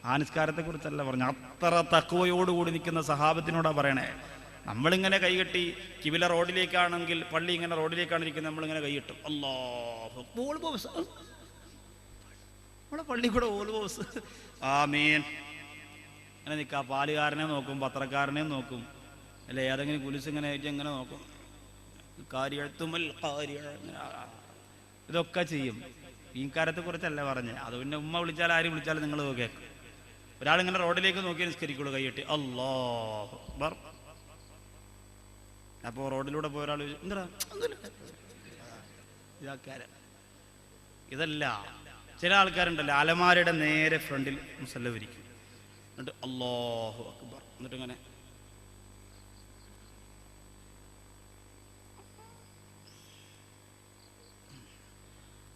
ആ നിസ്കാരത്തെക്കുറിച്ചല്ല പറഞ്ഞു. അത്ര തഖ്വയോടുകൂടി നിൽക്കുന്ന സഹാബത്തിനോടാ പറയണേ. നമ്മളിങ്ങനെ കൈകെട്ടി കിബില റോഡിലേക്കാണെങ്കിൽ, പള്ളി ഇങ്ങനെ റോഡിലേക്കാണ് ഇരിക്കുന്നത്, നമ്മളിങ്ങനെ കൈയിട്ടും അല്ലാഹു നമ്മുടെ പള്ളി കൂടെ ഓൾബോസ് ആമീൻ അങ്ങനെ നിൽക്കുക. പാലുകാരനെ നോക്കും, പത്രക്കാരനെ നോക്കും, അല്ലെ ഏതെങ്കിലും കുലിസ് ഇങ്ങനെ ആയിട്ട് എങ്ങനെ നോക്കും. ഇതൊക്കെ ചെയ്യും. ഈ കാര്യത്തെ കുറിച്ചല്ല പറഞ്ഞത്. അത് പിന്നെ ഉമ്മ വിളിച്ചാൽ ആര് വിളിച്ചാലും നിങ്ങൾ കേൾക്കും. ഒരാളിങ്ങനെ റോഡിലേക്ക് നോക്കി നിസ്കരിക്കുള്ളൂ, കൈയ്യട്ടി അല്ലാഹു അക്ബർ. അപ്പോൾ റോഡിലൂടെ പോയ ഒരാൾ എന്താ ഇതാക്കാരം. ഇതല്ല, ചില ആൾക്കാരുണ്ടല്ലോ അലമാരയുടെ നേരെ ഫ്രണ്ടിൽ മുസല്ല വിരിക്കും, എന്നിട്ട് അല്ലാഹു അക്ബർ, എന്നിട്ട് ഇങ്ങനെ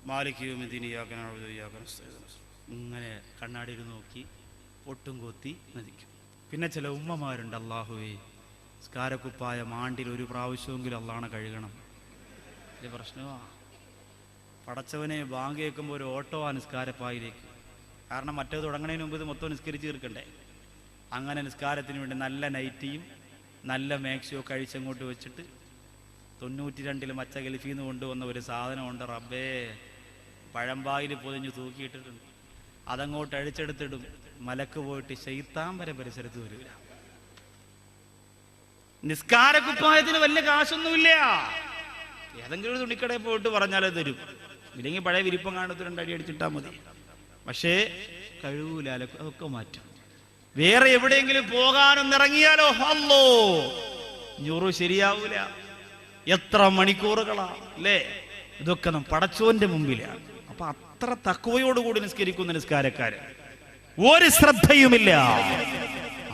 മാലിക് യൗമിദ്ദീൻ ഇയ്യാക നഅ്ബുദു വഇയ്യാക നസ്തഈൻ ഇങ്ങനെ കണ്ണാടിയിൽ നോക്കി പൊട്ടും കൊത്തി നദിക്കും. പിന്നെ ചില ഉമ്മമാരുണ്ട്, അല്ലാഹുവേ സ്കാരക്കുപ്പായ മാണ്ടിൽ ഒരു പ്രാവശ്യമെങ്കിലും അള്ളാഹനെ കഴുകണം. ഇത് പ്രശ്നമാണ്. പടച്ചവനെ ബാങ്ക് കേൾക്കുമ്പോൾ ഒരു ഓട്ടോ ആ നിസ്കാരപ്പായിലേക്ക്. കാരണം മറ്റേത് തുടങ്ങുന്നതിന് മുമ്പ് ഇത് മൊത്തം നിസ്കരിച്ച് തീർക്കണ്ടേ. അങ്ങനെ നിസ്കാരത്തിന് വേണ്ടി നല്ല നൈറ്റിയും നല്ല മാക്സിയോ കഴിച്ചങ്ങോട്ട് വെച്ചിട്ട് 92 മച്ച ഗൾഫിൽ നിന്ന് കൊണ്ടുവന്ന ഒരു സാധനമുണ്ട് റബ്ബേ, പഴമ്പായിൽ പൊതിഞ്ഞ് തൂക്കിയിട്ടിട്ടുണ്ട്. അതങ്ങോട്ട് അഴിച്ചെടുത്തിടും. മലക്ക് പോയിട്ട് ശൈത്താൻ വരെ പരിസരത്ത് വരില്ല. നിസ്കാരക്കുപ്പായത്തിന് വലിയ കാശൊന്നുമില്ല. ഏതെങ്കിലും ഒരു തുണിക്കടയിൽ പോയിട്ട് പറഞ്ഞാലേ തരും. ഇല്ലെങ്കിൽ പഴയ വിരിപ്പം കാണത്ത് 2 അടി അടിച്ചിട്ടാൽ മതി. പക്ഷേ കഴിവൂല, അതൊക്കെ മാറ്റും. വേറെ എവിടെയെങ്കിലും പോകാനൊന്നും ഇറങ്ങിയാലോ അല്ലോ ഞൂറ് ശരിയാവൂല. എത്ര മണിക്കൂറുകളാ അല്ലേ? ഇതൊക്കെ നാം പടച്ചോന്റെ മുമ്പിലാണ്. അപ്പൊ അത്ര തഖ്വയോടുകൂടി നിസ്കരിക്കുന്ന നിസ്കാരക്കാര് ഒരു ശ്രദ്ധയുമില്ല.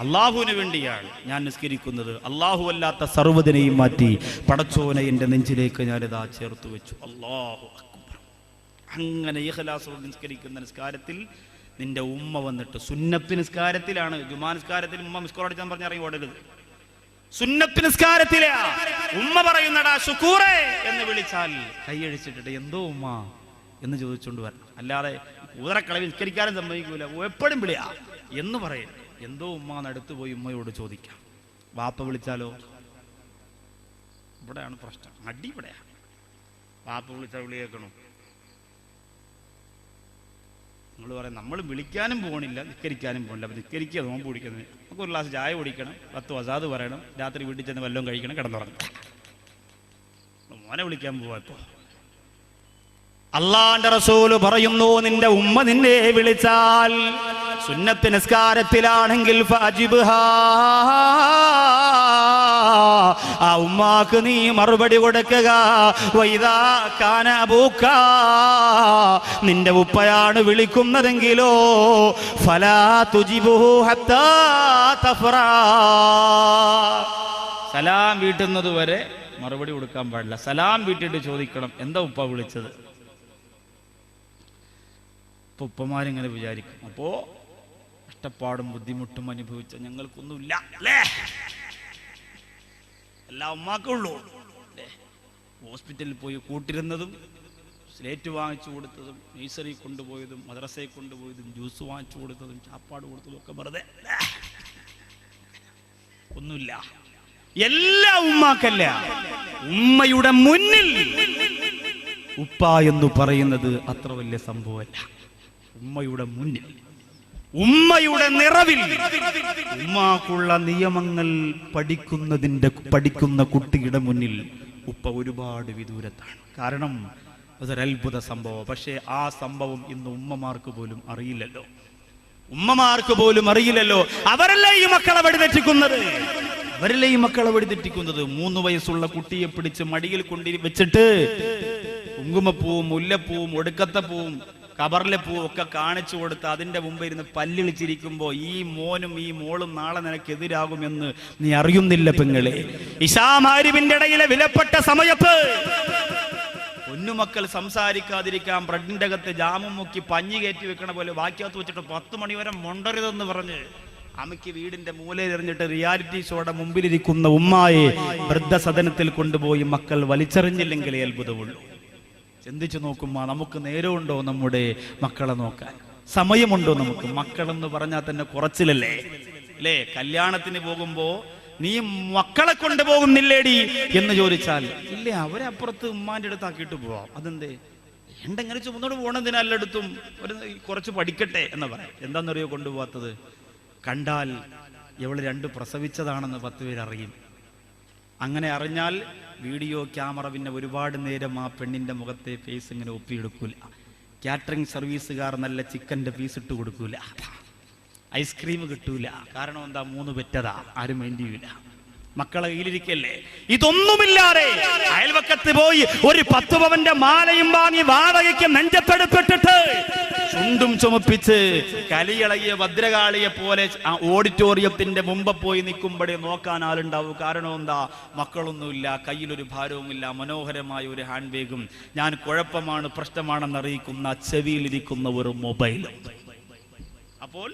അള്ളാഹുവിന് വേണ്ടിയാണ് ഞാൻ നിസ്കരിക്കുന്നത്. അള്ളാഹു അല്ലാത്ത സർവ്വതിനെയും മാറ്റി പടച്ചോനെ എൻ്റെ നെഞ്ചിലേക്ക് ഞാനിതാ ചേർത്ത് വെച്ചു. അല്ലാഹു അക്ബർ. അങ്ങനെ ഇഖ്ലാസോടെ നിസ്കരിക്കുന്ന നിസ്കാരത്തിൽ നിന്റെ ഉമ്മ വന്നിട്ട്, സുന്നത്ത് നിസ്കാരത്തിലാണ്, ജുമാ നിസ്കാരത്തിൽ ഉമ്മ മിസ്കോൾ അടിച്ചാൻ പറഞ്ഞ് ഇറങ്ങി ഓടരുത്. സുന്നത്ത് നിസ്കാരത്തിലെ ഉമ്മ പറയുന്നടാ ശുക്കൂറേ എന്ന് വിളിച്ചാൽ കൈയഴിച്ചിട്ടിട്ട് എന്തോ ഉമ്മ എന്ന് ചോദിച്ചുകൊണ്ട് വരണം. അല്ലാതെ ഊതറക്കളവിൽ നിസ്കരിക്കാനും സമ്മതിക്കൂല, എപ്പോഴും വിളിയാ എന്ന് പറയും. എന്തോ ഉമ്മ നടത്തു പോയി ഉമ്മയോട് ചോദിക്കാം. വാപ്പ വിളിച്ചാലോ? ഇവിടെയാണ് പ്രശ്നം, അടി ഇവിടെയാണ്. വാപ്പ വിളിച്ചാൽ വിളി കേൾക്കണോ? നിങ്ങൾ പറയാം നമ്മൾ വിളിക്കാനും പോകണില്ല, നിസ്കരിക്കാനും പോകണില്ല. അപ്പം നിസ്കരിക്കുക, നോമ്പ് കുടിക്കുന്നത്, നമുക്ക് ഒരു ഗ്ലാസ് ചായ കുടിക്കണം, 10 വസാദ് പറയണം, രാത്രി വീട്ടിൽ ചെന്ന് വല്ലതും കഴിക്കണം, കിടന്നുറങ്ങണം. മോനെ വിളിക്കാൻ പോവാ. ഇപ്പോൾ അള്ളാന്റെ റസൂല് പറയുന്നു, നിന്റെ ഉമ്മ നിന്നെ വിളിച്ചാൽ സുന്നത്ത് നിസ്കാരത്തിലാണെങ്കിൽ ആ ഉമ്മാക്ക് നീ മറുപടി കൊടുക്കുക. വൈദാ കാന അബൂക, നിന്റെ ഉപ്പയാണ് വിളിക്കുന്നതെങ്കിലോ ഫലാ തുജിബുഹു ഹത്താ തഫ്റാ, സലാം വീട്ടുന്നത് വരെ മറുപടി കൊടുക്കാൻ പാടില്ല. സലാം വീട്ടിട്ട് ചോദിക്കണം, എന്താ ഉപ്പ വിളിച്ചത്. ഇപ്പൊ ഉപ്പമാരിങ്ങനെ വിചാരിക്കും, അപ്പോ കഷ്ടപ്പാടും ബുദ്ധിമുട്ടും അനുഭവിച്ച ഞങ്ങൾക്കൊന്നുമില്ല അല്ലേ? എല്ലാ ഉമ്മാക്കുള്ളൂ അല്ലേ? ഹോസ്പിറ്റലിൽ പോയി കൂട്ടിരുന്നതും, സ്ലേറ്റ് വാങ്ങിച്ചു കൊടുത്തതും, നഴ്സറി കൊണ്ടുപോയതും, മദ്രസയിൽ കൊണ്ടുപോയതും, ജ്യൂസ് വാങ്ങിച്ചു കൊടുത്തതും, ചാപ്പാട് കൊടുത്തതും ഒക്കെ വെറുതെ ഒന്നുമില്ല. എല്ലാ ഉമ്മാക്കല്ല, ഉമ്മയുടെ മുന്നിൽ ഉപ്പ എന്ന് പറയുന്നത് അത്ര വലിയ സംഭവമല്ല. ഉമ്മയുടെ മുന്നിൽ, ഉമ്മയുടെ നിറവിൽ, ഉമ്മാക്കുള്ള നിയമങ്ങൾ പഠിക്കുന്ന കുട്ടിയുടെ മുന്നിൽ ഉപ്പ ഒരുപാട് വിദൂരത്താണ്. കാരണം അതൊരത്ഭുത സംഭവം. പക്ഷേ ആ സംഭവം ഇന്ന് ഉമ്മമാർക്ക് പോലും അറിയില്ലല്ലോ. ഉമ്മമാർക്ക് പോലും അറിയില്ലല്ലോ. അവരല്ലേ ഈ മക്കളെ വഴിതെറ്റിക്കുന്നത്. 3 വയസ്സുള്ള കുട്ടിയെ പിടിച്ച് മടിയിൽ കൊണ്ടി വെച്ചിട്ട് കുങ്കുമപ്പൂവും മുല്ലപ്പൂവും ഒടുക്കത്തെ പൂവും കബറിലെ പൂവും ഒക്കെ കാണിച്ചു കൊടുത്ത് അതിന്റെ മുമ്പ് ഇരുന്ന് പല്ലിളിച്ചിരിക്കുമ്പോ ഈ മോനും ഈ മോളും നാളെ നിനക്കെതിരാകുമെന്ന് നീ അറിയുന്നില്ല പെങ്ങളെ. ഇശാമാരിവിന്റെ ഇടയിലെ വിലപ്പെട്ട സമയത്ത് പൊന്നുമക്കൾ സംസാരിക്കാതിരിക്കാൻ ബ്രെഡിന്റെ അകത്ത് ജാമും മുക്കി പഞ്ഞി കയറ്റി വെക്കണ പോലെ വാക്യത്ത് വെച്ചിട്ട് 10 മണി വരെ മൊണ്ടരുതെന്ന് പറഞ്ഞ് അമ്മയ്ക്ക് വീടിന്റെ മൂലയിലെറിഞ്ഞിട്ട് റിയാലിറ്റി ഷോയുടെ മുമ്പിലിരിക്കുന്ന ഉമ്മായെ വൃദ്ധസദനത്തിൽ കൊണ്ടുപോയി മക്കൾ വലിച്ചെറിഞ്ഞില്ലെങ്കിലേ അത്ഭുതമുള്ളൂ. ചിന്തിച്ചു നോക്കുമ്പോ നമുക്ക് നേരമുണ്ടോ നമ്മുടെ മക്കളെ നോക്കാൻ? സമയമുണ്ടോ നമുക്ക്? മക്കളെന്ന് പറഞ്ഞാൽ തന്നെ കുറച്ചിലല്ലേ അല്ലേ? കല്യാണത്തിന് പോകുമ്പോ നീ മക്കളെ കൊണ്ടുപോകുന്നില്ലേടി എന്ന് ചോദിച്ചാൽ ഇല്ല, അവരപ്പുറത്ത് ഉമ്മാന്റെ അടുത്താക്കിയിട്ട് പോവാം. അതെന്തേ? എന്തെങ്ങനെ ചുമന്നോട് പോകണതിന് എല്ലായിടത്തും കുറച്ച് പഠിക്കട്ടെ എന്ന് പറയാം. എന്താണെന്നറിയോ കൊണ്ടുപോകാത്തത്? കണ്ടാൽ ഇവൾ 2 പ്രസവിച്ചതാണെന്ന് 10 പേര് അറിയും. അങ്ങനെ അറിഞ്ഞാൽ വീഡിയോ ക്യാമറ പിന്നെ ഒരുപാട് നേരം ആ പെണ്ണിന്റെ മുഖത്തെ ഫേസ് ഇങ്ങനെ ഒപ്പിയെടുക്കൂല. കാറ്ററിംഗ് സർവീസുകാർ നല്ല ചിക്കൻ്റെ പീസ് ഇട്ട് കൊടുക്കൂല, ഐസ്ക്രീം കിട്ടൂല. കാരണം എന്താ? 3 പെറ്റതാ, ആരും മൈൻഡ് ചെയ്യൂല, മക്കളെ കയ്യിലിരിക്കല്ലേ. ഇതൊന്നുമില്ലാതെ അയൽവക്കത്ത് പോയി ഒരു 10 പവന്റെ മാലയും വാങ്ങി വാടകയ്ക്ക് നെഞ്ചത്തെടുപ്പിട്ടിട്ട് ചുണ്ടും ചുമപ്പിച്ച് കലിയിളകിയ ഭദ്രകാളിയെ പോലെ ഓഡിറ്റോറിയത്തിന്റെ മുമ്പ് പോയി നിൽക്കുമ്പോഴേ നോക്കാൻ ആളുണ്ടാവും. കാരണം എന്താ? മക്കളൊന്നുമില്ല, കയ്യിലൊരു ഭാരവുമില്ല, മനോഹരമായ ഒരു ഹാൻഡ് ബാഗും, ഞാൻ കുഴപ്പമാണ് പ്രശ്നമാണെന്ന് അറിയിക്കുന്ന ചെവിയിലിരിക്കുന്ന ഒരു മൊബൈലും. അപ്പോൾ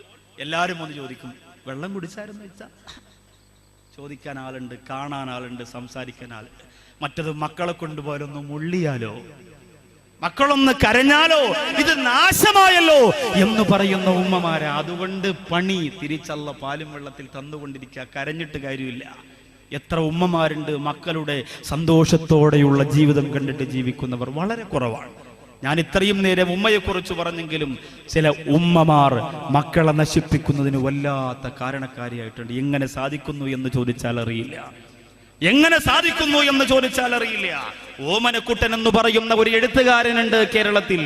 എല്ലാവരും ഒന്ന് ചോദിക്കും, വെള്ളം കുടിച്ചായിരുന്നു വെച്ചാ? ചോദിക്കാൻ ആളുണ്ട്, കാണാൻ ആളുണ്ട്, സംസാരിക്കാൻ ആളുണ്ട്. മറ്റത് മക്കളെ കൊണ്ടുപോയാലൊന്ന് മുള്ളിയാലോ, മക്കളൊന്ന് കരഞ്ഞാലോ, ഇത് നാശമായല്ലോ എന്ന് പറയുന്ന ഉമ്മമാരെ. അതുകൊണ്ട് പണി തിരിച്ചല്ല പാലും വെള്ളത്തിൽ തന്നുകൊണ്ടിരിക്കുക, കരഞ്ഞിട്ട് കാര്യമില്ല. എത്ര ഉമ്മമാരുണ്ട് മക്കളുടെ സന്തോഷത്തോടെയുള്ള ജീവിതം കണ്ടിട്ട് ജീവിക്കുന്നവർ വളരെ കുറവാണ്. ഞാൻ ഇത്രയും നേരം ഉമ്മയെക്കുറിച്ച് പറഞ്ഞെങ്കിലും ചില ഉമ്മമാർ മക്കളെ നശിപ്പിക്കുന്നതിന് വല്ലാത്ത കാരണക്കാരിയായിട്ടുണ്ട്. എങ്ങനെ സാധിക്കുന്നു എന്ന് ചോദിച്ചാൽ അറിയില്ല, എങ്ങനെ സാധിക്കുന്നു എന്ന് ചോദിച്ചാൽ അറിയില്ല. ഓമനക്കുട്ടൻ എന്ന് പറയുന്ന ഒരു എഴുത്തുകാരനുണ്ട് കേരളത്തിൽ.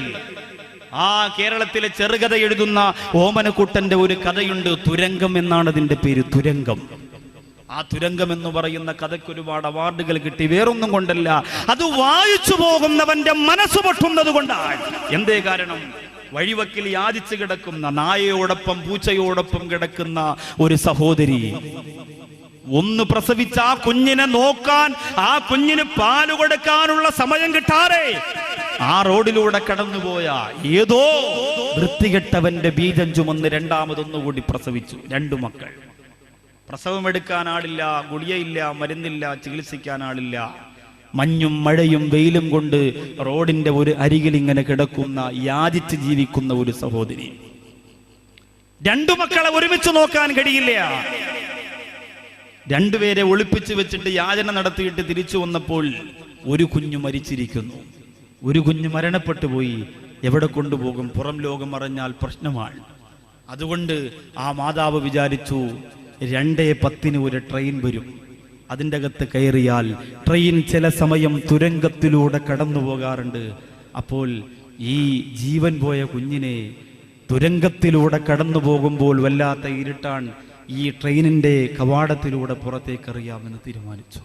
ആ കേരളത്തിലെ ചെറുകഥ എഴുതുന്ന ഓമനക്കുട്ടന്റെ ഒരു കഥയുണ്ട്. തുരങ്കം എന്നാണ് അതിന്റെ പേര്, തുരങ്കം. ആ തുരങ്കം എന്ന് പറയുന്ന കഥയ്ക്ക് ഒരുപാട് അവാർഡുകൾ കിട്ടി. വേറൊന്നും കൊണ്ടല്ല, അത് വായിച്ചു പോകുന്നവന്റെ മനസ്സ് പൊട്ടുന്നത് കൊണ്ടാണ്. എന്തേ കാരണം? വഴിവക്കിൽ യാചിച്ചു കിടക്കുന്ന, നായയോടൊപ്പം പൂച്ചയോടൊപ്പം കിടക്കുന്ന ഒരു സഹോദരി ഒന്ന് പ്രസവിച്ച ആ കുഞ്ഞിനെ നോക്കാൻ, ആ കുഞ്ഞിന് പാല് കൊടുക്കാനുള്ള സമയം കിട്ടാതെ ആ റോഡിലൂടെ കടന്നുപോയ ഏതോ വൃത്തികെട്ടവന്റെ ബീജം ചുമന്ന് രണ്ടാമതൊന്നുകൂടി പ്രസവിച്ചു. 2 മക്കൾ. പ്രസവമെടുക്കാൻ ആളില്ല, ഗുളികയില്ല, മരുന്നില്ല, ചികിത്സിക്കാൻ ആളില്ല. മഞ്ഞും മഴയും വെയിലും കൊണ്ട് റോഡിന്റെ ഒരു അരികിൽ ഇങ്ങനെ കിടക്കുന്ന, യാചിച്ച് ജീവിക്കുന്ന ഒരു സഹോദരി. 2 മക്കളെ ഒരുമിച്ച് നോക്കാൻ കഴിയില്ല. 2 പേരെ ഒളിപ്പിച്ചു വെച്ചിട്ട് യാചന നടത്തിയിട്ട് തിരിച്ചു വന്നപ്പോൾ ഒരു കുഞ്ഞു മരിച്ചിരിക്കുന്നു, ഒരു കുഞ്ഞ് മരണപ്പെട്ടു പോയി. എവിടെ കൊണ്ടുപോകും? പുറം ലോകം അറിഞ്ഞാൽ പ്രശ്നമാണ്. അതുകൊണ്ട് ആ മാതാവ് വിചാരിച്ചു, 2:10 ഒരു ട്രെയിൻ വരും, അതിൻ്റെ അകത്ത് കയറിയാൽ ട്രെയിൻ ചില സമയം തുരങ്കത്തിലൂടെ കടന്നു പോകാറുണ്ട്. അപ്പോൾ ഈ ജീവൻ പോയ കുഞ്ഞിനെ തുരങ്കത്തിലൂടെ കടന്നു പോകുമ്പോൾ വല്ലാത്ത ഇരുട്ടാൻ, ഈ ട്രെയിനിന്റെ കവാടത്തിലൂടെ പുറത്തേക്ക് എറിയാമെന്ന് തീരുമാനിച്ചു.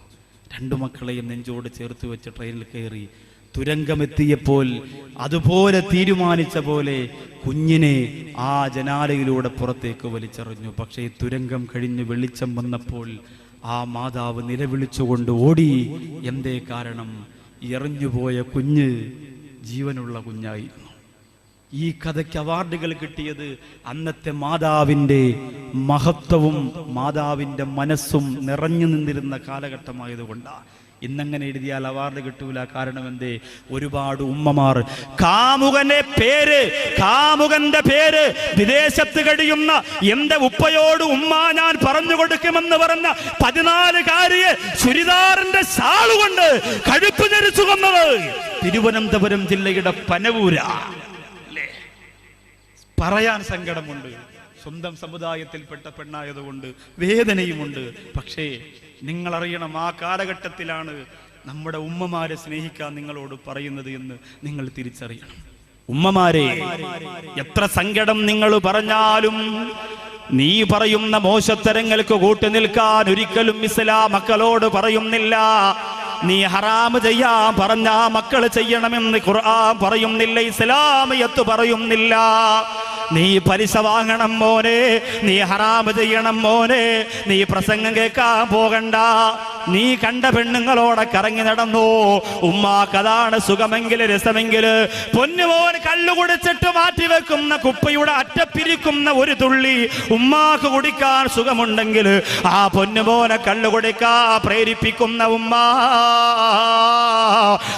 2 മക്കളെയും നെഞ്ചോട് ചേർത്ത് വെച്ച് ട്രെയിനിൽ കയറി. തുരങ്കമെത്തിയപ്പോൾ അതുപോലെ തീരുമാനിച്ച പോലെ കുഞ്ഞിനെ ആ ജനാലയിലൂടെ പുറത്തേക്ക് വലിച്ചെറിഞ്ഞു. പക്ഷേ തുരങ്കം കഴിഞ്ഞ് വെളിച്ചം വന്നപ്പോൾ ആ മാതാവ് നിലവിളിച്ചുകൊണ്ട് ഓടി. എന്തേ കാരണം? എറിഞ്ഞുപോയ കുഞ്ഞ് ജീവനുള്ള കുഞ്ഞായിരുന്നു. ഈ കഥയ്ക്ക് അവാർഡുകൾ കിട്ടിയത് അന്നത്തെ മാതാവിൻ്റെ മഹത്വവും മാതാവിൻ്റെ മനസ്സും നിറഞ്ഞു നിന്നിരുന്ന കാലഘട്ടമായതുകൊണ്ടാണ്. ഇന്നങ്ങനെ എഴുതിയാൽ അവാർഡ് കിട്ടൂല. കാരണം എന്തേ? ഒരുപാട് ഉമ്മമാർ കാമുകന്റെ പേര് വിദേശത്ത് കഴിയുന്ന എന്റെ ഉപ്പയോട് ഉമ്മ ഞാൻ പറഞ്ഞു കൊടുക്കുമെന്ന് പറഞ്ഞ 14-കാരിയെ ചുരിദാറിന്റെ ഷാളുകൊണ്ട് കഴുപ്പ് ഞെരിച്ചു കൊന്നത് തിരുവനന്തപുരം ജില്ലയുടെ പനവൂര. പറയാൻ സങ്കടമുണ്ട്, സ്വന്തം സമുദായത്തിൽപ്പെട്ട പെണ്ണായതുകൊണ്ട് വേദനയുമുണ്ട്. പക്ഷേ നിങ്ങളറിയണം, ആ കാലഘട്ടത്തിലാണ് നമ്മുടെ ഉമ്മമാരെ സ്നേഹിക്കാൻ നിങ്ങളോട് പറയുന്നത് എന്ന് നിങ്ങൾ തിരിച്ചറിയണം. ഉമ്മമാരെ, എത്ര സങ്കടം നിങ്ങൾ പറഞ്ഞാലും നീ പറയുന്ന മോശത്തരങ്ങൾക്ക് കൂട്ടുനിൽക്കാൻ ഒരിക്കലും ഇസ്ലാം മക്കളോട് പറയുന്നില്ല. നീ ഹറാമ് ചെയ്യാൻ പറഞ്ഞാ മക്കൾ ചെയ്യണമെന്ന് ഖുർആൻ പറയുന്നില്ല, ഇസ്ലാമിയത്ത് പറയുന്നില്ല. നീ പലിശ വാങ്ങണം മോനെ, നീ ഹറാമ് ചെയ്യണം മോനെ, നീ പ്രസംഗം കേൾക്കാൻ പോകണ്ട, നീ കണ്ട പെണ്ണുങ്ങളോടെ കറങ്ങി നടന്നു. ഉമ്മാക്കതാണ് സുഖമെങ്കിൽ രസമെങ്കിൽ. പൊന്നുമോൻ കള്ളു കുടിച്ചിട്ട് മാറ്റിവെക്കുന്ന കുപ്പയുടെ അറ്റപ്പിരിക്കുന്ന ഒരു തുള്ളി ഉമ്മാക്ക് കുടിക്കാൻ സുഖമുണ്ടെങ്കിൽ ആ പൊന്നുമോനെ കള്ളു കുടിക്കാൻ പ്രേരിപ്പിക്കുന്ന ഉമ്മ,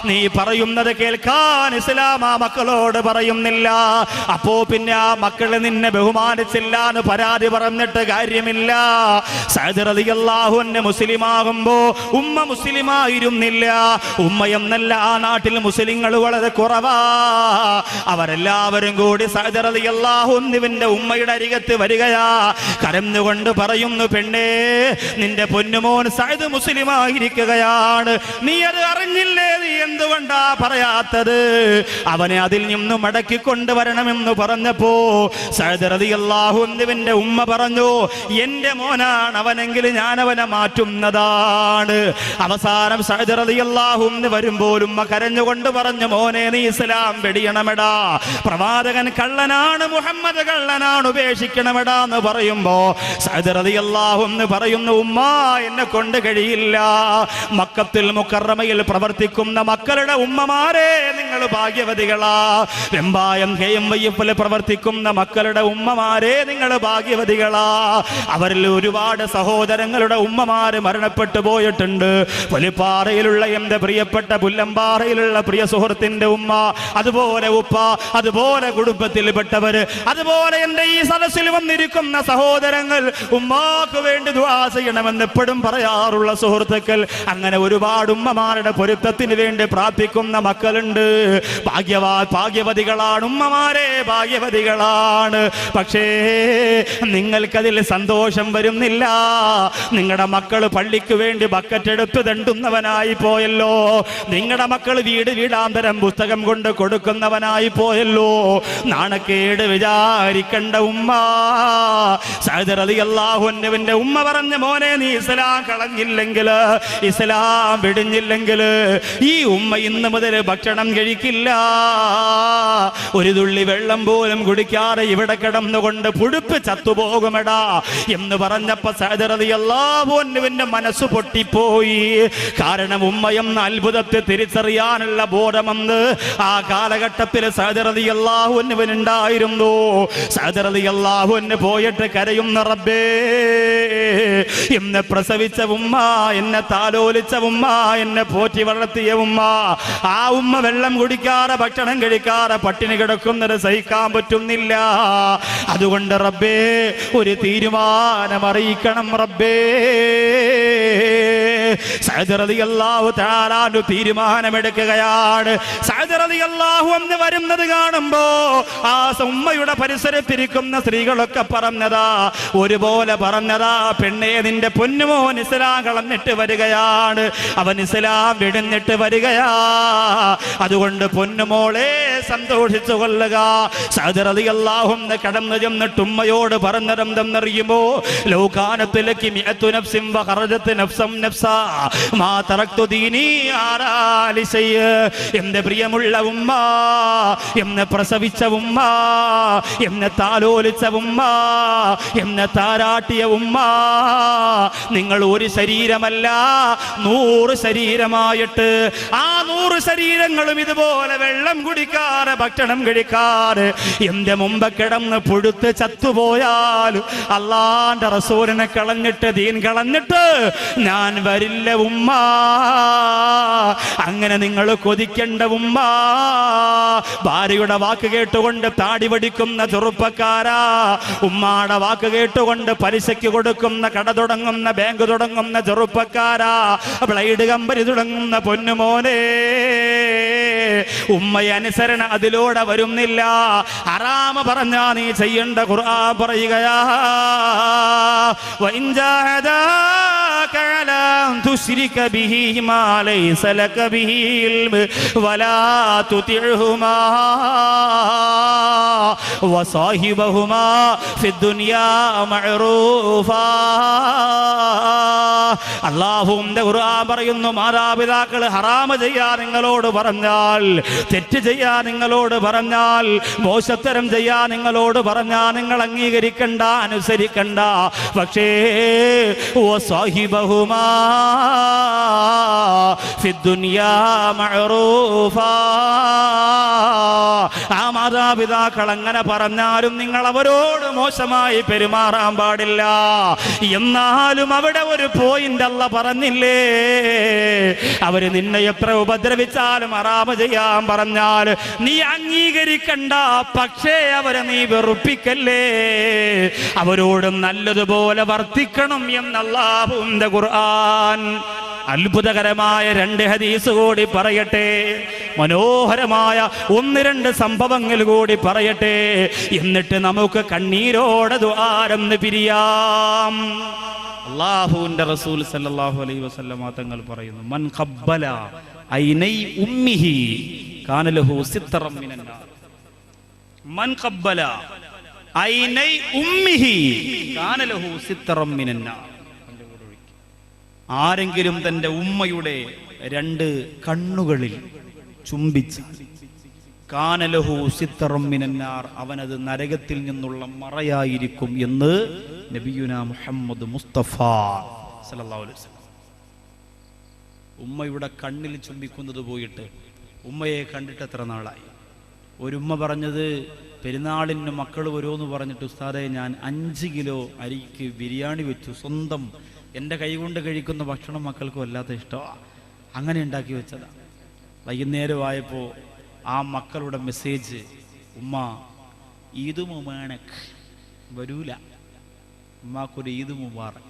നീ പറയുന്നത് കേൾക്കാൻ ഇസ്ലാം ആ മക്കളോട് പറയുന്നില്ല. അപ്പോ പിന്നെ ആ മക്കളെ നിന്നെ ബഹുമാനിച്ചില്ല എന്ന് പരാതി പറഞ്ഞിട്ട് കാര്യമില്ല. സഅദ് റളിയല്ലാഹു അൻഹു മുസ്ലിമാകുമ്പോ ഉമ്മ മുസ്ലിമായിരുന്നില്ല. ഉമ്മയെന്നല്ല ആ നാട്ടിൽ മുസ്ലിങ്ങൾ വളരെ കുറവാ. അവരെല്ലാവരും കൂടി സഅദ് റളിയല്ലാഹു അൻഹുവിന്റെ ഉമ്മയുടെ അരികത്ത് വരികയാ. കരഞ്ഞുകൊണ്ട് പറയുന്നു, പെണ്ണേ, നിന്റെ പൊന്നുമോൻ സഅദ് മുസ്ലിമായിരിക്കുകയാണ്. നീ അത് അറിഞ്ഞില്ലേ? നീ എന്തുകൊണ്ടാ പറയാത്തത്? അവനെ അതിൽ നിന്നും മടക്കി കൊണ്ടുവരണമെന്ന് പറഞ്ഞപ്പോ സഅദ് റളിയല്ലാഹു അൻഹുവിന്റെ ഉമ്മ പറഞ്ഞു, എന്റെ മോനാണ് അവനെങ്കിൽ ഞാൻ അവനെ മാറ്റുന്നതാണ്. അവസാനം സഅദ് റളിയല്ലാഹു അൻഹു വരുമ്പോൾ ഉമ്മ കരഞ്ഞുകൊണ്ട് പറഞ്ഞു, മോനെ, നീ ഇസ്ലാം വെടിയണമെടാ, പ്രവാചകൻ കള്ളനാണ്, മുഹമ്മദ് കള്ളനാണ്, ഉപേക്ഷിക്കണമെടാ എന്ന് പറയുമ്പോ സഅദ് റളിയല്ലാഹു അൻഹു പറയുന്നു, ഉമ്മ, എന്നെ കൊണ്ട് കഴിയില്ല. മക്കത്തുൽ മുക്കറമയിൽ പ്രവർത്തിക്കുന്ന മക്കളുടെ ഉമ്മമാരെ നിങ്ങൾ ഭാഗ്യവതികളാ. വെമ്പായം KMYF പ്രവർത്തിക്കുന്ന മക്കളുടെ ഉമ്മമാരെ നിങ്ങൾ ഭാഗ്യവതികളാ. അവരിൽ ഒരുപാട് സഹോദരങ്ങളുടെ ഉമ്മമാര് മരണപ്പെട്ടു പോയിട്ടുണ്ട്. പുലിപ്പാറയിലുള്ള എന്റെ പ്രിയപ്പെട്ട പുല്ലമ്പാറയിലുള്ള പ്രിയ സുഹൃത്തിന്റെ ഉമ്മ, അതുപോലെ ഉപ്പ, അതുപോലെ കുടുംബത്തിൽപ്പെട്ടവര്, അതുപോലെ എന്റെ ഈ സദസ്സിൽ വന്നിരിക്കുന്ന സഹോദരങ്ങൾ, ഉമ്മാക്ക് വേണ്ടി ദുആ ചെയ്യണമെന്ന് എപ്പോഴും പറയാറുള്ള സുഹൃത്തുക്കൾ, അങ്ങനെ ഒരുപാട് ഉമ്മമാരുടെ പൊരുത്തത്തിന് വേണ്ടി പ്രാർത്ഥിക്കുന്ന മക്കളുണ്ട്. ഭാഗ്യവതികളാണ് ഉമ്മമാരെ, ഭാഗ്യവതികളാണ്. പക്ഷേ നിങ്ങൾക്കതിൽ സന്തോഷം വരുന്നില്ല. നിങ്ങളുടെ മക്കൾ പള്ളിക്ക് വേണ്ടി ബക്കറ്റ് എടുത്ത് തണ്ടുന്നവനായി പോയല്ലോ. നിങ്ങളുടെ മക്കൾ വീടാന്തരം പുസ്തകം കൊണ്ട് കൊടുക്കുന്നവനായി പോയല്ലോ. നാണക്കേട് വിചാരിക്കണ്ട ഉമ്മ. സഅദ് റളിയല്ലാഹു അൻഹുവിന്റെ ഉമ്മ പറഞ്ഞ, മോനെ, നീ ഇസ്ലാം കളഞ്ഞില്ലെങ്കിൽ, ഇസ്ലാം വെടിഞ്ഞില്ലെങ്കിൽ ഈ ഉമ്മ ഇന്ന് മുതൽ ഭക്ഷണം കഴിക്കില്ല. ഒരു തുള്ളി വെള്ളം പോലും കുടിക്കാതെ ഇവിടെ കിടന്നുകൊണ്ട് പുഴുപ്പ് ചത്തുപോകുമെടാ എന്ന് പറഞ്ഞപ്പോ സഅദ് റളിയല്ലാഹു അൻഹുവിന്റെ മനസ്സ് പൊട്ടിപ്പോയി. കാരണം ഉമ്മയെന്ന അത്ഭുതത്തെ തിരിച്ചറിയാനുള്ള ബോധമെന്ന് ആ കാലഘട്ടത്തിൽ സഅദ് റളിയല്ലാഹു അൻഹുവിനുണ്ടായിരുന്നു. സഅദ് റളിയല്ലാഹു അൻഹു പോയിട്ട് കരയുന്ന, റബ്ബേ, എന്നെ പ്രസവിച്ച ഉമ്മ, എന്നെ താലോലിച്ച ഉമ്മ, എന്നെ പോറ്റി വളർത്തിയ ഉമ്മ, ആ ഉമ്മ വെള്ളം കുടിക്കാതെ ഭക്ഷണം കഴിക്കാതെ പട്ടിണി കിടക്കുന്നത് സഹിക്കാൻ പറ്റുന്നില്ല. അതുകൊണ്ട് റബ്ബേ, ഒരു തീരുമാനം അറിയിക്കണം റബ്ബേ. സഅദ് റളിയല്ലാഹു തആല തീരുമാനമെടുക്കുകയാണ്. സഅദ് റളിയല്ലാഹു അൻഹു വരുന്നത് കാണുമ്പോ ആ ഉമ്മയുടെ പരിസരത്തിരിക്കുന്ന സ്ത്രീകളൊക്കെ പറഞ്ഞതാ, ഒരുപോലെ പറഞ്ഞതാ, പെണ്ണേ, നിന്റെ പൊന്നുമോൻ ഇസ്ലാം കളഞ്ഞിട്ട് വരികയാണ്, അവൻ ഇസ്ലാം വെടിഞ്ഞിട്ട് വരികയാ. അതുകൊണ്ട് പൊന്നുമോളെ സന്തോഷിച്ചു കൊള്ളുക. സഅദ് റളിയല്ലാഹു അൻഹു കടന്നു ചെന്നിട്ട് ഉമ്മയോട് പറഞ്ഞതെന്തെന്നറിയുമോ? ലൗ കാനത് ലകി മിഅതു നഫ്സിൻ വഖറജത് നഫ്സം നഫ്സാ മാ തറക്തു ദീനി ആരാ ലിശയ. എന്റെ പ്രിയമുള്ള ഉമ്മ, എന്നെ പ്രസവിച്ച ഉമ്മ, എന്നെ താലോലിച്ച ഉമ്മ, എന്നെ താരാട്ടിയ ഉമ്മ, നിങ്ങൾ ഒരു ശരീരമല്ല 100 ശരീരമായിട്ട് ആ 100 ശരീരങ്ങളും ഇതുപോലെ വെള്ളം കുടിക്കാതെ ഭക്ഷണം കഴിക്കാതെ എന്റെ മുമ്പ് കിടന്ന് പുഴുത്ത് ചത്തുപോയാൽ അല്ലാഹുവിന്റെ റസൂലിനെ കളഞ്ഞിട്ട്, ദീൻ കളഞ്ഞിട്ട് ഞാൻ വരില്ല ഉമ്മ. അങ്ങനെ നിങ്ങൾ കൊതിക്കേണ്ട ഉമ്മ. ഭാര്യയുടെ വാക്ക് കേട്ടുകൊണ്ട് താടി വടിക്കുന്ന ചെറുപ്പക്കാരാ, ഉമ്മാടെ വാക്ക് കേട്ടുകൊണ്ട് പലിശയ്ക്ക് കൊടുക്കുന്ന കട തുടങ്ങുന്ന, ബാങ്ക് തുടങ്ങുന്ന ചെറുപ്പക്കാരാ, ബ്ലൈഡ് കമ്പനി തുടങ്ങുന്ന പൊന്നുമോനെ, ഉമ്മയെ അനുസരണ അതിലൂടെ വരുന്നില്ല. ഹറാമ പറഞ്ഞാ നീ ചെയ്യേണ്ട ഖുർആൻ പറയുകയാ, വഇൻ ജാഹദാക അലാ തുശ്രിക ബിഹി മാ ലൈസ ലക ബിഹി ഇൽമ വലാ തുതിഉഹുമാ വസാഹിബഹുമാ ഫിദ്ദുനിയാ മഅറൂഫാ. അല്ലാഹുവിന്റെ ഖുർആൻ പറയുന്നു, മാതാപിതാക്കൾ ഹറാമ് ചെയ്യാൻ നിങ്ങളോട് പറഞ്ഞാൽ, തെറ്റ് ചെയ്യാൻ നിങ്ങളോട് പറഞ്ഞാൽ, മോശത്തരം ചെയ്യാൻ നിങ്ങളോട് പറഞ്ഞാൽ നിങ്ങൾ അംഗീകരിക്കണ്ട, അനുസരിക്കണ്ട. പക്ഷേ വസാഹിബഹുമാ ഫിദ്ദുനിയാ മഅറൂഫാ. ആ മാതാപിതാക്കൾ അങ്ങനെ പറഞ്ഞാലും നിങ്ങൾ അവരോട് മോശമായി പെരുമാറാൻ പാടില്ല. എന്നാലും അവിടെ ഒരു പോയിന്റ് അല്ല പറഞ്ഞില്ലേ, അവര് നിന്നെ എത്ര ഉപദ്രവിച്ചാലും ഹറാമ് ചെയ്യാൻ പറഞ്ഞാൽ നീ അംഗീകരിക്കണ്ട. പക്ഷേ അവരെ നീ വെറുപ്പിക്കല്ലേ, അവരോടും നല്ലതുപോലെ വർത്തിക്കണം എന്ന് അല്ലാഹുവിന്റെ ഖുർആൻ. അത്ഭുതകരമായ 2 ഹദീസ് കൂടി പറയട്ടെ, മനോഹരമായ 1-2 സംഭവങ്ങൾ കൂടി പറയട്ടെ, എന്നിട്ട് നമുക്ക് കണ്ണീരോടെ ദുആരന്ന് പിരിയാം. അല്ലാഹുവിന്റെ റസൂൽ സല്ലല്ലാഹു അലൈഹി വസല്ലമ തങ്ങൾ പറയുന്നു, മൻ ഖബ്ബല ഐനൈ ഉമ്മിഹി കാന ലഹു സിത്തറം മിനന്നാർ. മൻ ഖബ്ബല ഐനൈ ഉമ്മിഹി കാന ലഹു സിത്തറം മിനന്നാർ. ആരെങ്കിലും തന്റെ ഉമ്മയുടെ 2 കണ്ണുകളിൽ ചുംബിച്ച് കാന ലഹു സിത്തറം മിനന്നാർ, അവനത് നരകത്തിൽ നിന്നുള്ള മറയായിരിക്കും എന്ന് നബിയുനാ മുഹമ്മദ് മുസ്തഫ സല്ലല്ലാഹു അലൈഹി വസല്ലം. ഉമ്മയുടെ കണ്ണിൽ ചുംബിക്കുന്നത് പോയിട്ട് ഉമ്മയെ കണ്ടിട്ട് എത്ര നാളായി? ഒരു ഉമ്മ പറഞ്ഞത്, പെരുന്നാളിന് മക്കൾ വരുമെന്ന് പറഞ്ഞിട്ട് ഉസ്താദെ ഞാൻ 5 കിലോ അരിക്ക് ബിരിയാണി വെച്ചു, സ്വന്തം എൻ്റെ കൈകൊണ്ട് കഴിക്കുന്ന ഭക്ഷണം മക്കൾക്ക് വല്ലാത്ത ഇഷ്ടമാണ്, അങ്ങനെ ഉണ്ടാക്കി വെച്ചതാണ്. വൈകുന്നേരമായപ്പോൾ ആ മക്കളുടെ മെസ്സേജ്, ഉമ്മ ഈദ് മുബാറക്, വരൂല, ഉമ്മാക്കൊരു ഈദ് മുബാറക്.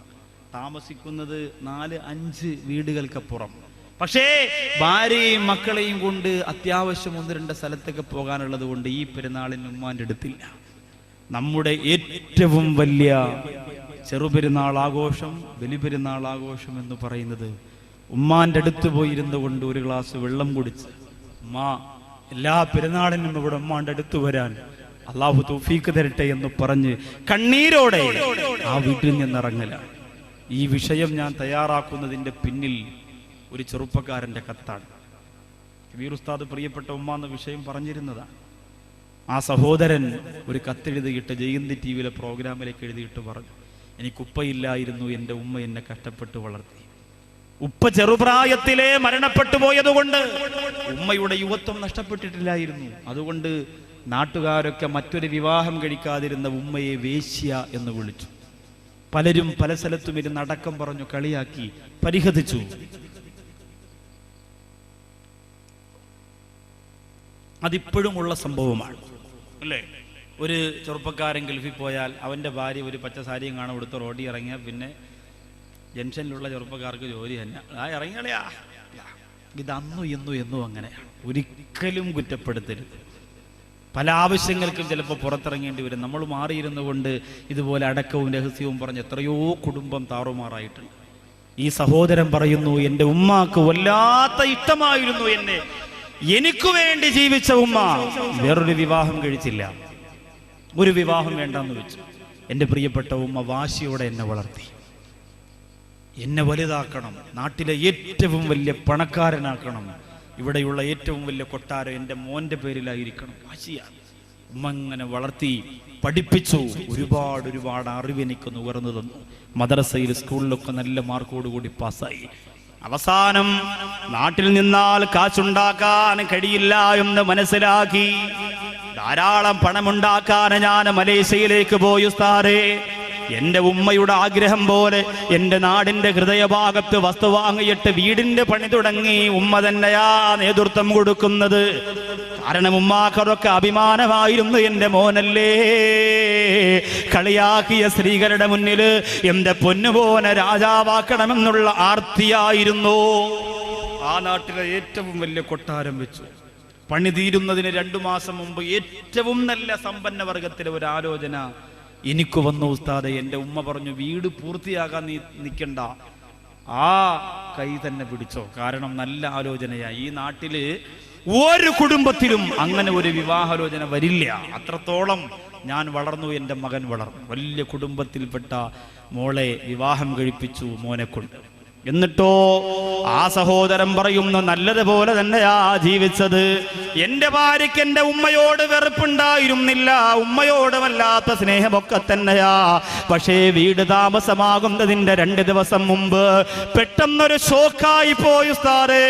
താമസിക്കുന്നത് 4-5 വീടുകൾക്കപ്പുറം. പക്ഷേ ഭാര്യയും മക്കളെയും കൊണ്ട് അത്യാവശ്യം 1-2 സ്ഥലത്തൊക്കെ പോകാനുള്ളത് കൊണ്ട് ഈ പെരുന്നാളിന് ഉമ്മാൻ്റെ അടുത്തില്ല. നമ്മുടെ ഏറ്റവും വലിയ ചെറുപെരുന്നാൾ ആഘോഷം, ബലിപെരുന്നാൾ ആഘോഷം എന്ന് പറയുന്നത് ഉമ്മാന്റെ അടുത്ത് പോയിരുന്നു കൊണ്ട് 1 ഗ്ലാസ് വെള്ളം കുടിച്ച്, ഉമ്മ എല്ലാ പെരുന്നാളിനും ഇവിടെ ഉമ്മാന്റെ അടുത്ത് വരാൻ അള്ളാഹു തൗഫീക്ക് തരട്ടെ എന്ന് പറഞ്ഞ് കണ്ണീരോടെ ആ വീട്ടിൽ നിന്നിറങ്ങല. ഈ വിഷയം ഞാൻ തയ്യാറാക്കുന്നതിന്റെ പിന്നിൽ ഒരു ചെറുപ്പക്കാരന്റെ കത്താണ്. കബീർ ഉസ്താദ് പ്രിയപ്പെട്ട ഉമ്മ എന്ന വിഷയം പറഞ്ഞിരുന്നതാണ്. ആ സഹോദരൻ ഒരു കത്തെഴുതിയിട്ട് ജയന്തി ടിവിയിലെ പ്രോഗ്രാമിലേക്ക് എഴുതിയിട്ട് പറഞ്ഞു, എനിക്കുപ്പയില്ലായിരുന്നു, എൻ്റെ ഉമ്മ എന്നെ കഷ്ടപ്പെട്ട് വളർത്തി. ഉപ്പ ചെറുപ്രായത്തിലെ മരണപ്പെട്ടു പോയതുകൊണ്ട് ഉമ്മയുടെ യുവത്വം നഷ്ടപ്പെട്ടിട്ടില്ലായിരുന്നു. അതുകൊണ്ട് നാട്ടുകാരൊക്കെ മറ്റൊരു വിവാഹം കഴിക്കാതിരുന്ന ഉമ്മയെ വേശ്യ എന്ന് വിളിച്ചു. പലരും പല സ്ഥലത്തും ഇരുന്ന് അടക്കം പറഞ്ഞു, കളിയാക്കി, പരിഹസിച്ചു. അതിപ്പോഴുമുള്ള സംഭവമാണ് അല്ലേ? ഒരു ചെറുപ്പക്കാരൻ ഗൾഫിൽ പോയാൽ അവൻ്റെ ഭാര്യ ഒരു പച്ച സാരിയും കാണാൻ കൊടുത്ത് റോഡിൽ ഇറങ്ങിയാൽ പിന്നെ ജംഗ്ഷനിലുള്ള ചെറുപ്പക്കാർക്ക് ജോലി തന്നെ, ആ ഇറങ്ങിയാ. ഇത് അന്നും എന്നും അങ്ങനെയാണ്. ഒരിക്കലും കുറ്റപ്പെടുത്തരുത്. പല ആവശ്യങ്ങൾക്കും ചിലപ്പോൾ പുറത്തിറങ്ങേണ്ടി വരും. നമ്മൾ മാറിയിരുന്നു കൊണ്ട് ഇതുപോലെ അടക്കവും രഹസ്യവും പറഞ്ഞ് എത്രയോ കുടുംബം താറുമാറായിട്ടുണ്ട്. ഈ സഹോദരൻ പറയുന്നു, എൻ്റെ ഉമ്മാക്ക് വല്ലാത്ത ഇഷ്ടമായിരുന്നു എന്നെ, എനിക്ക് വേണ്ടി ജീവിച്ച ഉമ്മ വേറൊരു വിവാഹം കഴിച്ചില്ല, ഒരു വിവാഹം വേണ്ടെന്ന് വെച്ചു. എൻ്റെ പ്രിയപ്പെട്ട ഉമ്മ വാശിയോടെ എന്നെ വളർത്തി, എന്നെ വലുതാക്കണം, നാട്ടിലെ ഏറ്റവും വലിയ പണക്കാരനാക്കണം, ഇവിടെയുള്ള ഏറ്റവും വലിയ കൊട്ടാരം എൻ്റെ മോൻ്റെ പേരിലായിരിക്കണം, വാശിയാണ്. ഉമ്മ ഇങ്ങനെ വളർത്തി പഠിപ്പിച്ചു. ഒരുപാട് അറിവ് എനിക്ക് നുകർന്നു തന്നു. മദ്രസയിൽ സ്കൂളിലൊക്കെ നല്ല മാർക്കോടുകൂടി പാസ്സായി. അവസാനം നാട്ടിൽ നിന്നാൽ കാശുണ്ടാക്കാൻ കഴിയില്ല എന്ന് മനസ്സിലാക്കി ധാരാളം പണമുണ്ടാക്കാൻ ഞാൻ മലേഷ്യയിലേക്ക് പോയി ഉസ്താദേ. എന്റെ ഉമ്മയുടെ ആഗ്രഹം പോലെ എന്റെ നാടിന്റെ ഹൃദയഭാഗത്ത് വസ്തു വാങ്ങിയിട്ട് വീടിന്റെ പണി തുടങ്ങി. ഉമ്മ തന്നെയാ നേതൃത്വം കൊടുക്കുന്നത്. കാരണം ഉമ്മാക്കതൊക്കെ അഭിമാനമായിരുന്നു. എന്റെ മോനല്ലേ, കളിയാക്കിയ സ്ത്രീകളുടെ മുന്നിൽ എന്റെ പൊന്നുപോനെ രാജാവാക്കണമെന്നുള്ള ആർത്തിയായിരുന്നു. ആ നാട്ടിലെ ഏറ്റവും വലിയ കൊട്ടാരം വെച്ചു. പണി തീരുന്നതിന് 2 മാസം മുമ്പ് ഏറ്റവും നല്ല സമ്പന്ന വർഗത്തിലെ ഒരു ആലോചന എനിക്ക് വന്നു ഉസ്താദെ. എൻ്റെ ഉമ്മ പറഞ്ഞു, വീട് പൂർത്തിയാകാൻ നീ നിൽക്കണ്ട, ആ കൈ തന്നെ പിടിച്ചോ, കാരണം നല്ല ആലോചനയാ. ഈ നാട്ടില് ഒരു കുടുംബത്തിലും അങ്ങനെ ഒരു വിവാഹാലോചന വരില്ല. അത്രത്തോളം ഞാൻ വളർന്നു, എൻ്റെ മകൻ വളർന്നു. വലിയ കുടുംബത്തിൽപ്പെട്ട മോളെ വിവാഹം കഴിപ്പിച്ചു മോനെ കൊണ്ട്. എന്നിട്ടോ ആ സഹോദരൻ പറയുന്നു, നല്ലതുപോലെ തന്നെയാ ജീവിച്ചത്. എന്റെ ഭാര്യയ്ക്ക് എന്റെ ഉമ്മയോട് വെറുപ്പുണ്ടായിരുന്നില്ല, ഉമ്മയോട് വല്ലാത്ത സ്നേഹമൊക്കെ തന്നെയാ. പക്ഷേ വീട് താമസമാകുന്നതിന്റെ 2 ദിവസം മുമ്പ് പെട്ടെന്നൊരു ഷോക്കായി പോയി ഉസ്താദേ.